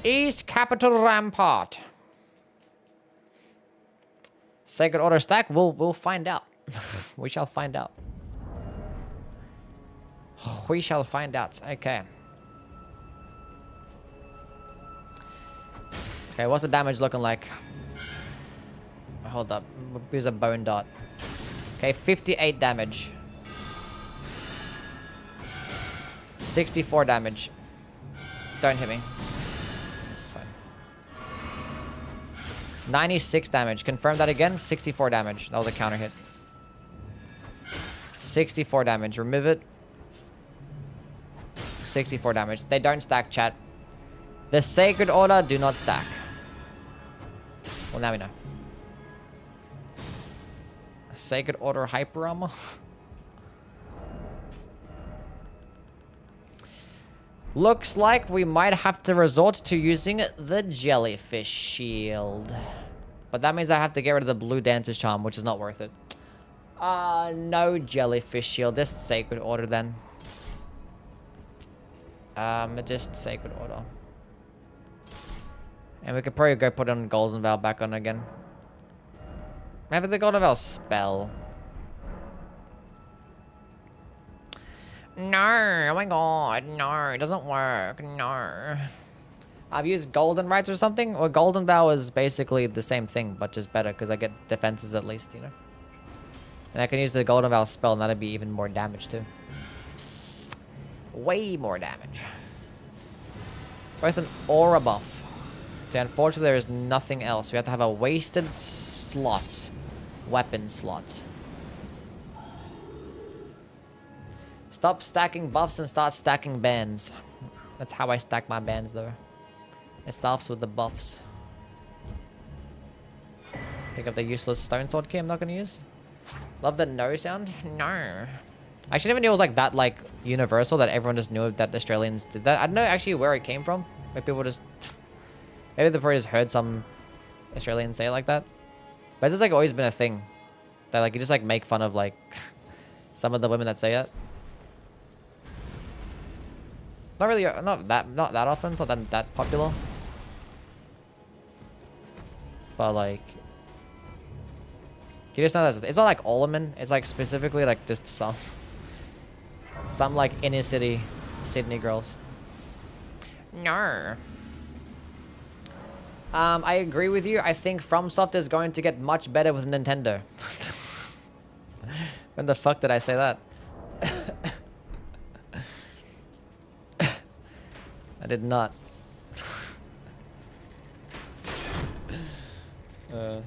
East Capital Rampart. Sacred Order stack? We'll find out. We shall find out. We shall find out. Okay. Okay, what's the damage looking like? Hold up. Use a bone dart. Okay, 58 damage. 64 damage. Don't hit me. It's fine. 96 damage. Confirm that again. 64 damage. That was a counter hit. 64 damage. Remove it. 64 damage. They don't stack, chat. The Sacred Order do not stack. Well, now we know. Sacred Order Hyper Armor. Looks like we might have to resort to using the jellyfish shield. But that means I have to get rid of the blue dancer's charm, which is not worth it. No jellyfish shield. Just sacred order then. Just sacred order. And we could probably go put on Golden Veil back on again. Maybe the Golden Veil spell. No, oh my god, no, it doesn't work, no. I've used Golden Rights or something. Or Golden Vow is basically the same thing, but just better because I get defenses at least, you know. And I can use the Golden Vow spell and that'd be even more damage too. Way more damage. Both an aura buff. See, unfortunately there is nothing else. We have to have a wasted slot. Weapon slot. Stop stacking buffs and start stacking bands. That's how I stack my bands though. It starts with the buffs. Pick up the useless stone sword key I'm not gonna use. Love the no sound? No. I should never knew it was like that like universal that everyone just knew that Australians did that. I don't know actually where it came from. Like people just maybe they probably just heard some Australians say it like that. But it's just like always been a thing. That like you just like make fun of like some of the women that say it. Not really, not that often. It's not that popular. But like, you just know that it's not like all women. It's like specifically like just some like inner city Sydney girls. No. I agree with you. I think FromSoft is going to get much better with Nintendo. When the fuck did I say that? I did not. Sorry.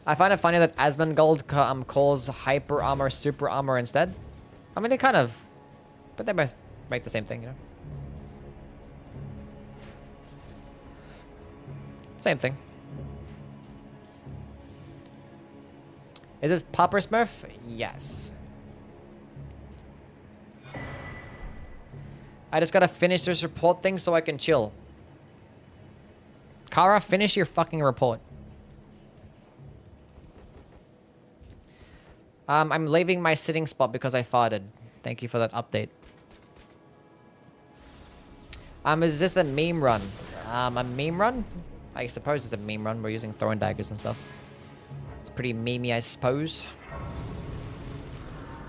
I find it funny that Asmongold calls hyper armor super armor instead. I mean, they kind of, but they both make the same thing, you know. Same thing. Is this Popper Smurf? Yes. I just gotta finish this report thing so I can chill. Kara, finish your fucking report. I'm leaving my sitting spot because I farted. Thank you for that update. Is this the meme run? A meme run? I suppose it's a meme run. We're using throwing daggers and stuff. It's pretty memey, I suppose.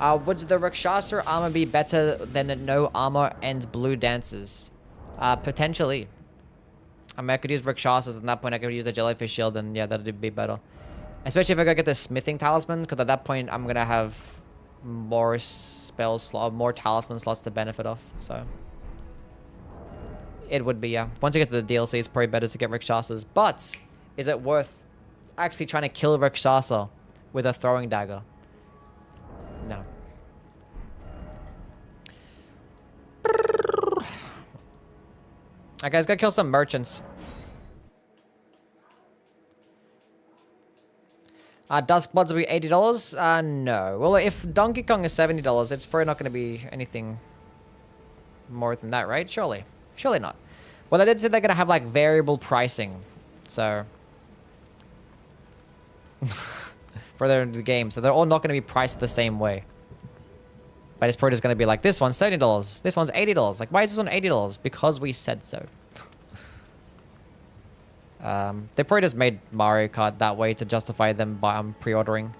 Would the Rakshasa armor be better than no armor and blue dancers? Potentially. I mean, I could use Rakshasas, and at that point I could use the jellyfish shield, and yeah, that'd be better. Especially if I go get the smithing talisman, because at that point I'm gonna have more spell slot, more talisman slots to benefit off. So it would be, yeah. Once you get to the DLC, it's probably better to get Rakshasas. But is it worth actually trying to kill Rakshasa with a throwing dagger? No. Alright guys, go kill some merchants. Duskbloods will be $80? No. Well, if Donkey Kong is $70, it's probably not going to be anything more than that, right? Surely. Surely not. Well, they did say they're going to have, like, variable pricing. So... for their game. So they're all not going to be priced the same way. But it's probably just going to be like, this one's $70. This one's $80. Like, why is this one $80? Because we said so. They probably just made Mario Kart that way to justify them by pre-ordering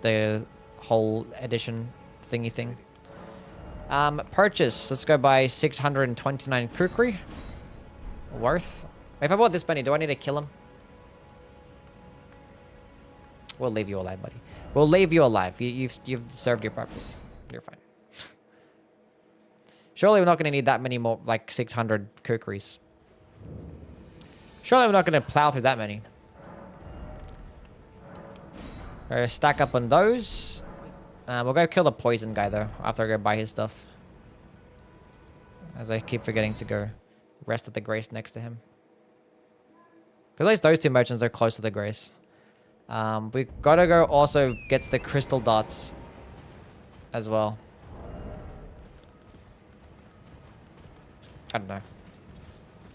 the whole edition thingy thing. Purchase. Let's go buy 629 kukri. Worth. If I bought this many, do I need to kill him? We'll leave you alive, buddy. We'll leave you alive. You've served your purpose. You're fine. Surely we're not going to need that many more, like 600 kukris. Surely we're not going to plow through that many. Stack up on those. We'll go kill the poison guy, though, after I go buy his stuff. As I keep forgetting to go rest at the Grace next to him. Because at least those two merchants are close to the Grace. We gotta go also get the crystal darts as well. I don't know.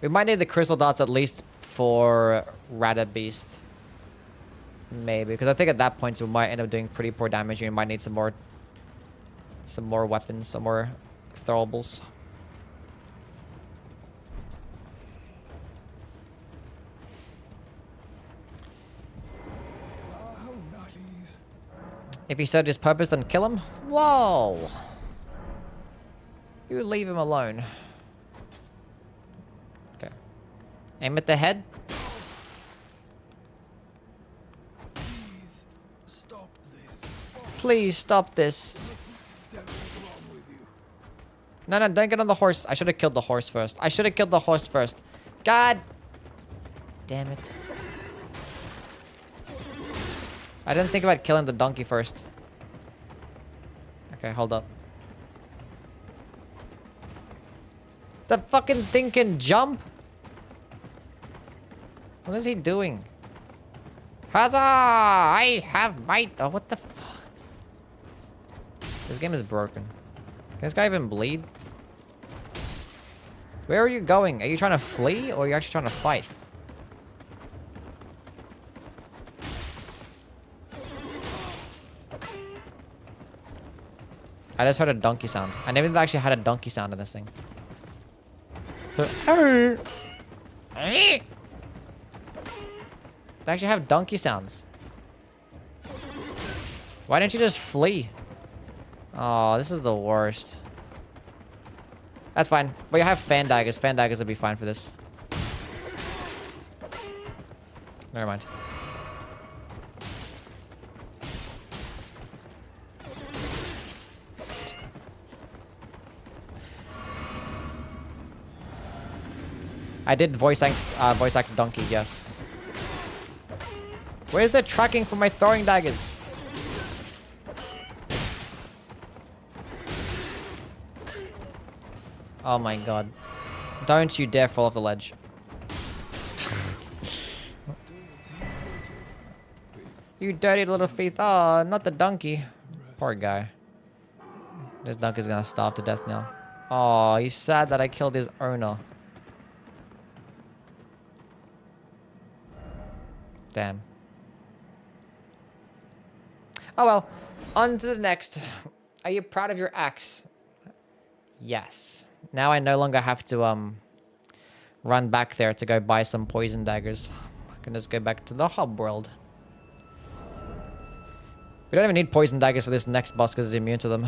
We might need the crystal darts at least for Radahn Beast. Maybe, because I think at that point we might end up doing pretty poor damage. And we might need some more weapons, some more throwables. If he served his purpose, then kill him. Whoa! You leave him alone. Okay. Aim at the head. Please stop this. Please stop this. No, don't get on the horse. I should have killed the horse first. God damn it. I didn't think about killing the donkey first. Okay, hold up. That fucking thing can jump? What is he doing? Huzzah! I have might. Oh, what the fuck? This game is broken. Can this guy even bleed? Where are you going? Are you trying to flee or are you actually trying to fight? I just heard a donkey sound. I never actually had a donkey sound in this thing. They actually have donkey sounds. Why didn't you just flee? Oh, this is the worst. That's fine. But you have fan daggers. Fan daggers will be fine for this. Never mind. I did voice act donkey, yes. Where's the tracking for my throwing daggers? Oh my god. Don't you dare fall off the ledge. You dirty little feet. Oh, not the donkey. Poor guy. This donkey's gonna starve to death now. Oh, he's sad that I killed his owner. Damn. Oh well. On to the next. Are you proud of your axe? Yes. Now I no longer have to run back there to go buy some poison daggers. I can just go back to the hub world. We don't even need poison daggers for this next boss because it's immune to them.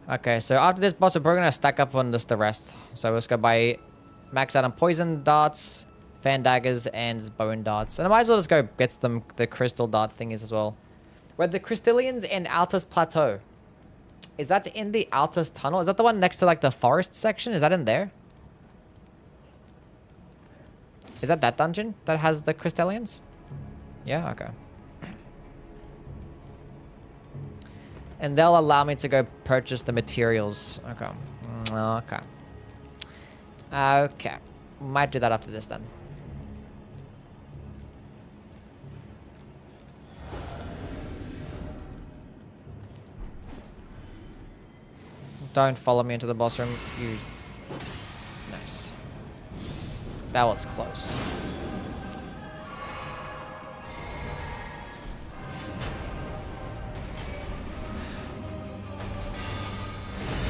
Okay, so after this boss, we're probably going to stack up on just the rest. So let's go buy max out on poison darts, fan daggers, and bone darts. And I might as well just go get them the crystal dart thingies as well. We're the Crystallians in Altus Plateau. Is that in the Altus Tunnel? Is that the one next to like the forest section? Is that in there? Is that dungeon that has the Crystallians? Yeah, okay. And they'll allow me to go purchase the materials. Okay. Okay. Okay. Might do that after this then. Don't follow me into the boss room. You... Nice. That was close.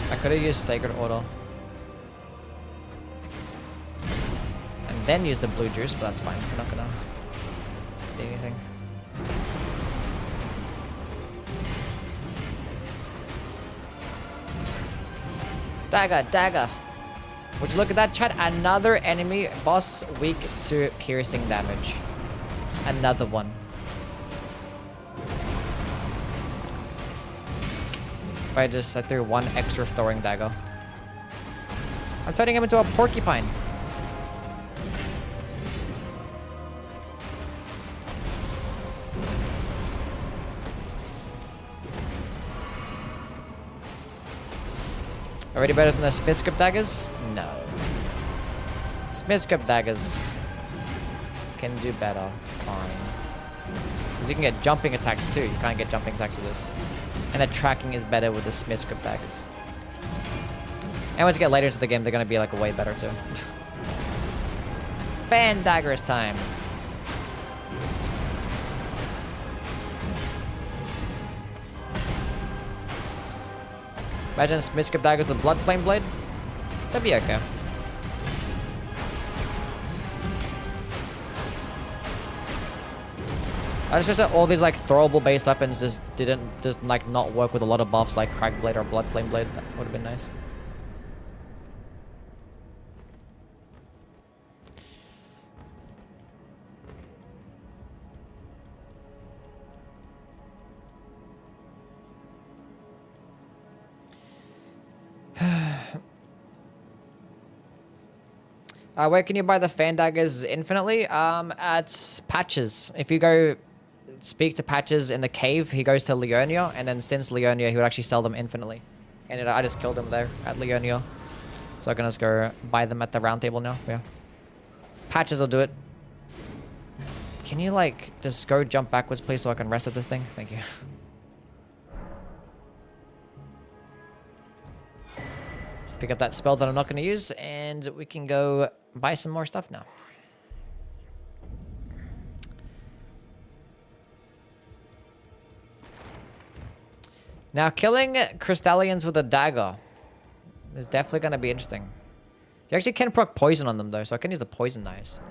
I could have used Sacred Order. And then use the blue juice, but that's fine. We're not gonna do anything. Dagger, dagger. Would you look at that, chat? Another enemy boss weak to piercing damage. Another one. If I threw one extra throwing dagger. I'm turning him into a porcupine. Already better than the Smith Script daggers? No. Smith Script daggers can do better. It's fine. Because you can get jumping attacks too. You can't get jumping attacks with this. And the tracking is better with the Smith Script daggers. And once you get later into the game, they're gonna be like way better too. Fan daggers time. Imagine Smithscript daggers with blood flame blade. That'd be okay. I just wish that all these like throwable based weapons just like not work with a lot of buffs like Crag Blade or Blood Flame Blade. That would have been nice. Where can you buy the fan daggers infinitely? At Patches. If you go speak to Patches in the cave, he goes to Leonia, and then since Leonia, he would actually sell them infinitely. And I just killed him there at Leonia. So I can just go buy them at the round table now. Yeah. Patches will do it. Can you like just go jump backwards please so I can rest at this thing? Thank you. Pick up that spell that I'm not going to use, and we can go buy some more stuff now. Now, killing Crystallians with a dagger is definitely going to be interesting. You actually can proc poison on them, though, so I can use the poison knives.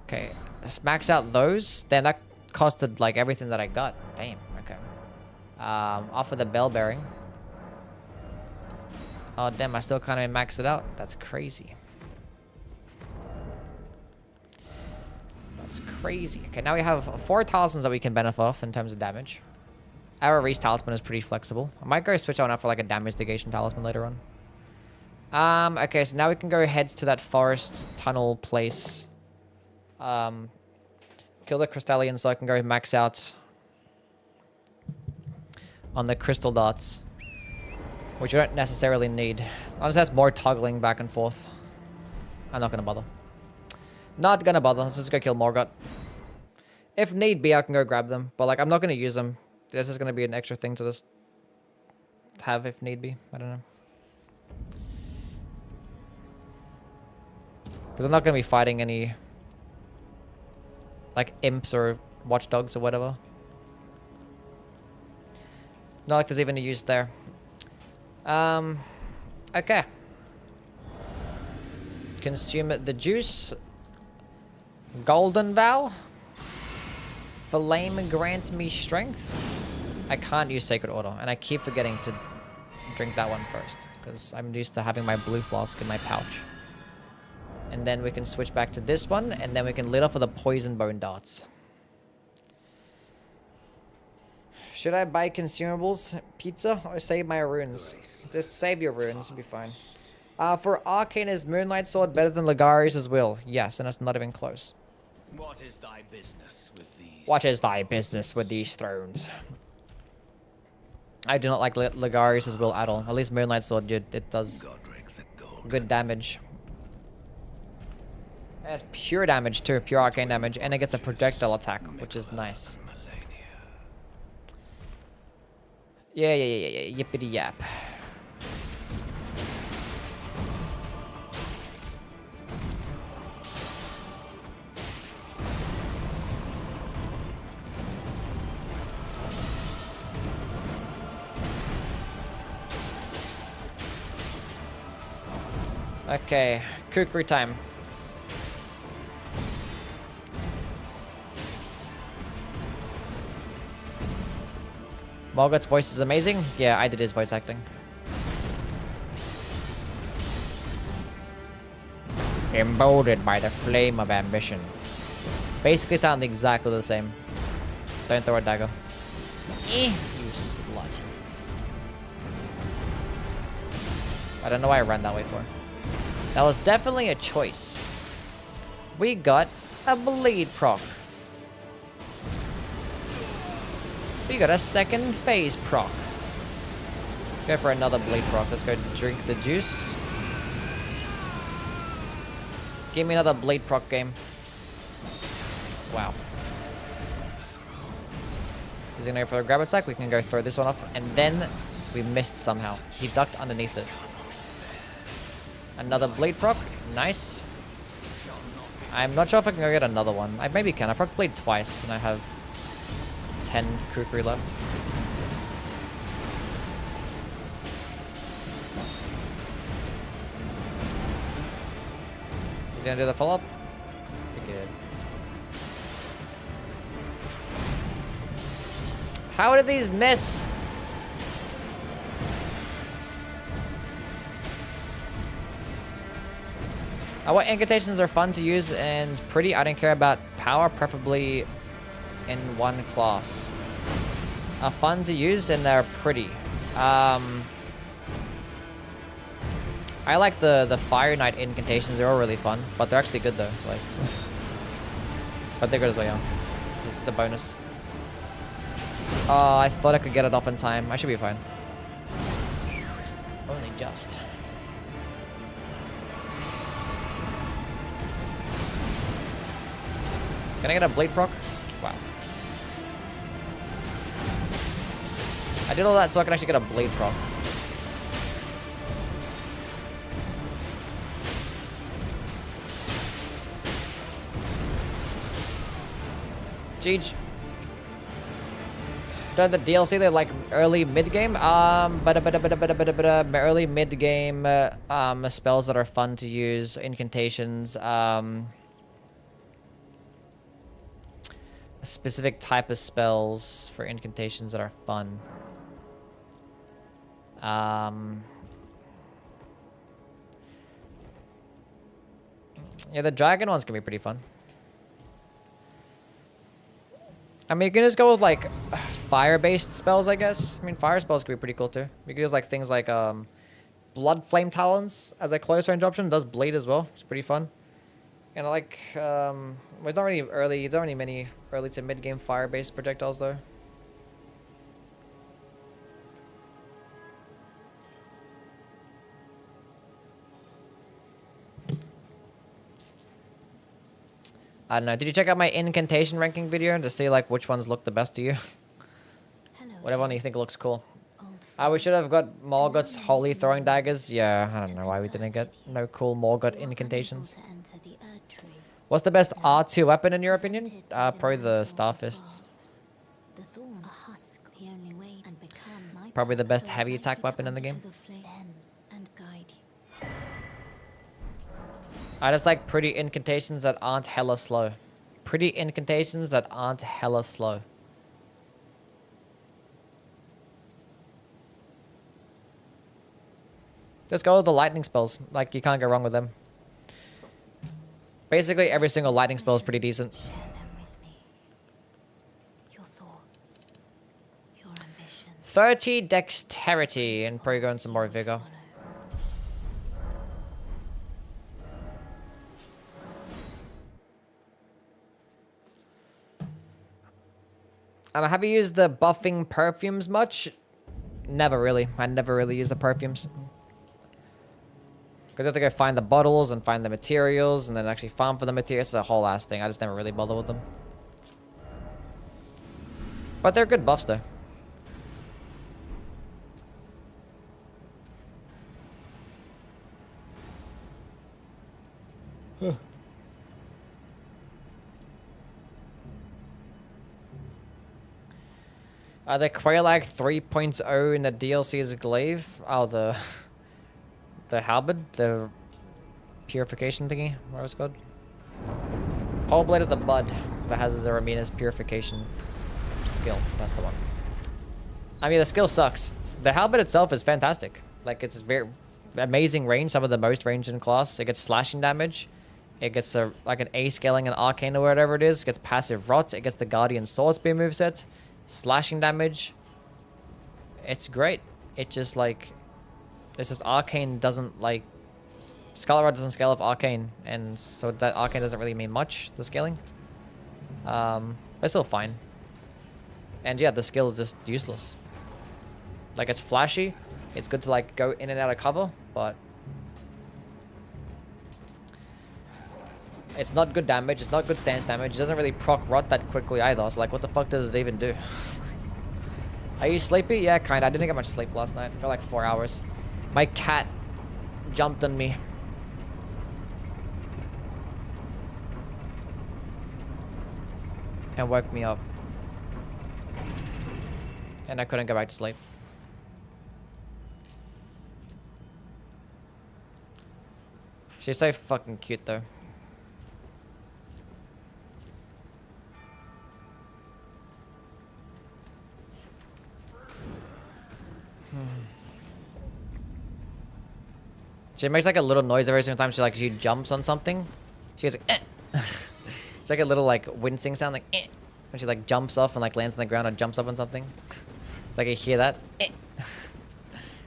Okay, let's max out those. Then that costed, like, everything that I got. Damn, okay. Off of the bell bearing. Oh, damn, I still kind of maxed it out. That's crazy. That's crazy. Okay, now we have 4 talismans that we can benefit off in terms of damage. Our Reese talisman is pretty flexible. I might go switch on out for like a damage negation talisman later on. Okay, so now we can go head to that forest tunnel place. Kill the Crystallian so I can go max out on the crystal darts. Which you don't necessarily need. Honestly, that's more toggling back and forth. I'm not gonna bother. Not gonna bother. Let's just go kill Morgott. If need be, I can go grab them. But like, I'm not gonna use them. This is gonna be an extra thing to just have if need be. I don't know. Because I'm not gonna be fighting any like imps or watchdogs or whatever. Not like there's even a use there. Okay. Consume the juice. Golden Vow. Flame grants me strength. I can't use Sacred Order, and I keep forgetting to drink that one first, because I'm used to having my blue flask in my pouch. And then we can switch back to this one, and then we can lit off with the poison bone darts. Should I buy consumables, pizza, or save my runes? Just save your runes, it'll be fine. For Arcane, is Moonlight Sword better than Ligarius' Will? Yes, and it's not even close. What is thy business with these? What is thy business with these thrones? I do not like Ligarius' Will at all. At least Moonlight Sword, dude, it does good damage. It has pure damage too, pure arcane damage, and it gets a projectile attack, which is nice. Yeah, yippity yap. Okay, kukri time. Morgott's voice is amazing. Yeah, I did his voice acting. Emboldened by the flame of ambition. Basically sound exactly the same. Don't throw a dagger. You slut. I don't know why I ran that way for. That was definitely a choice. We got a bleed proc. We got a second phase proc. Let's go for another bleed proc. Let's go drink the juice. Give me another bleed proc game. Wow. He's gonna go for a grab attack. We can go throw this one off and then We missed somehow. He ducked underneath it. Another bleed proc. Nice. I'm not sure if I can go get another one. I maybe can. I proc bleed twice and I have 10 kukri left. He's gonna do the follow-up? Good. How did these miss? What incantations are fun to use and pretty? I don't care about power, preferably in one class. Are fun to use and they're pretty. I like the Fire Knight incantations. They're all really fun, but they're actually good though. It's like, but they're good as well. Yeah, it's the bonus. Oh, I thought I could get it off in time. I should be fine. Only just. Can I get a blade proc? Wow. I did all that so I can actually get a blade proc. Jeej. Done the DLC, they like early mid game. Early mid game spells that are fun to use, incantations. A specific type of spells for incantations that are fun. Yeah, the dragon ones can be pretty fun. I mean, you can just go with like fire-based spells, I guess. I mean, fire spells can be pretty cool too. You can use like things like blood flame talons as a close range option. It does bleed as well. It's pretty fun. And I like well, it's not really early. It's not really many early to mid game fire-based projectiles though. I don't know. Did you check out my incantation ranking video to see like which ones look the best to you? Whatever one you think looks cool. We should have got Morgott's holy throwing daggers. Yeah, I don't know why we didn't get no cool Morgott incantations. What's the best R2 weapon in your opinion? Probably the Starfists. Probably the best heavy attack weapon in the game. I just like pretty incantations that aren't hella slow. Pretty incantations that aren't hella slow. Just go with the lightning spells. Like, you can't go wrong with them. Basically, every single lightning spell is pretty decent. Share them with me. Your thoughts, your ambitions. 30 dexterity and probably going some more vigor. Have you used the buffing perfumes much? Never really. I never really use the perfumes. Because you have to go find the bottles and find the materials and then actually farm for the materials. It's a whole ass thing. I just never really bother with them. But they're good buffs though. The Quailag 3.0 in the DLC's glaive. Oh, the halberd, the purification thingy, what was it called? Whole Blade of the Bud that has Zeramina's purification skill. That's the one. I mean, the skill sucks. The halberd itself is fantastic. Like, it's very amazing range, some of the most range in class. It gets slashing damage. It gets like an A scaling and arcane or whatever it is. It gets passive rot. It gets the Guardian Sword Spear moveset. Slashing damage. It's great. It just like, it's just arcane doesn't like, Scarlet Rod doesn't scale with arcane, and so that arcane doesn't really mean much, the scaling. But it's still fine. And yeah, the skill is just useless. Like, it's flashy. It's good to like go in and out of cover, but it's not good damage. It's not good stance damage. It doesn't really proc rot that quickly either. So like, what the fuck does it even do? Are you sleepy? Yeah, kinda. I didn't get much sleep last night for like 4 hours. My cat jumped on me. And woke me up. And I couldn't go back to sleep. She's so fucking cute though. She makes like a little noise every single time she jumps on something. She goes like, eh. It's like a little like wincing sound, like eh, when she like jumps off and like lands on the ground or jumps up on something. It's like I hear that. Eh.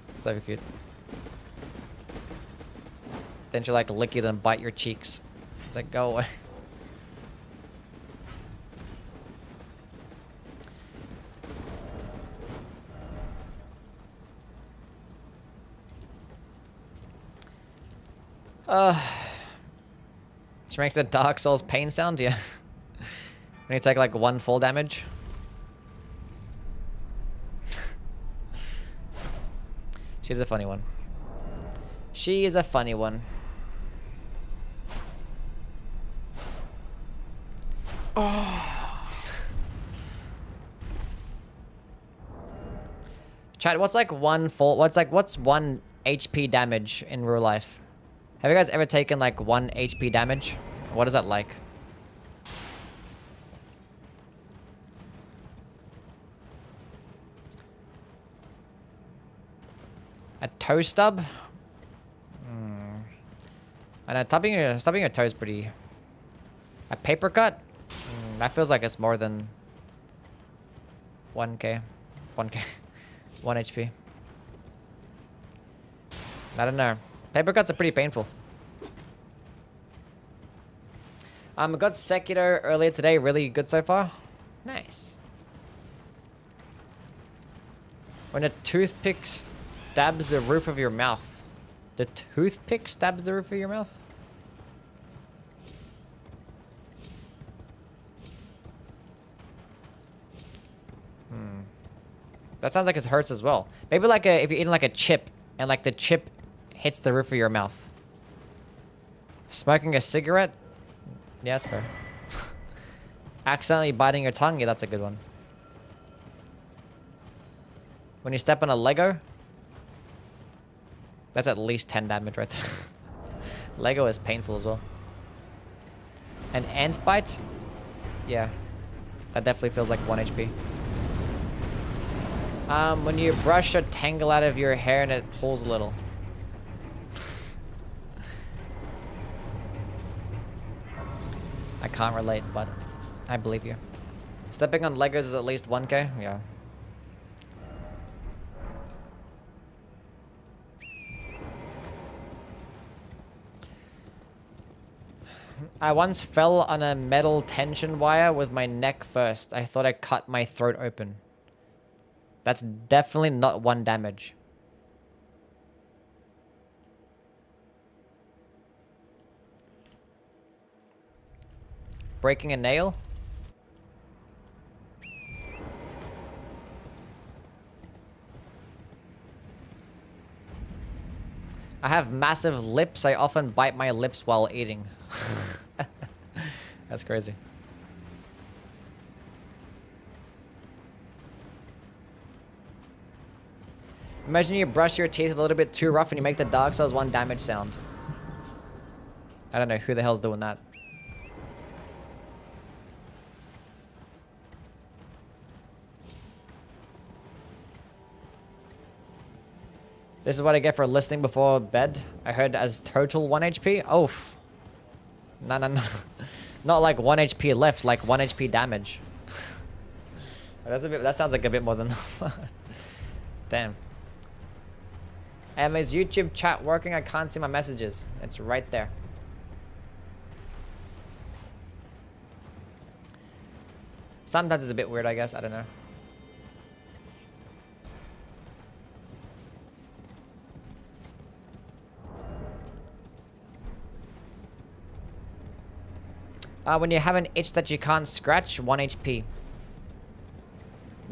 It's so cute. Then she'll like lick you, then bite your cheeks. It's like, go away. She makes the Dark Souls pain sound, yeah. When you take like 1 full damage. She's a funny one. She is a funny one. Chat, what's like what's 1 HP damage in real life? Have you guys ever taken like 1 HP damage? What is that like? A toe stub? I know stubbing your toe is pretty. A paper cut? That feels like it's more than 1k. 1k. 1 HP. I don't know. Paper cuts are pretty painful. I got Sekiro earlier today. Really good so far. Nice. When a toothpick stabs the roof of your mouth. The toothpick stabs the roof of your mouth? That sounds like it hurts as well. Maybe like if you're eating like a chip and like the chip hits the roof of your mouth. Smoking a cigarette? Yeah, that's fair. Accidentally biting your tongue? Yeah, that's a good one. When you step on a Lego? That's at least 10 damage right there. Lego is painful as well. An ant bite? Yeah. That definitely feels like 1 HP. When you brush a tangle out of your hair and it pulls a little. I can't relate, but I believe you. Stepping on Legos is at least 1k? Yeah. I once fell on a metal tension wire with my neck first. I thought I cut my throat open. That's definitely not 1 damage. Breaking a nail? I have massive lips. I often bite my lips while eating. That's crazy. Imagine you brush your teeth a little bit too rough and you make the Dark Souls 1 damage sound. I don't know who the hell's doing that. This is what I get for listening before bed. I heard as total 1 HP. Oh. No, no, no. Not like 1 HP left, like 1 HP damage. That sounds like a bit more than... Damn. Is YouTube chat working? I can't see my messages. It's right there. Sometimes it's a bit weird, I guess. I don't know. When you have an itch that you can't scratch, 1 HP.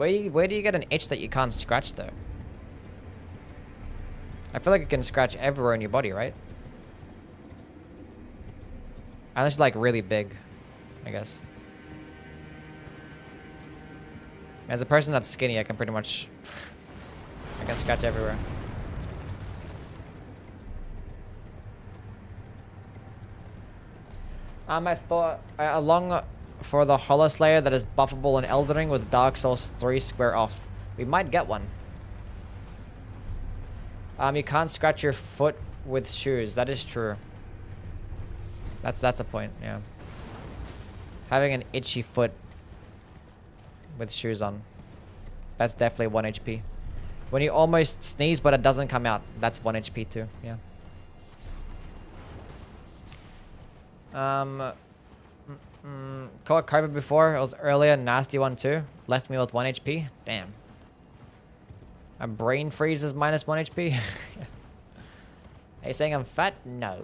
Where do you get an itch that you can't scratch though? I feel like it can scratch everywhere in your body, right? Unless it's like really big, I guess. As a person that's skinny, I can pretty much... I can scratch everywhere. I thought along for the Hollow Slayer that is buffable in Elden Ring with Dark Souls 3 square off. We might get one. You can't scratch your foot with shoes. That is true. That's a point, yeah. Having an itchy foot with shoes on. That's definitely 1 HP. When you almost sneeze but it doesn't come out, that's 1 HP too, yeah. Caught Cobra before. It was earlier, nasty one too. Left me with 1 HP. Damn. My brain freeze is minus 1 HP. Are you saying I'm fat? No.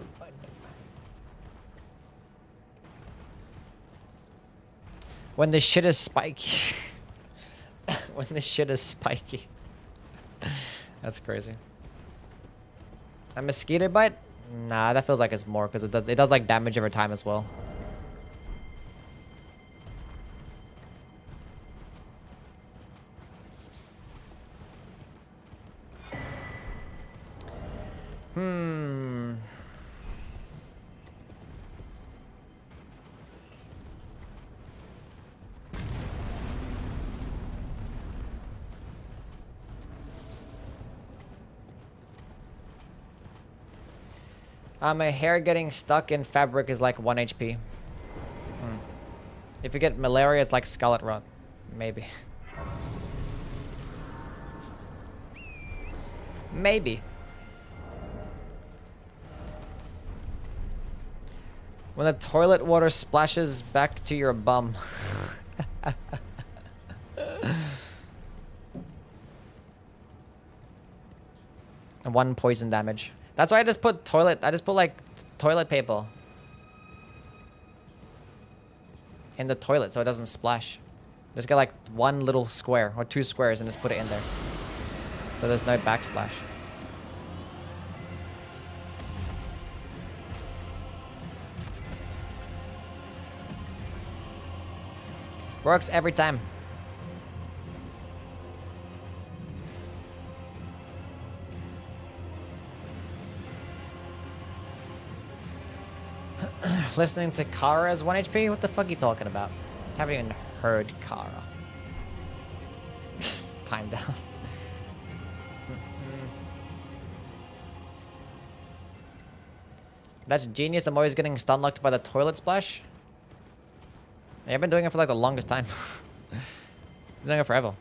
When the shit is spiky. When the shit is spiky. That's crazy. A mosquito bite? Nah, that feels like it's more because it does like damage over time as well. My hair getting stuck in fabric is like 1 HP. If you get malaria, it's like scarlet rot. Maybe. Maybe. When the toilet water splashes back to your bum. And 1 poison damage. That's why I just put like toilet paper in the toilet so it doesn't splash. Just get like 1 little square or 2 squares and just put it in there. So there's no backsplash. Works every time. Listening to Kara as 1 HP? What the fuck are you talking about? Haven't even heard Kara. Time down. That's genius. I'm always getting stun locked by the toilet splash. Yeah, I've been doing it for like the longest time. Been doing it forever.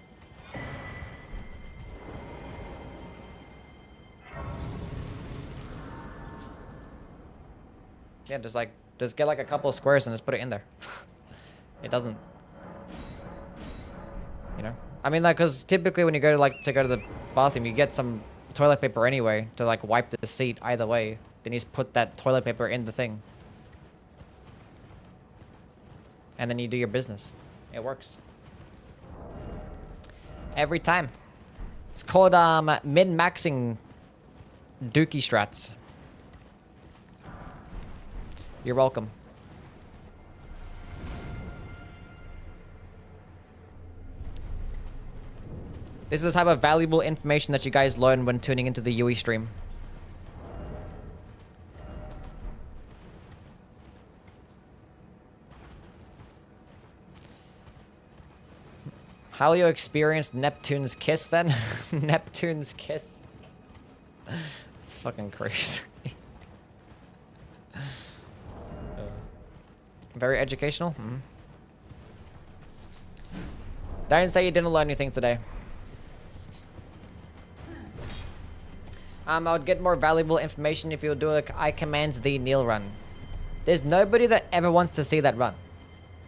Yeah, just get like a couple of squares and just put it in there. It doesn't, you know. I mean, like, cause typically when you go to the bathroom, you get some toilet paper anyway to like wipe the seat either way. Then you just put that toilet paper in the thing, and then you do your business. It works every time. It's called min-maxing dookie strats. You're welcome. This is the type of valuable information that you guys learn when tuning into the Yui stream. How you experienced Neptune's kiss then? Neptune's kiss. It's fucking crazy. Very educational. Don't say you didn't learn anything today. I would get more valuable information if you would do like I command the kneel run. There's nobody that ever wants to see that run.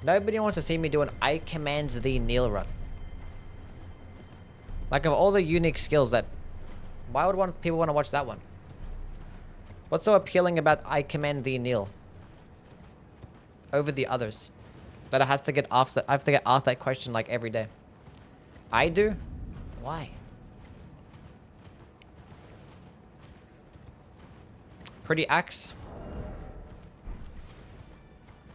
Nobody wants to see me do an I command the kneel run. Like of all the unique skills that, why would people want to watch that one? What's so appealing about I command the kneel over the others? That I have to get asked that question like every day. I do? Why? Pretty axe.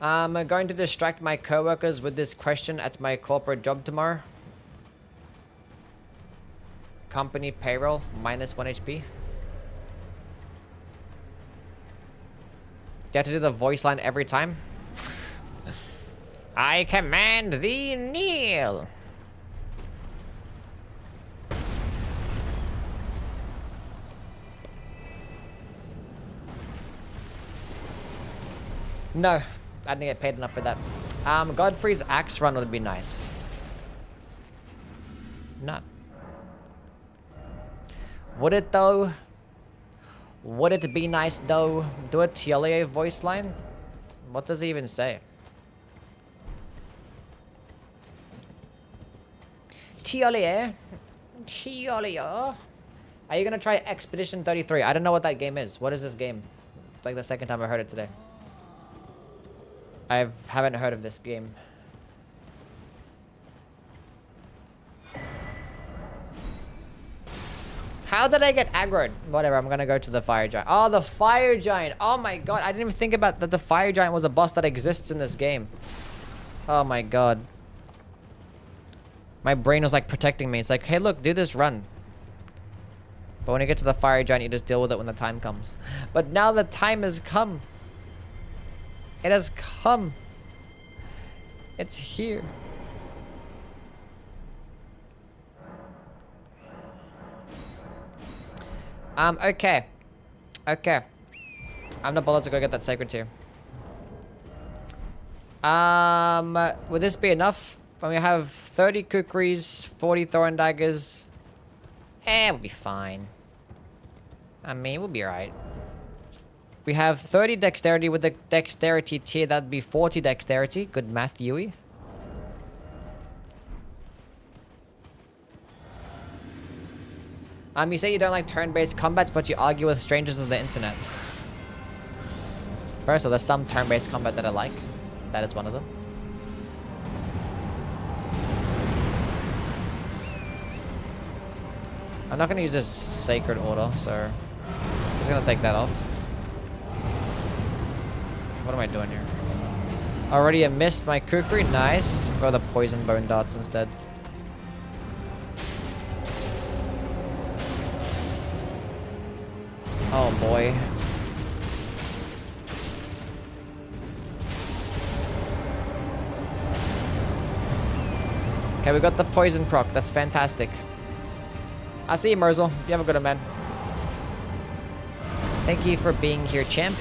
I'm going to distract my coworkers with this question at my corporate job tomorrow. Company payroll, minus 1 HP. Do you have to do the voice line every time? I command thee kneel. No, I didn't get paid enough for that. Godfrey's axe run would be nice. No. Would it though? Would it be nice though? Do a TLA voice line? What does he even say? TLA? TLA? Are you gonna try Expedition 33? I don't know what that game is. What is this game? It's like the second time I heard it today. I haven't heard of this game. How did I get aggroed? Whatever, I'm gonna go to the fire giant. Oh, the fire giant. Oh my god, I didn't even think about that the fire giant was a boss that exists in this game. Oh my god. My brain was like protecting me. It's like, hey look, do this run. But when you get to the fire giant, you just deal with it when the time comes. But now the time has come. It has come. It's here. Okay. Okay. I'm not bothered to go get that sacred tier. Would this be enough? When we have 30 kukris, 40 thorn daggers. We'll be fine. I mean, we'll be alright. We have 30 dexterity with the dexterity tier. That'd be 40 dexterity. Good math, Yui. You say you don't like turn-based combat, but you argue with strangers on the internet. First of all, there's some turn-based combat that I like. That is one of them. I'm not going to use this sacred order, so I'm just going to take that off. What am I doing here? Already missed my kukri. Nice. Go the poison bone darts instead. Oh boy. Okay, we got the poison proc. That's fantastic. I see you, Merzel. You have a good one, man. Thank you for being here, champ.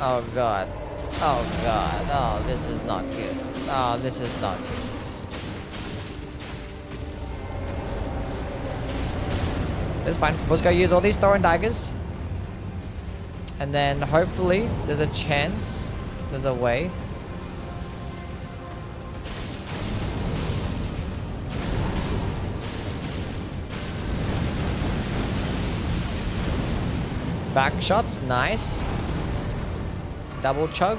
Oh god. Oh god. Oh, this is not good. Oh, this is not good. It's fine. We'll just go use all these throwing daggers. And then hopefully there's a chance. There's a way. Back shots, nice. Double chug.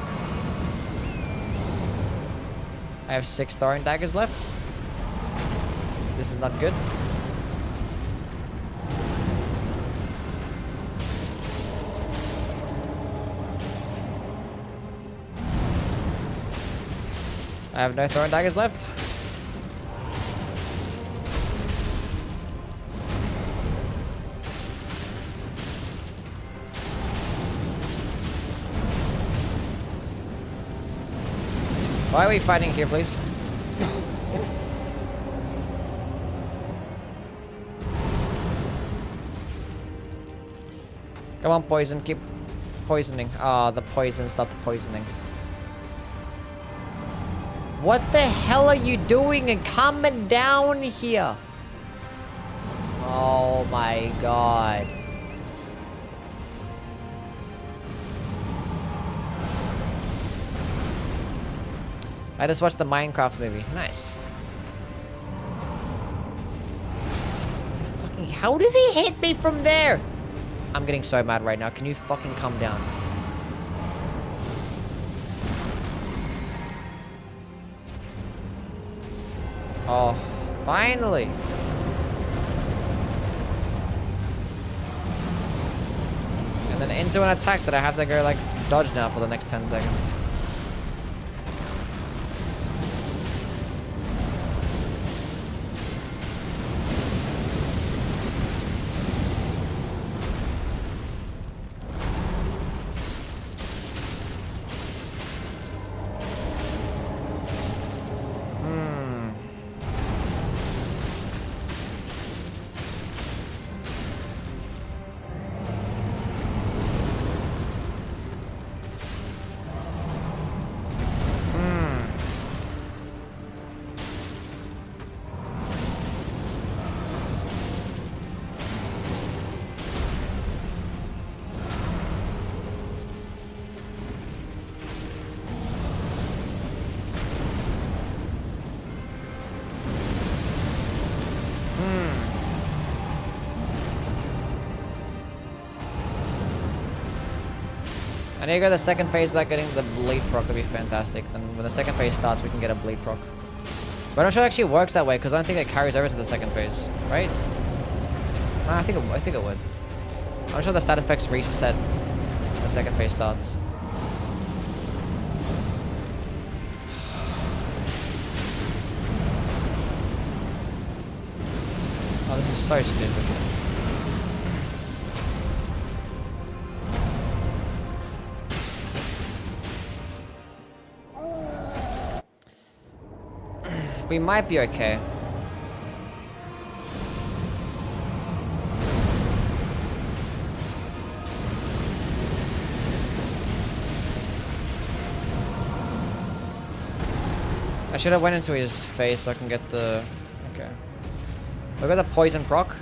I have 6 throwing daggers left. This is not good. I have no throwing daggers left. Why are we fighting here, please? Come on, poison. Keep poisoning. Ah, the poison stopped poisoning. What the hell are you doing and coming down here? Oh my god. I just watched the Minecraft movie. Nice. Fucking, how does he hit me from there? I'm getting so mad right now. Can you fucking calm down? Oh, finally. And then into an attack that I have to go like dodge now for the next 10 seconds. I need to go to the second phase without getting the bleed proc. That'd be fantastic. Then when the second phase starts, we can get a bleed proc. But I'm not sure it actually works that way because I don't think it carries over to the second phase, right? No, I think it would. I'm not sure the status effects reset when the second phase starts. Oh, this is so stupid. We might be okay. I should have went into his face so I can get the... Okay. Look at the poison proc.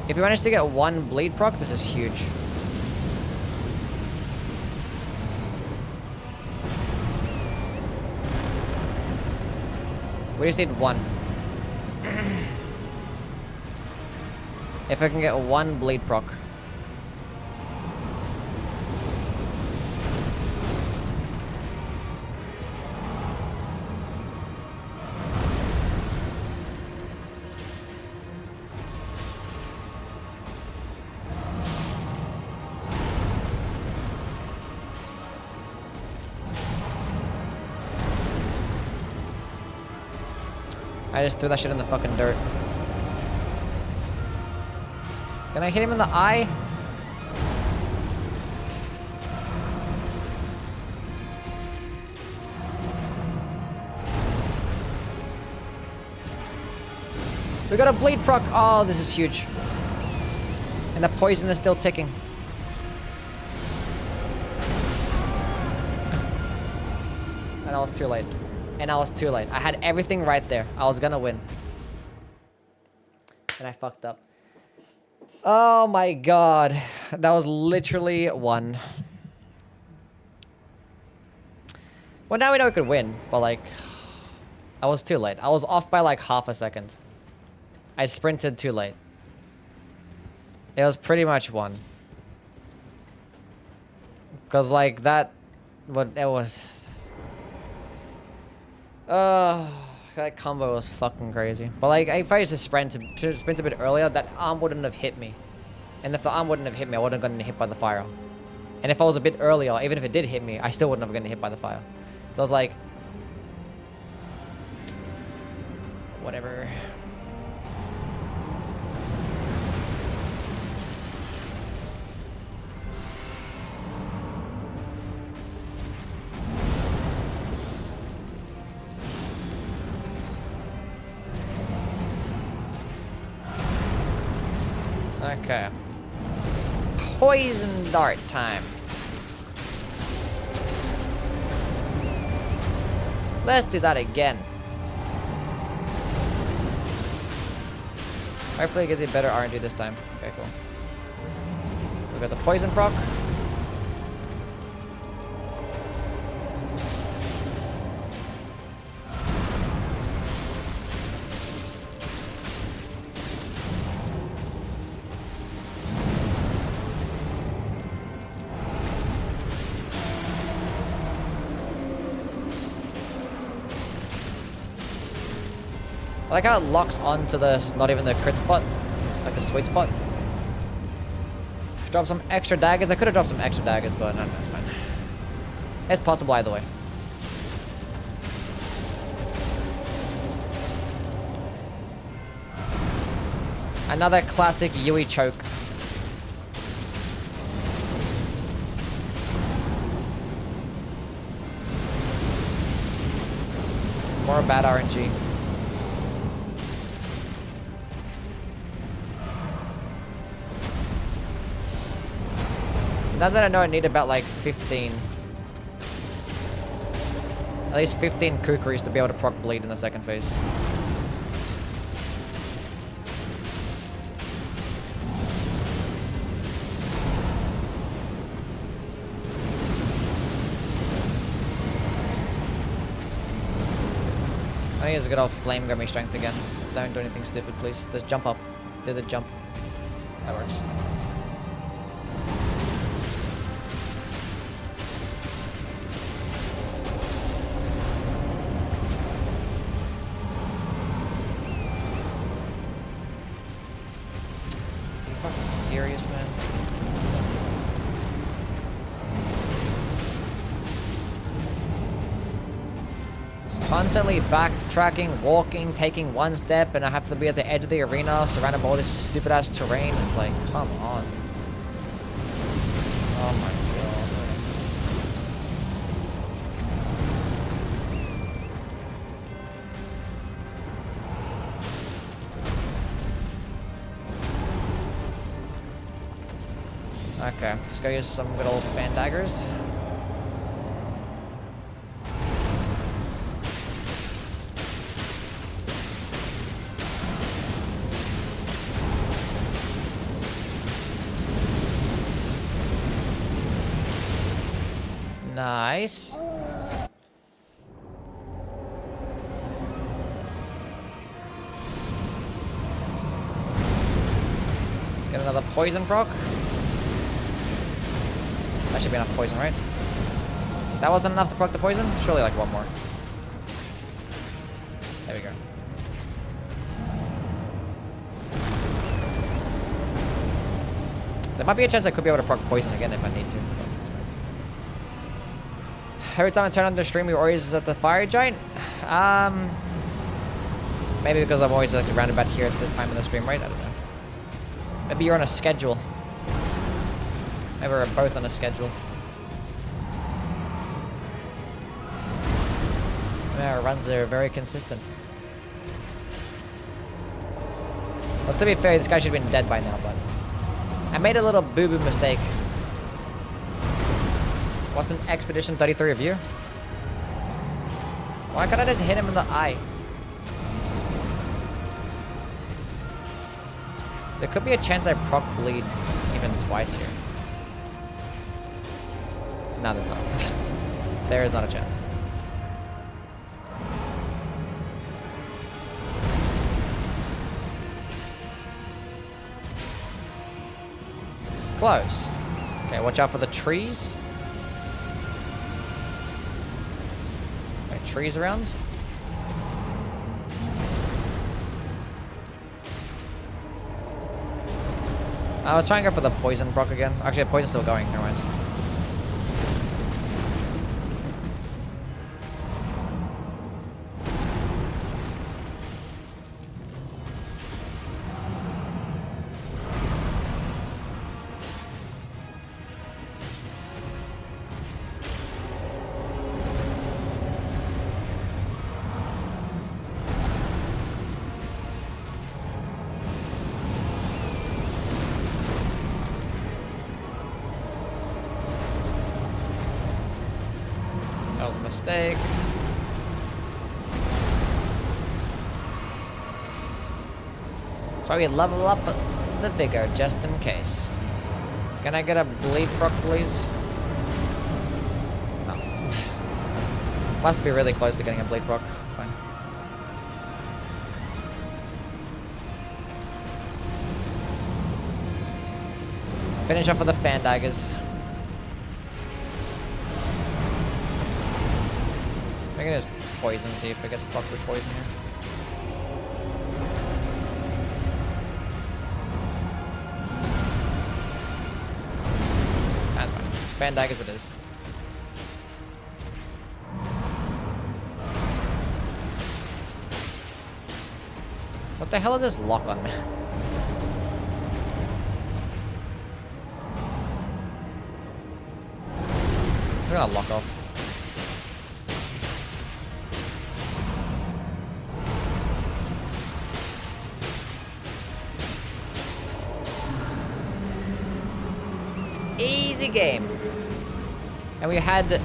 If we manage to get one bleed proc, this is huge. We just need one. If I can get one bleed proc. I just threw that shit in the fucking dirt. Can I hit him in the eye? We got a bleed proc. Oh, this is huge. And the poison is still ticking. And I was too late. And I was too late. I had everything right there. I was gonna win. And I fucked up. Oh my god. That was literally one. Well, now we know we could win, but like... I was too late. I was off by like half a second. I sprinted too late. It was pretty much one. Because like that... What it was... that combo was fucking crazy. But like, if I used to sprint a bit earlier, that arm wouldn't have hit me. And if the arm wouldn't have hit me, I wouldn't have gotten hit by the fire. And if I was a bit earlier, even if it did hit me, I still wouldn't have gotten hit by the fire. So I was like... Whatever. Okay. Poison dart time. Let's do that again. Hopefully it gives you better RNG this time. Okay, cool. We got the poison proc. I like how it locks onto the, not even the crit spot, like the sweet spot. Drop some extra daggers. I could have dropped some extra daggers, but no, it's fine. It's possible either way. Another classic Yui choke. More bad RNG. Now that I know I need about like 15. At least 15 kukris to be able to proc bleed in the second phase. I think it's a good old flame gummy strength again. Just don't do anything stupid, please. Just jump up. Do the jump. That works. Are you fucking serious, man? Constantly backtracking, walking, taking one step, and I have to be at the edge of the arena surrounded by all this stupid ass terrain. It's like, come on. Oh my god. Okay, let's go use some good old fan daggers. Nice. Let's get another poison proc. That should be enough poison, right? That wasn't enough to proc the poison? Surely like one more. There we go. There might be a chance I could be able to proc poison again if I need to. Every time I turn on the stream, you're always at the fire giant. Maybe because I'm always like around about here at this time in the stream, right? I don't know. Maybe you're on a schedule. Maybe we're both on a schedule. Yeah, our runs are very consistent. Well, to be fair, this guy should have been dead by now, but I made a little boo-boo mistake. What's an Expedition 33 review? Why can't I just hit him in the eye? There could be a chance I proc bleed even twice here. No, there's not. There is not a chance. Close. Okay, watch out for the trees. Trees around. I was trying to go for the poison proc again. Actually, the poison's still going. Never mind. Mistake. That's why we level up the vigor, just in case. Can I get a bleed proc, please? No. Must be really close to getting a bleed proc. It's fine. Finish up with the fan daggers. I can just poison, see if it gets proc with poison here. Fan daggers it is. What the hell is this lock on, man? This is gonna lock off. Easy game. And we had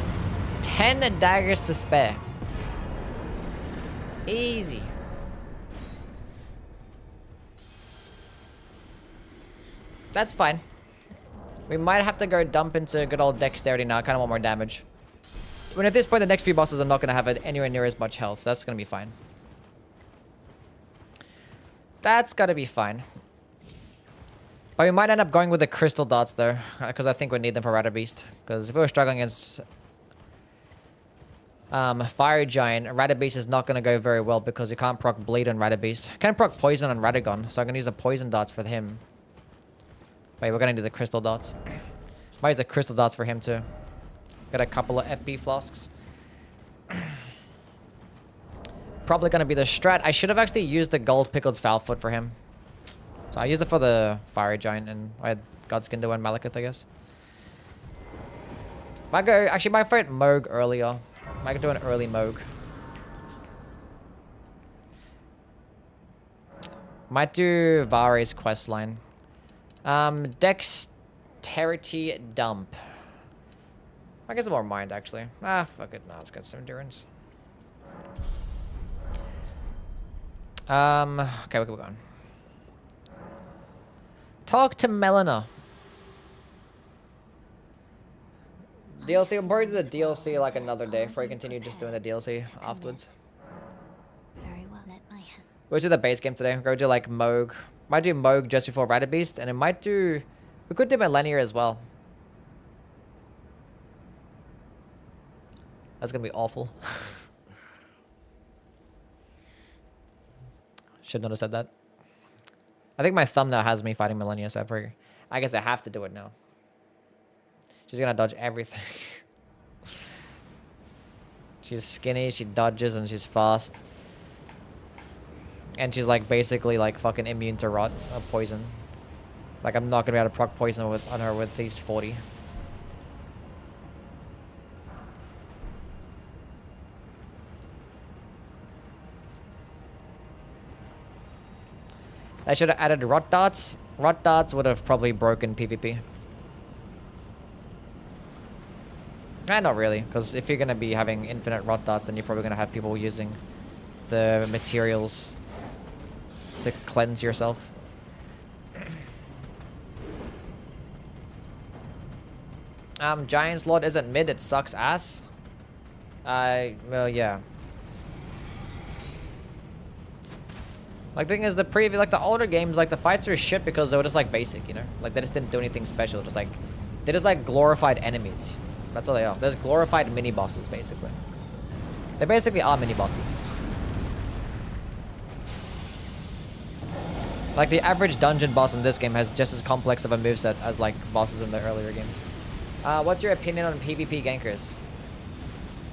10 daggers to spare. Easy. That's fine. We might have to go dump into good old dexterity now. I kind of want more damage. When at this point, the next few bosses are not going to have anywhere near as much health, so that's going to be fine. That's got to be fine. But we might end up going with the crystal darts though, because I think we need them for Radahn Beast. Because if we were struggling against Fire Giant, Radahn Beast is not going to go very well because you can't proc bleed on Radahn Beast. Can proc poison on Radahn, so I'm going to use the poison darts for him. Wait, we're going to do the crystal darts. Might use the crystal darts for him too. Got a couple of FP flasks. Probably going to be the strat. I should have actually used the gold pickled foulfoot for him. So I use it for the Fire Giant and I had Godskin Duo and Malekith, I guess. Might go, actually might fight Morg earlier. Might do an early Morg. Might do Vare's questline. Dexterity dump. I guess more mind actually. Ah, fuck it. No, let's get some endurance. Okay, we're going. Talk to Melina. DLC, we'll probably do the DLC like another day before we continue just doing the DLC afterwards. Very well at my hand. We'll do the base game today. We're going to do like Morg. Might do Morg just before Radahn Beast, and it might do... We could do Millennium as well. That's going to be awful. Should not have said that. I think my thumbnail has me fighting Millennia, so I guess I have to do it now. She's gonna dodge everything. She's skinny, she dodges, and she's fast. And she's like basically like fucking immune to rot or poison. Like I'm not gonna be able to proc poison on her with these 40. I should have added rot darts. Rot darts would have probably broken PvP. Not really, because if you're going to be having infinite rot darts, then you're probably going to have people using the materials to cleanse yourself. Giant's Lord isn't mid, it sucks ass. Well, yeah. Like, the thing is, the older games, like, the fights are shit because they were just, like, basic, you know? Like, they just didn't do anything special. Just, like, they're just, like, glorified enemies. That's what they are. There's glorified mini-bosses, basically. They basically are mini-bosses. Like, the average dungeon boss in this game has just as complex of a moveset as, like, bosses in the earlier games. What's your opinion on PvP gankers?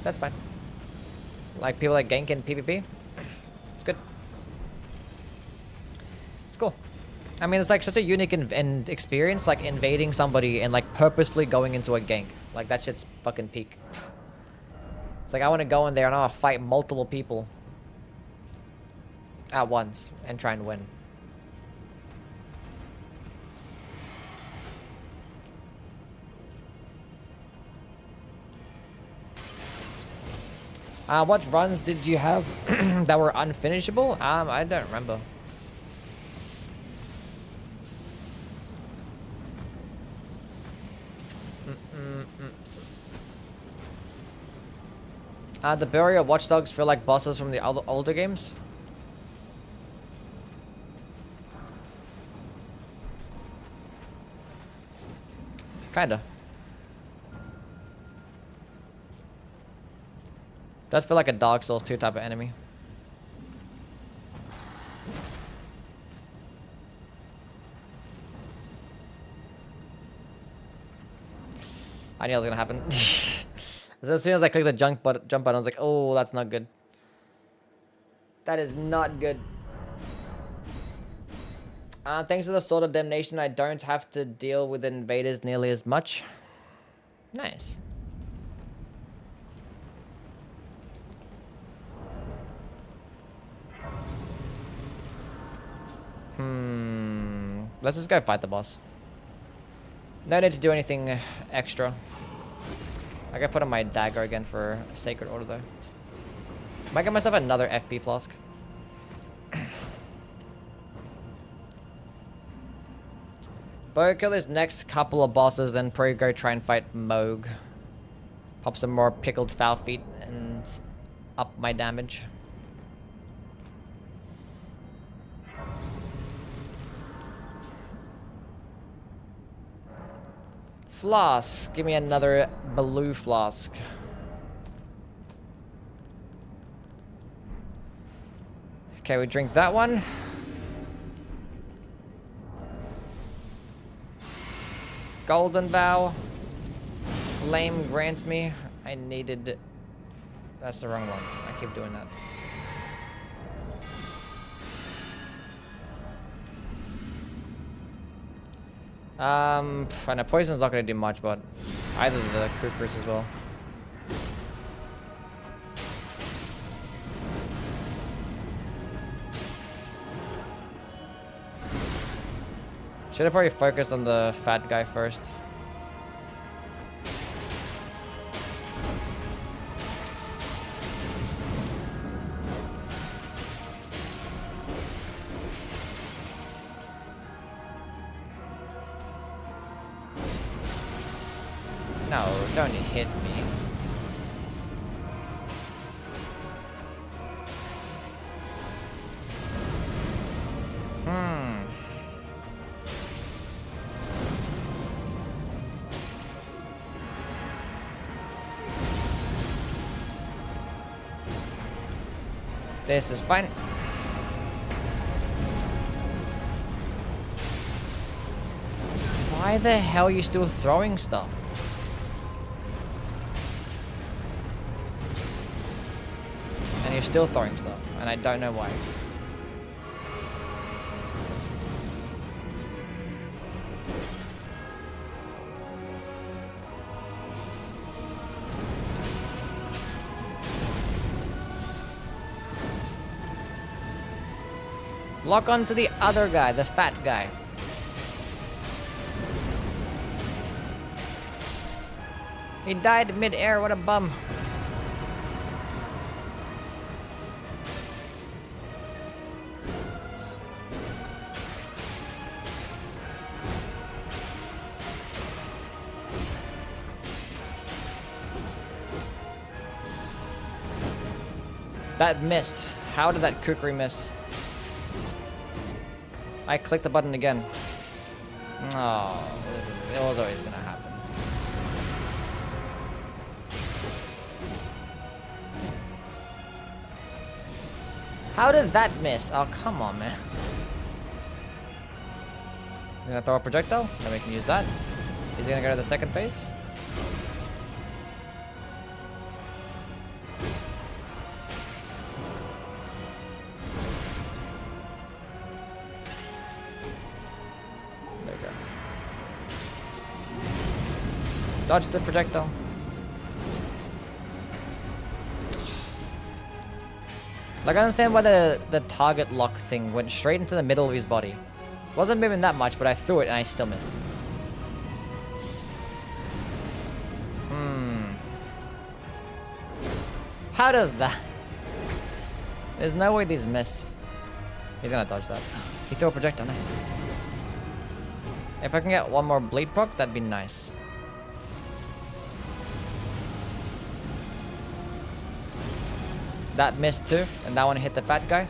That's fine. Like, people that gank in PvP? It's good. Cool. I mean, it's like such a unique experience, like invading somebody and like purposefully going into a gank. Like that shit's fucking peak. It's like I want to go in there and I want to fight multiple people at once and try and win. What runs did you have that were unfinishable? I don't remember. The Burial Watchdogs feel like bosses from the older games. Kinda. Does feel like a Dark Souls 2 type of enemy. I knew it was gonna happen. So as soon as I clicked the jump button, I was like, oh, that's not good. That is not good. Thanks to the Sword of Damnation, I don't have to deal with invaders nearly as much. Nice. Let's just go fight the boss. No need to do anything extra. I gotta put on my dagger again for Sacred Order though. Might get myself another FP flask. But kill this next couple of bosses, then probably go try and fight Moog. Pop some more pickled foul feet and up my damage. Flask. Give me another blue flask. Okay, we drink that one. Golden Vow. Lame grants me. I needed... That's the wrong one. I keep doing that. I know poison's not gonna do much, but either the Kukris as well. Should have probably focused on the fat guy first. No, don't hit me. This is fine. Why the hell are you still throwing stuff? And you're still throwing stuff, and I don't know why. Lock on to the other guy, the fat guy. He died mid-air, what a bum. That missed. How did that kukri miss? I clicked the button again. Oh, it was always gonna happen. How did that miss? Oh, come on, man. He's gonna throw a projectile? Then we can use that. Is he gonna go to the second phase? Dodge the projectile. Like, I understand why the target lock thing went straight into the middle of his body. Wasn't moving that much, but I threw it and I still missed. How did that? There's no way these miss. He's gonna dodge that. He threw a projectile, nice. If I can get one more bleed proc, that'd be nice. That missed too, and that one hit the fat guy.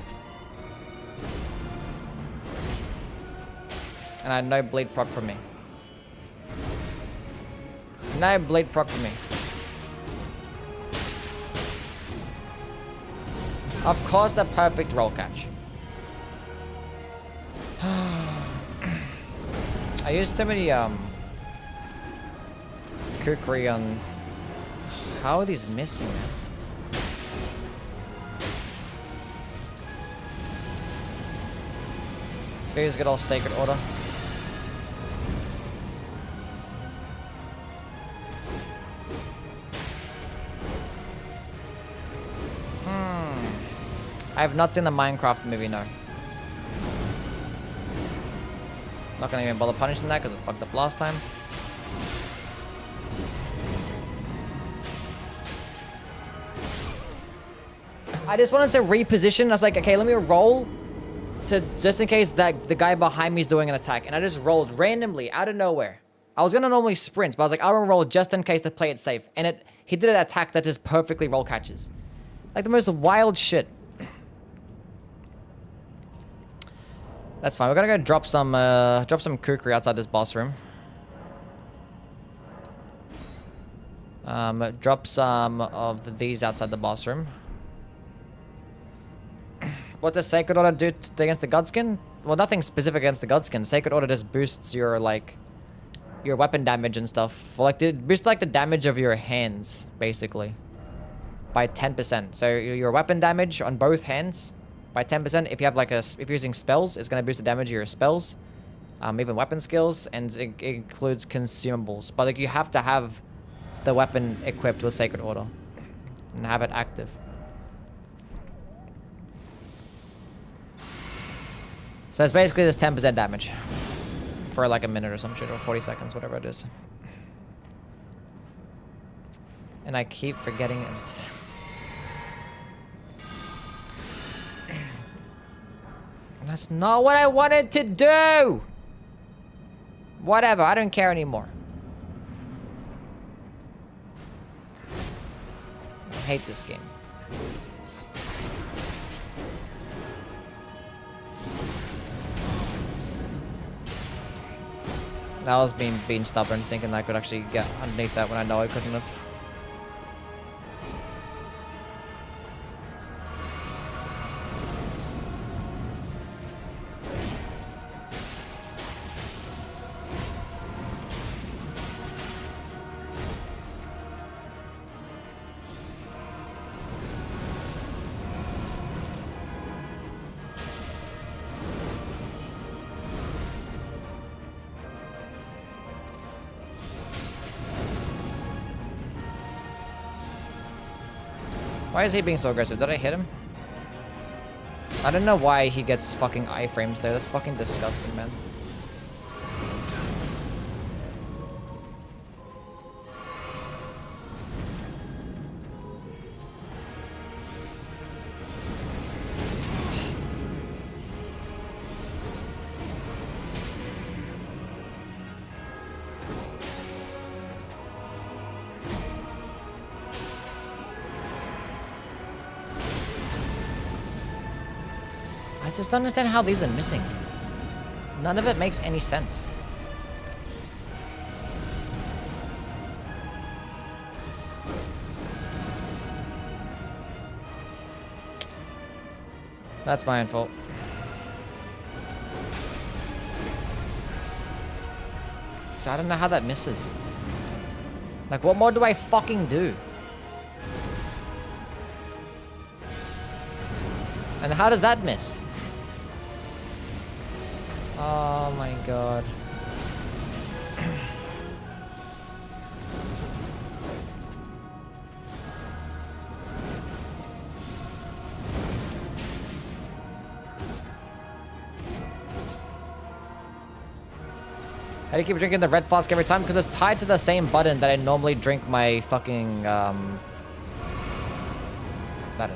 And I had no bleed proc for me. No bleed proc for me. Of course, the perfect roll catch. I used too many Kukri on... How are these missing? Let's go use good old Sacred Order. I have not seen the Minecraft movie, no. Not gonna even bother punishing that because it fucked up last time. I just wanted to reposition. I was like, okay, let me roll to just in case that the guy behind me is doing an attack. And I just rolled randomly out of nowhere. I was gonna normally sprint, but I was like, I'll roll just in case to play it safe. And he did an attack that just perfectly roll catches. Like the most wild shit. That's fine. We're gonna go drop some kukri outside this boss room. Drop some of these outside the boss room. What does Sacred Order do against the Godskin? Well, nothing specific against the Godskin. Sacred Order just boosts your your weapon damage and stuff. Well, like it boosts like the damage of your hands basically by 10%. So your weapon damage on both hands. By 10%, if you have if you're using spells, it's gonna boost the damage of your spells, even weapon skills, and it includes consumables. But like you have to have the weapon equipped with Sacred Order and have it active. So it's basically just 10% damage for like a minute or some shit, or 40 seconds, whatever it is. And I keep forgetting it. That's not what I wanted to do! Whatever, I don't care anymore. I hate this game. That was being stubborn, thinking I could actually get underneath that when I know I couldn't have. Why is he being so aggressive? Did I hit him? I don't know why he gets fucking iframes there. That's fucking disgusting, man. I just don't understand how these are missing. None of it makes any sense. That's my own fault. So I don't know how that misses. Like, what more do I fucking do? And how does that miss? Oh my god. How do you keep drinking the red flask every time? Because it's tied to the same button that I normally drink my fucking, I don't know.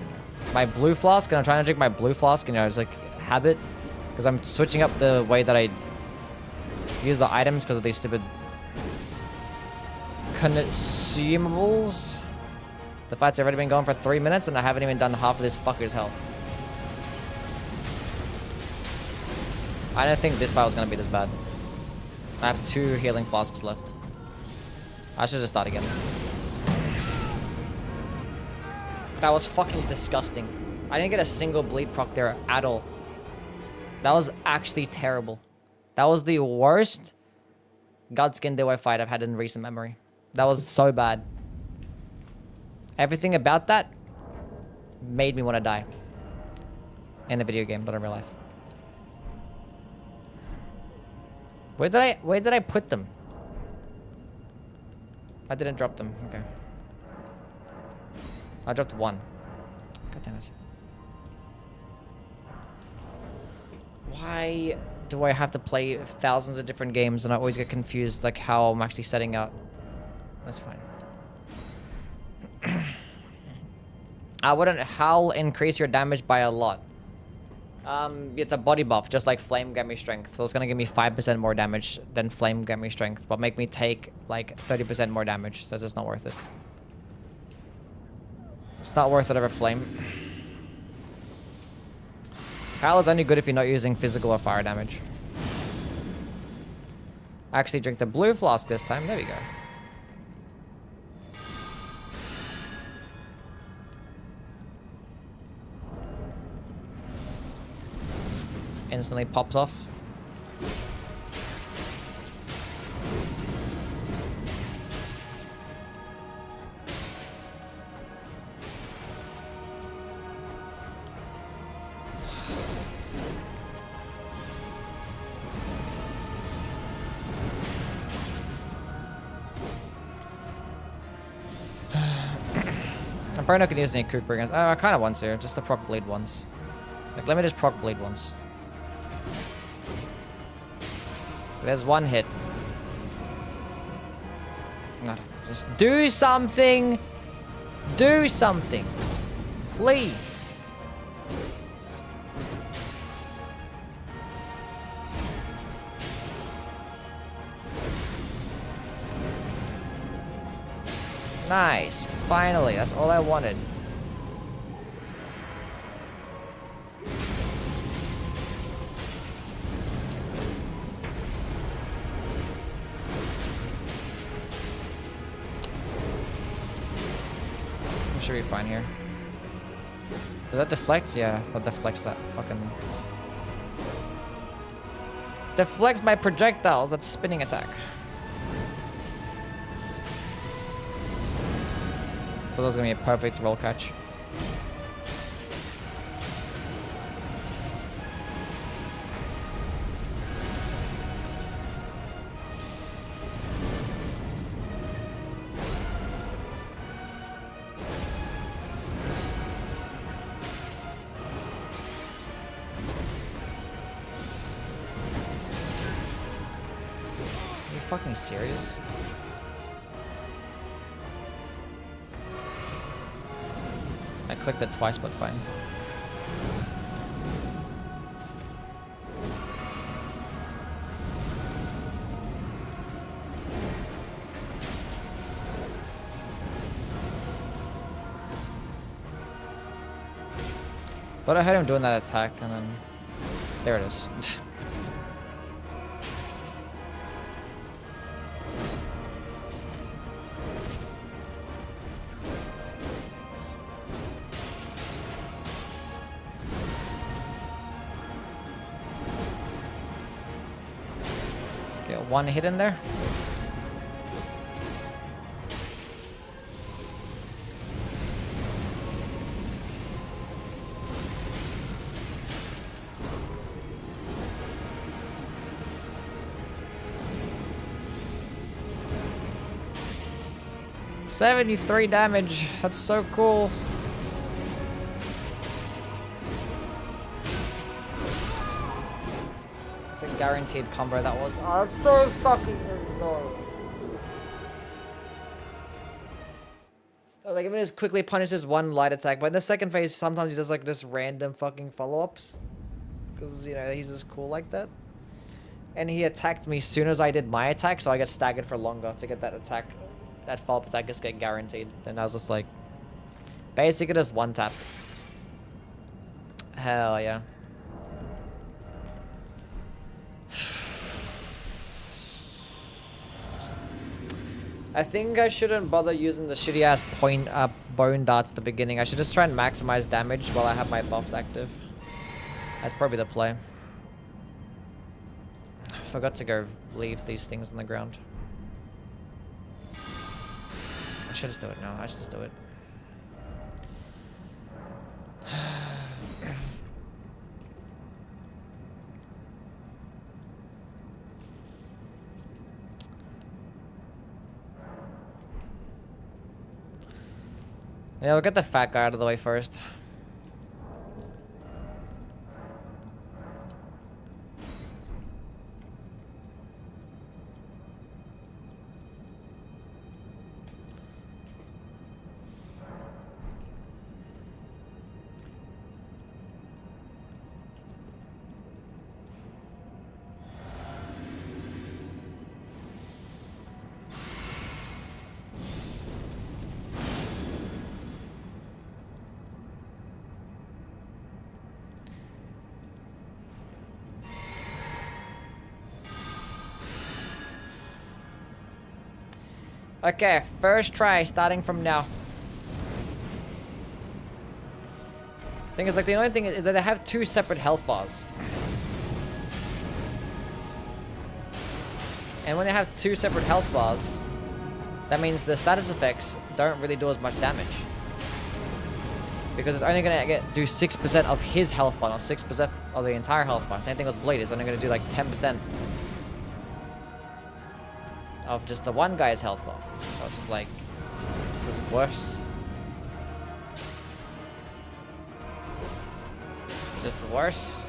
My blue flask, and I'm trying to drink my blue flask, and it's like habit. Because I'm switching up the way that I use the items because of these stupid consumables. The fight's already been going for 3 minutes and I haven't even done half of this fucker's health. I don't think this fight was going to be this bad. I have 2 healing flasks left. I should just start again. That was fucking disgusting. I didn't get a single bleed proc there at all. That was actually terrible. That was the worst Godskin Duo fight I've had in recent memory. That was so bad. Everything about that made me want to die. In a video game, not in real life. Where did I put them? I didn't drop them. Okay. I dropped one. God damn it. Why do I have to play thousands of different games and I always get confused like how I'm actually setting out? That's fine. I wouldn't howl increase your damage by a lot. It's a body buff, just like Flame gave me strength. So it's gonna give me 5% more damage than Flame gave me strength, but make me take like 30% more damage, so it's just not worth it. It's not worth it over Flame. Howl is only good if you're not using physical or fire damage. I actually drink the blue flask this time, there we go. Instantly pops off. I'm probably not gonna use any Kukri against. I kind of want to, just to proc bleed once. Like, let me just proc bleed once. There's one hit. No, just do something. Do something. Please. Nice. Finally, that's all I wanted. Should be fine here. Does that deflect? Yeah, that deflects that fucking... Deflects my projectiles. That's spinning attack. So that's gonna be a perfect roll catch. Fucking serious? I clicked it twice, but fine. Thought I had him doing that attack, and then there it is. One hit in there. $73 damage. That's so cool. Guaranteed combo that was. Oh, that's so fucking annoying. Oh, like, even as quickly punishes one light attack, but in the second phase, sometimes he does like just random fucking follow-ups. Because, you know, he's just cool like that. And he attacked me as soon as I did my attack, so I get staggered for longer to get that attack. That follow-up attack just get guaranteed. Then I was just like, basically just one tap. Hell yeah. I think I shouldn't bother using the shitty ass bone darts at the beginning. I should just try and maximize damage while I have my buffs active. That's probably the play. Forgot to go leave these things on the ground. should just do it now. I should just do it. Yeah, we'll get the fat guy out of the way first. Okay, first try, starting from now. Thing is, like, the only thing is that they have 2 separate health bars. And when they have 2 separate health bars, that means the status effects don't really do as much damage. Because it's only gonna do 6% of his health bar, not 6% of the entire health bar. Same thing with Bleed, it's only gonna do like 10% of just the one guy's health bar. So it's just like, this is worse. Just worse.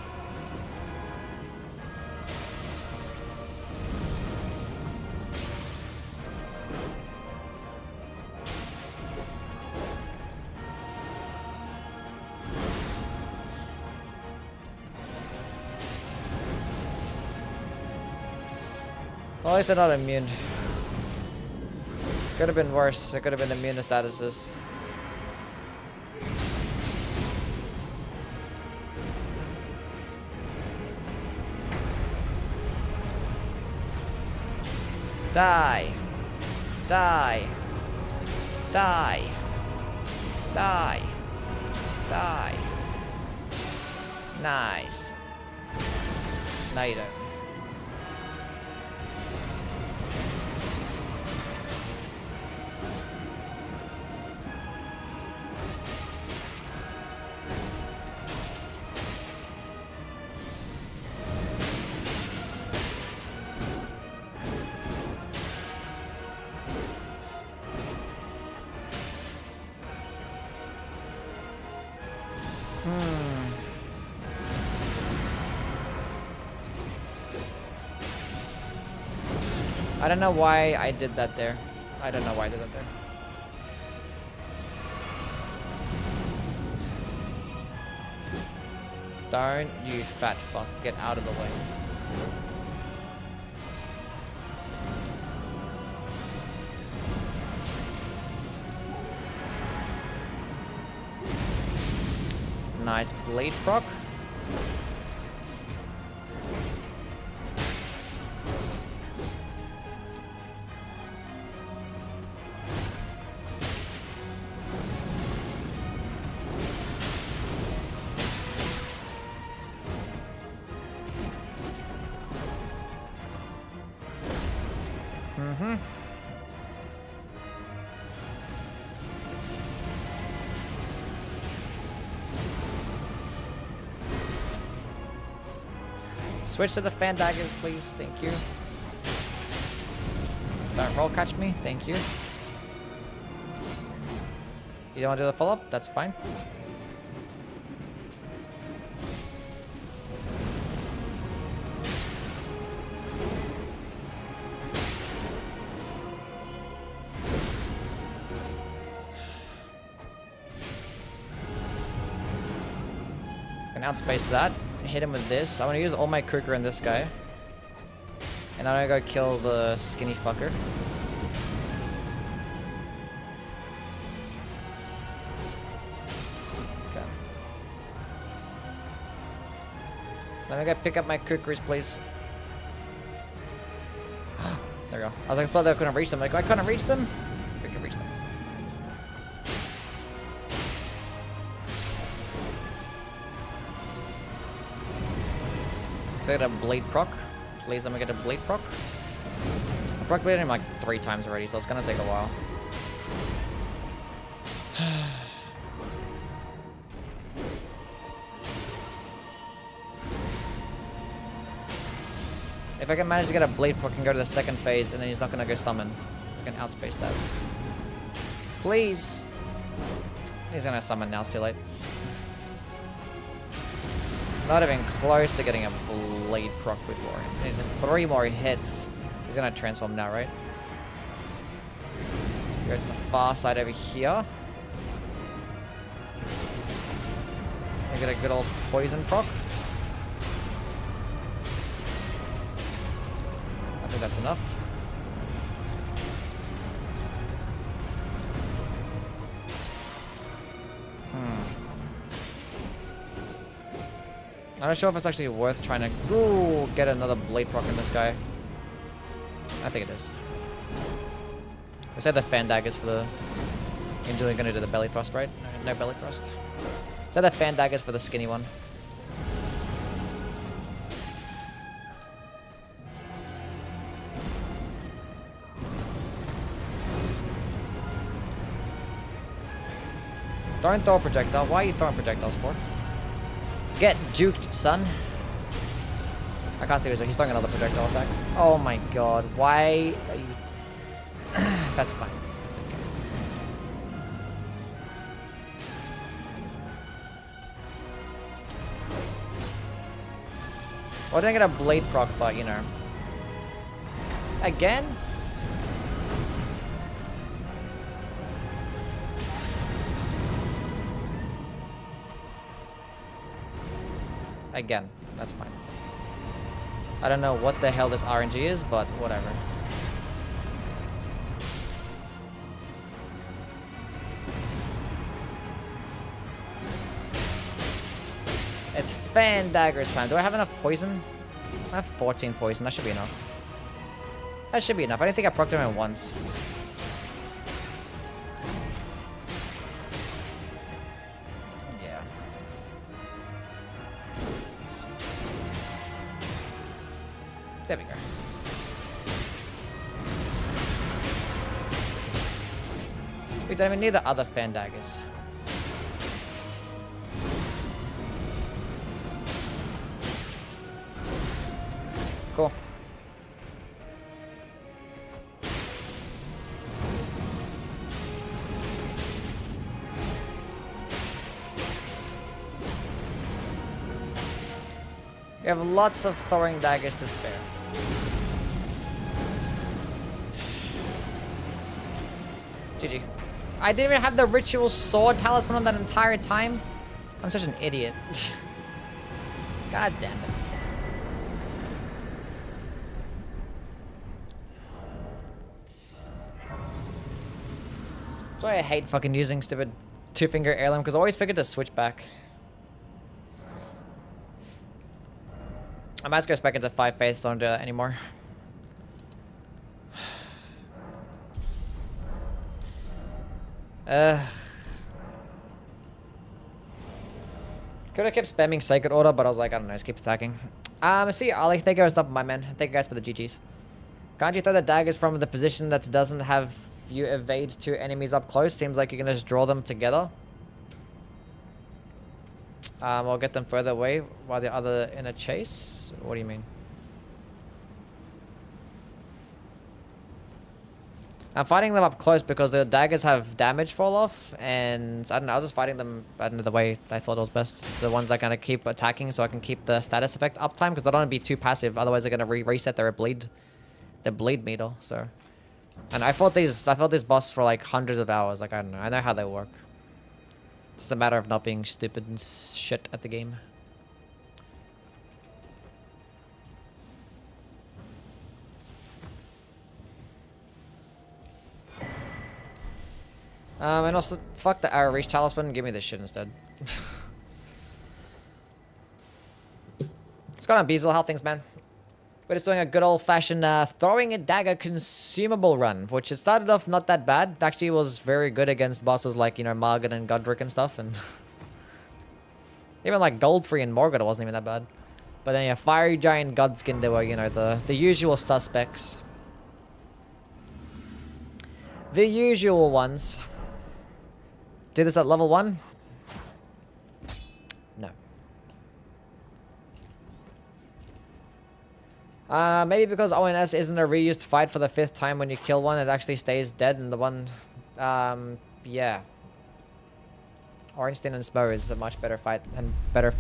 Well, at least they're not immune. Could have been worse. It could have been immune to statuses. Die. Die. Die. Die. Die. Nice. No, you don't. I don't know why I did that there. I don't know why I did that there. Don't you fat fuck. Get out of the way. Nice blade proc. Switch to the fan daggers, please. Thank you. Don't roll catch me. Thank you. You don't want to do the follow-up? That's fine. Can outspace that. Hit him with this. I'm gonna use all my cooker in this guy. And I'm gonna go kill the skinny fucker. Okay. Let me go pick up my cookers, please. There we go. I was like, I thought I couldn't reach them. Like, I couldn't reach them? We can reach them. So I get a blade proc. Please let me get a blade proc. I've proc bladed him like 3 times already, so it's gonna take a while. If I can manage to get a bleed proc and go to the second phase, and then he's not gonna go summon, I can outspace that. Please. He's gonna summon now. It's too late. Not even close to getting a bleed proc before him. I need 3 more hits. He's gonna transform now, right? Go to the far side over here. I get a good old poison proc. I think that's enough. I'm not sure if it's actually worth trying to get another blade proc in this guy. I think it is. We said the fan daggers for the... You're gonna do the belly thrust, right? No belly thrust. Say the fan daggers for the skinny one. Don't throw a projectile. Why are you throwing projectiles for? Get juked, son. I can't see what he's throwing another projectile attack. Oh my god. Why are you... That's fine. It's okay. Well, I didn't get a blade proc, but you know. Again? Again, that's fine. I don't know what the hell this RNG is, but whatever. It's fan daggers time. Do I have enough poison? I have 14 poison. That should be enough. That should be enough. I didn't think I procced him once. There we go. We don't even need the other fan daggers. Cool. We have lots of throwing daggers to spare. GG. I didn't even have the ritual sword talisman on that entire time. I'm such an idiot. God damn it. That's why I hate fucking using stupid two-finger heirloom, because I always forget to switch back. I might just go back into 5 faiths, don't do that anymore. Could have kept spamming Sacred Order, but I was like, I don't know, just keep attacking. See you, Ollie. Thank you guys, my man. Thank you guys for the GGs. Can't you throw the daggers from the position that doesn't have you evade 2 enemies up close? Seems like you can just draw them together. Or get them further away while the other in a chase? What do you mean? I'm fighting them up close because the daggers have damage fall off, and I don't know, I was just fighting them the way I thought it was best. The ones that kind of keep attacking so I can keep the status effect uptime, because I don't want to be too passive, otherwise they're going to reset their bleed meter, so. And I fought these bosses for like hundreds of hours, like I don't know, I know how they work. It's just a matter of not being stupid and shit at the game. And also, fuck the arrow reach talisman, give me this shit instead. What's going on, Beazle? How things, man? We're just doing a good old-fashioned throwing a dagger consumable run, which it started off not that bad. It actually was very good against bosses like, you know, Morgott and Godrick and stuff, and even like Goldfree and Morgott, it wasn't even that bad. But then yeah, Fiery Giant, Godskin Duo, you know, the usual suspects. The usual ones. Do this at level 1? No. Maybe because ONS isn't a reused fight for the 5th time when you kill one, it actually stays dead, and the one, yeah. Ornstein and Smo is a much better fight, and better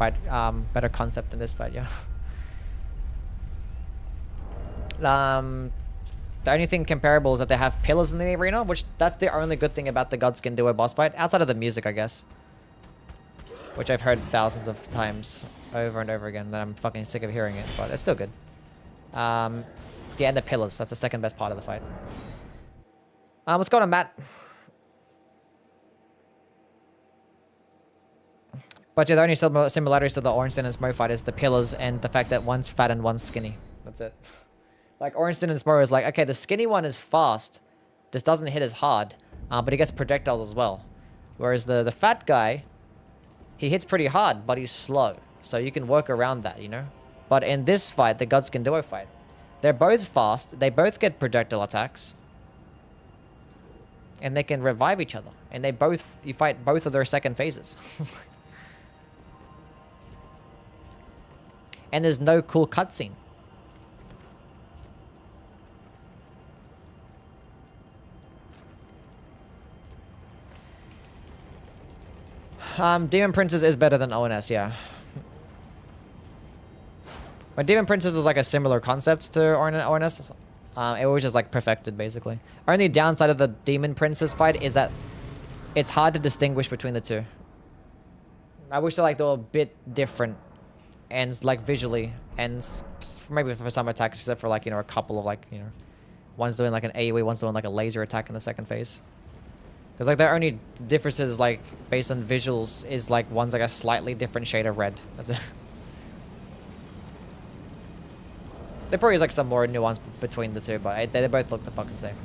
concept than this fight, yeah. The only thing comparable is that they have pillars in the arena, which that's the only good thing about the Godskin Duo boss fight, outside of the music, I guess. Which I've heard thousands of times over and over again, that I'm fucking sick of hearing it, but it's still good. Yeah, and the pillars, that's the second best part of the fight. Let's go to Matt. But yeah, the only similarities to the Ornstein and Smo fight is the pillars and the fact that one's fat and one's skinny. That's it. Like, Ornstein and Smo is like, okay, the skinny one is fast, just doesn't hit as hard, but he gets projectiles as well. Whereas the fat guy, he hits pretty hard, but he's slow. So you can work around that, you know? But in this fight, the Godskin Duo fight, they're both fast, they both get projectile attacks, and they can revive each other. And you fight both of their second phases. And there's no cool cutscene. Demon Princess is better than ONS, yeah. But Demon Princess is like a similar concept to ONS. It was just like perfected, basically. Only downside of the Demon Princess fight is that it's hard to distinguish between the two. I wish they were a bit different, and like visually, and maybe for some attacks, except for like, you know, a couple of like, you know, one's doing like an AoE, one's doing like a laser attack in the second phase. Because like their only differences, like based on visuals, is like one's like a slightly different shade of red. That's it. There probably is like some more nuance between the two, but they both look the fucking same.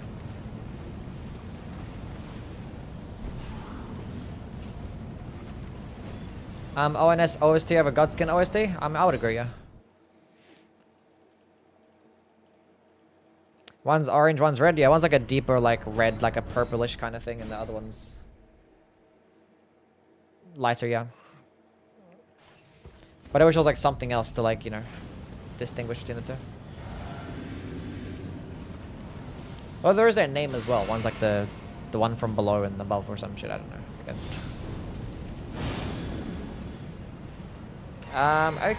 ONS OST over Godskin OST? I would agree, yeah. One's orange, one's red. Yeah, one's like a deeper, like red, like a purplish kind of thing, and the other one's lighter, yeah. But I wish it was like something else to like, you know, distinguish between the two. Well, there is a name as well. One's like the one from below and above or some shit. I don't know.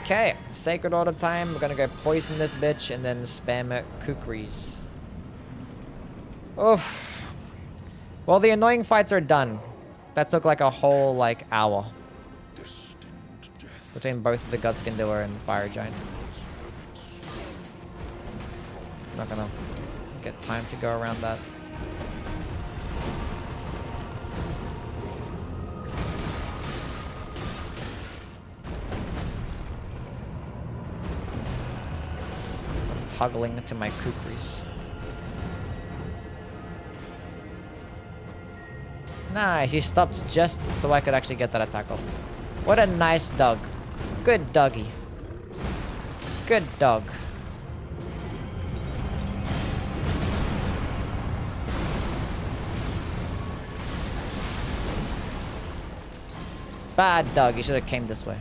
Okay. Sacred Order time. We're gonna go poison this bitch and then spam kukris. Oof. Well, the annoying fights are done. That took like a whole like hour. Between both the Godskin Duo and the Fire Giant. I'm not gonna get time to go around that. I'm toggling to my kukris. Nice, he stopped just so I could actually get that attack off. What a nice dog. Good doggy. Good dog. Bad dog, you should have came this way.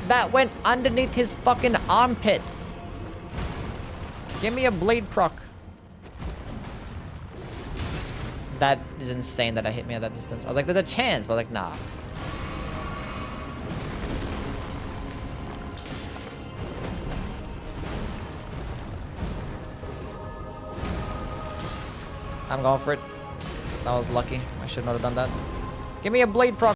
That went underneath his fucking armpit. Give me a blade proc. That is insane that I hit me at that distance. I was like, there's a chance, but like, nah. I'm going for it. That was lucky. I should not have done that. Give me a blade proc.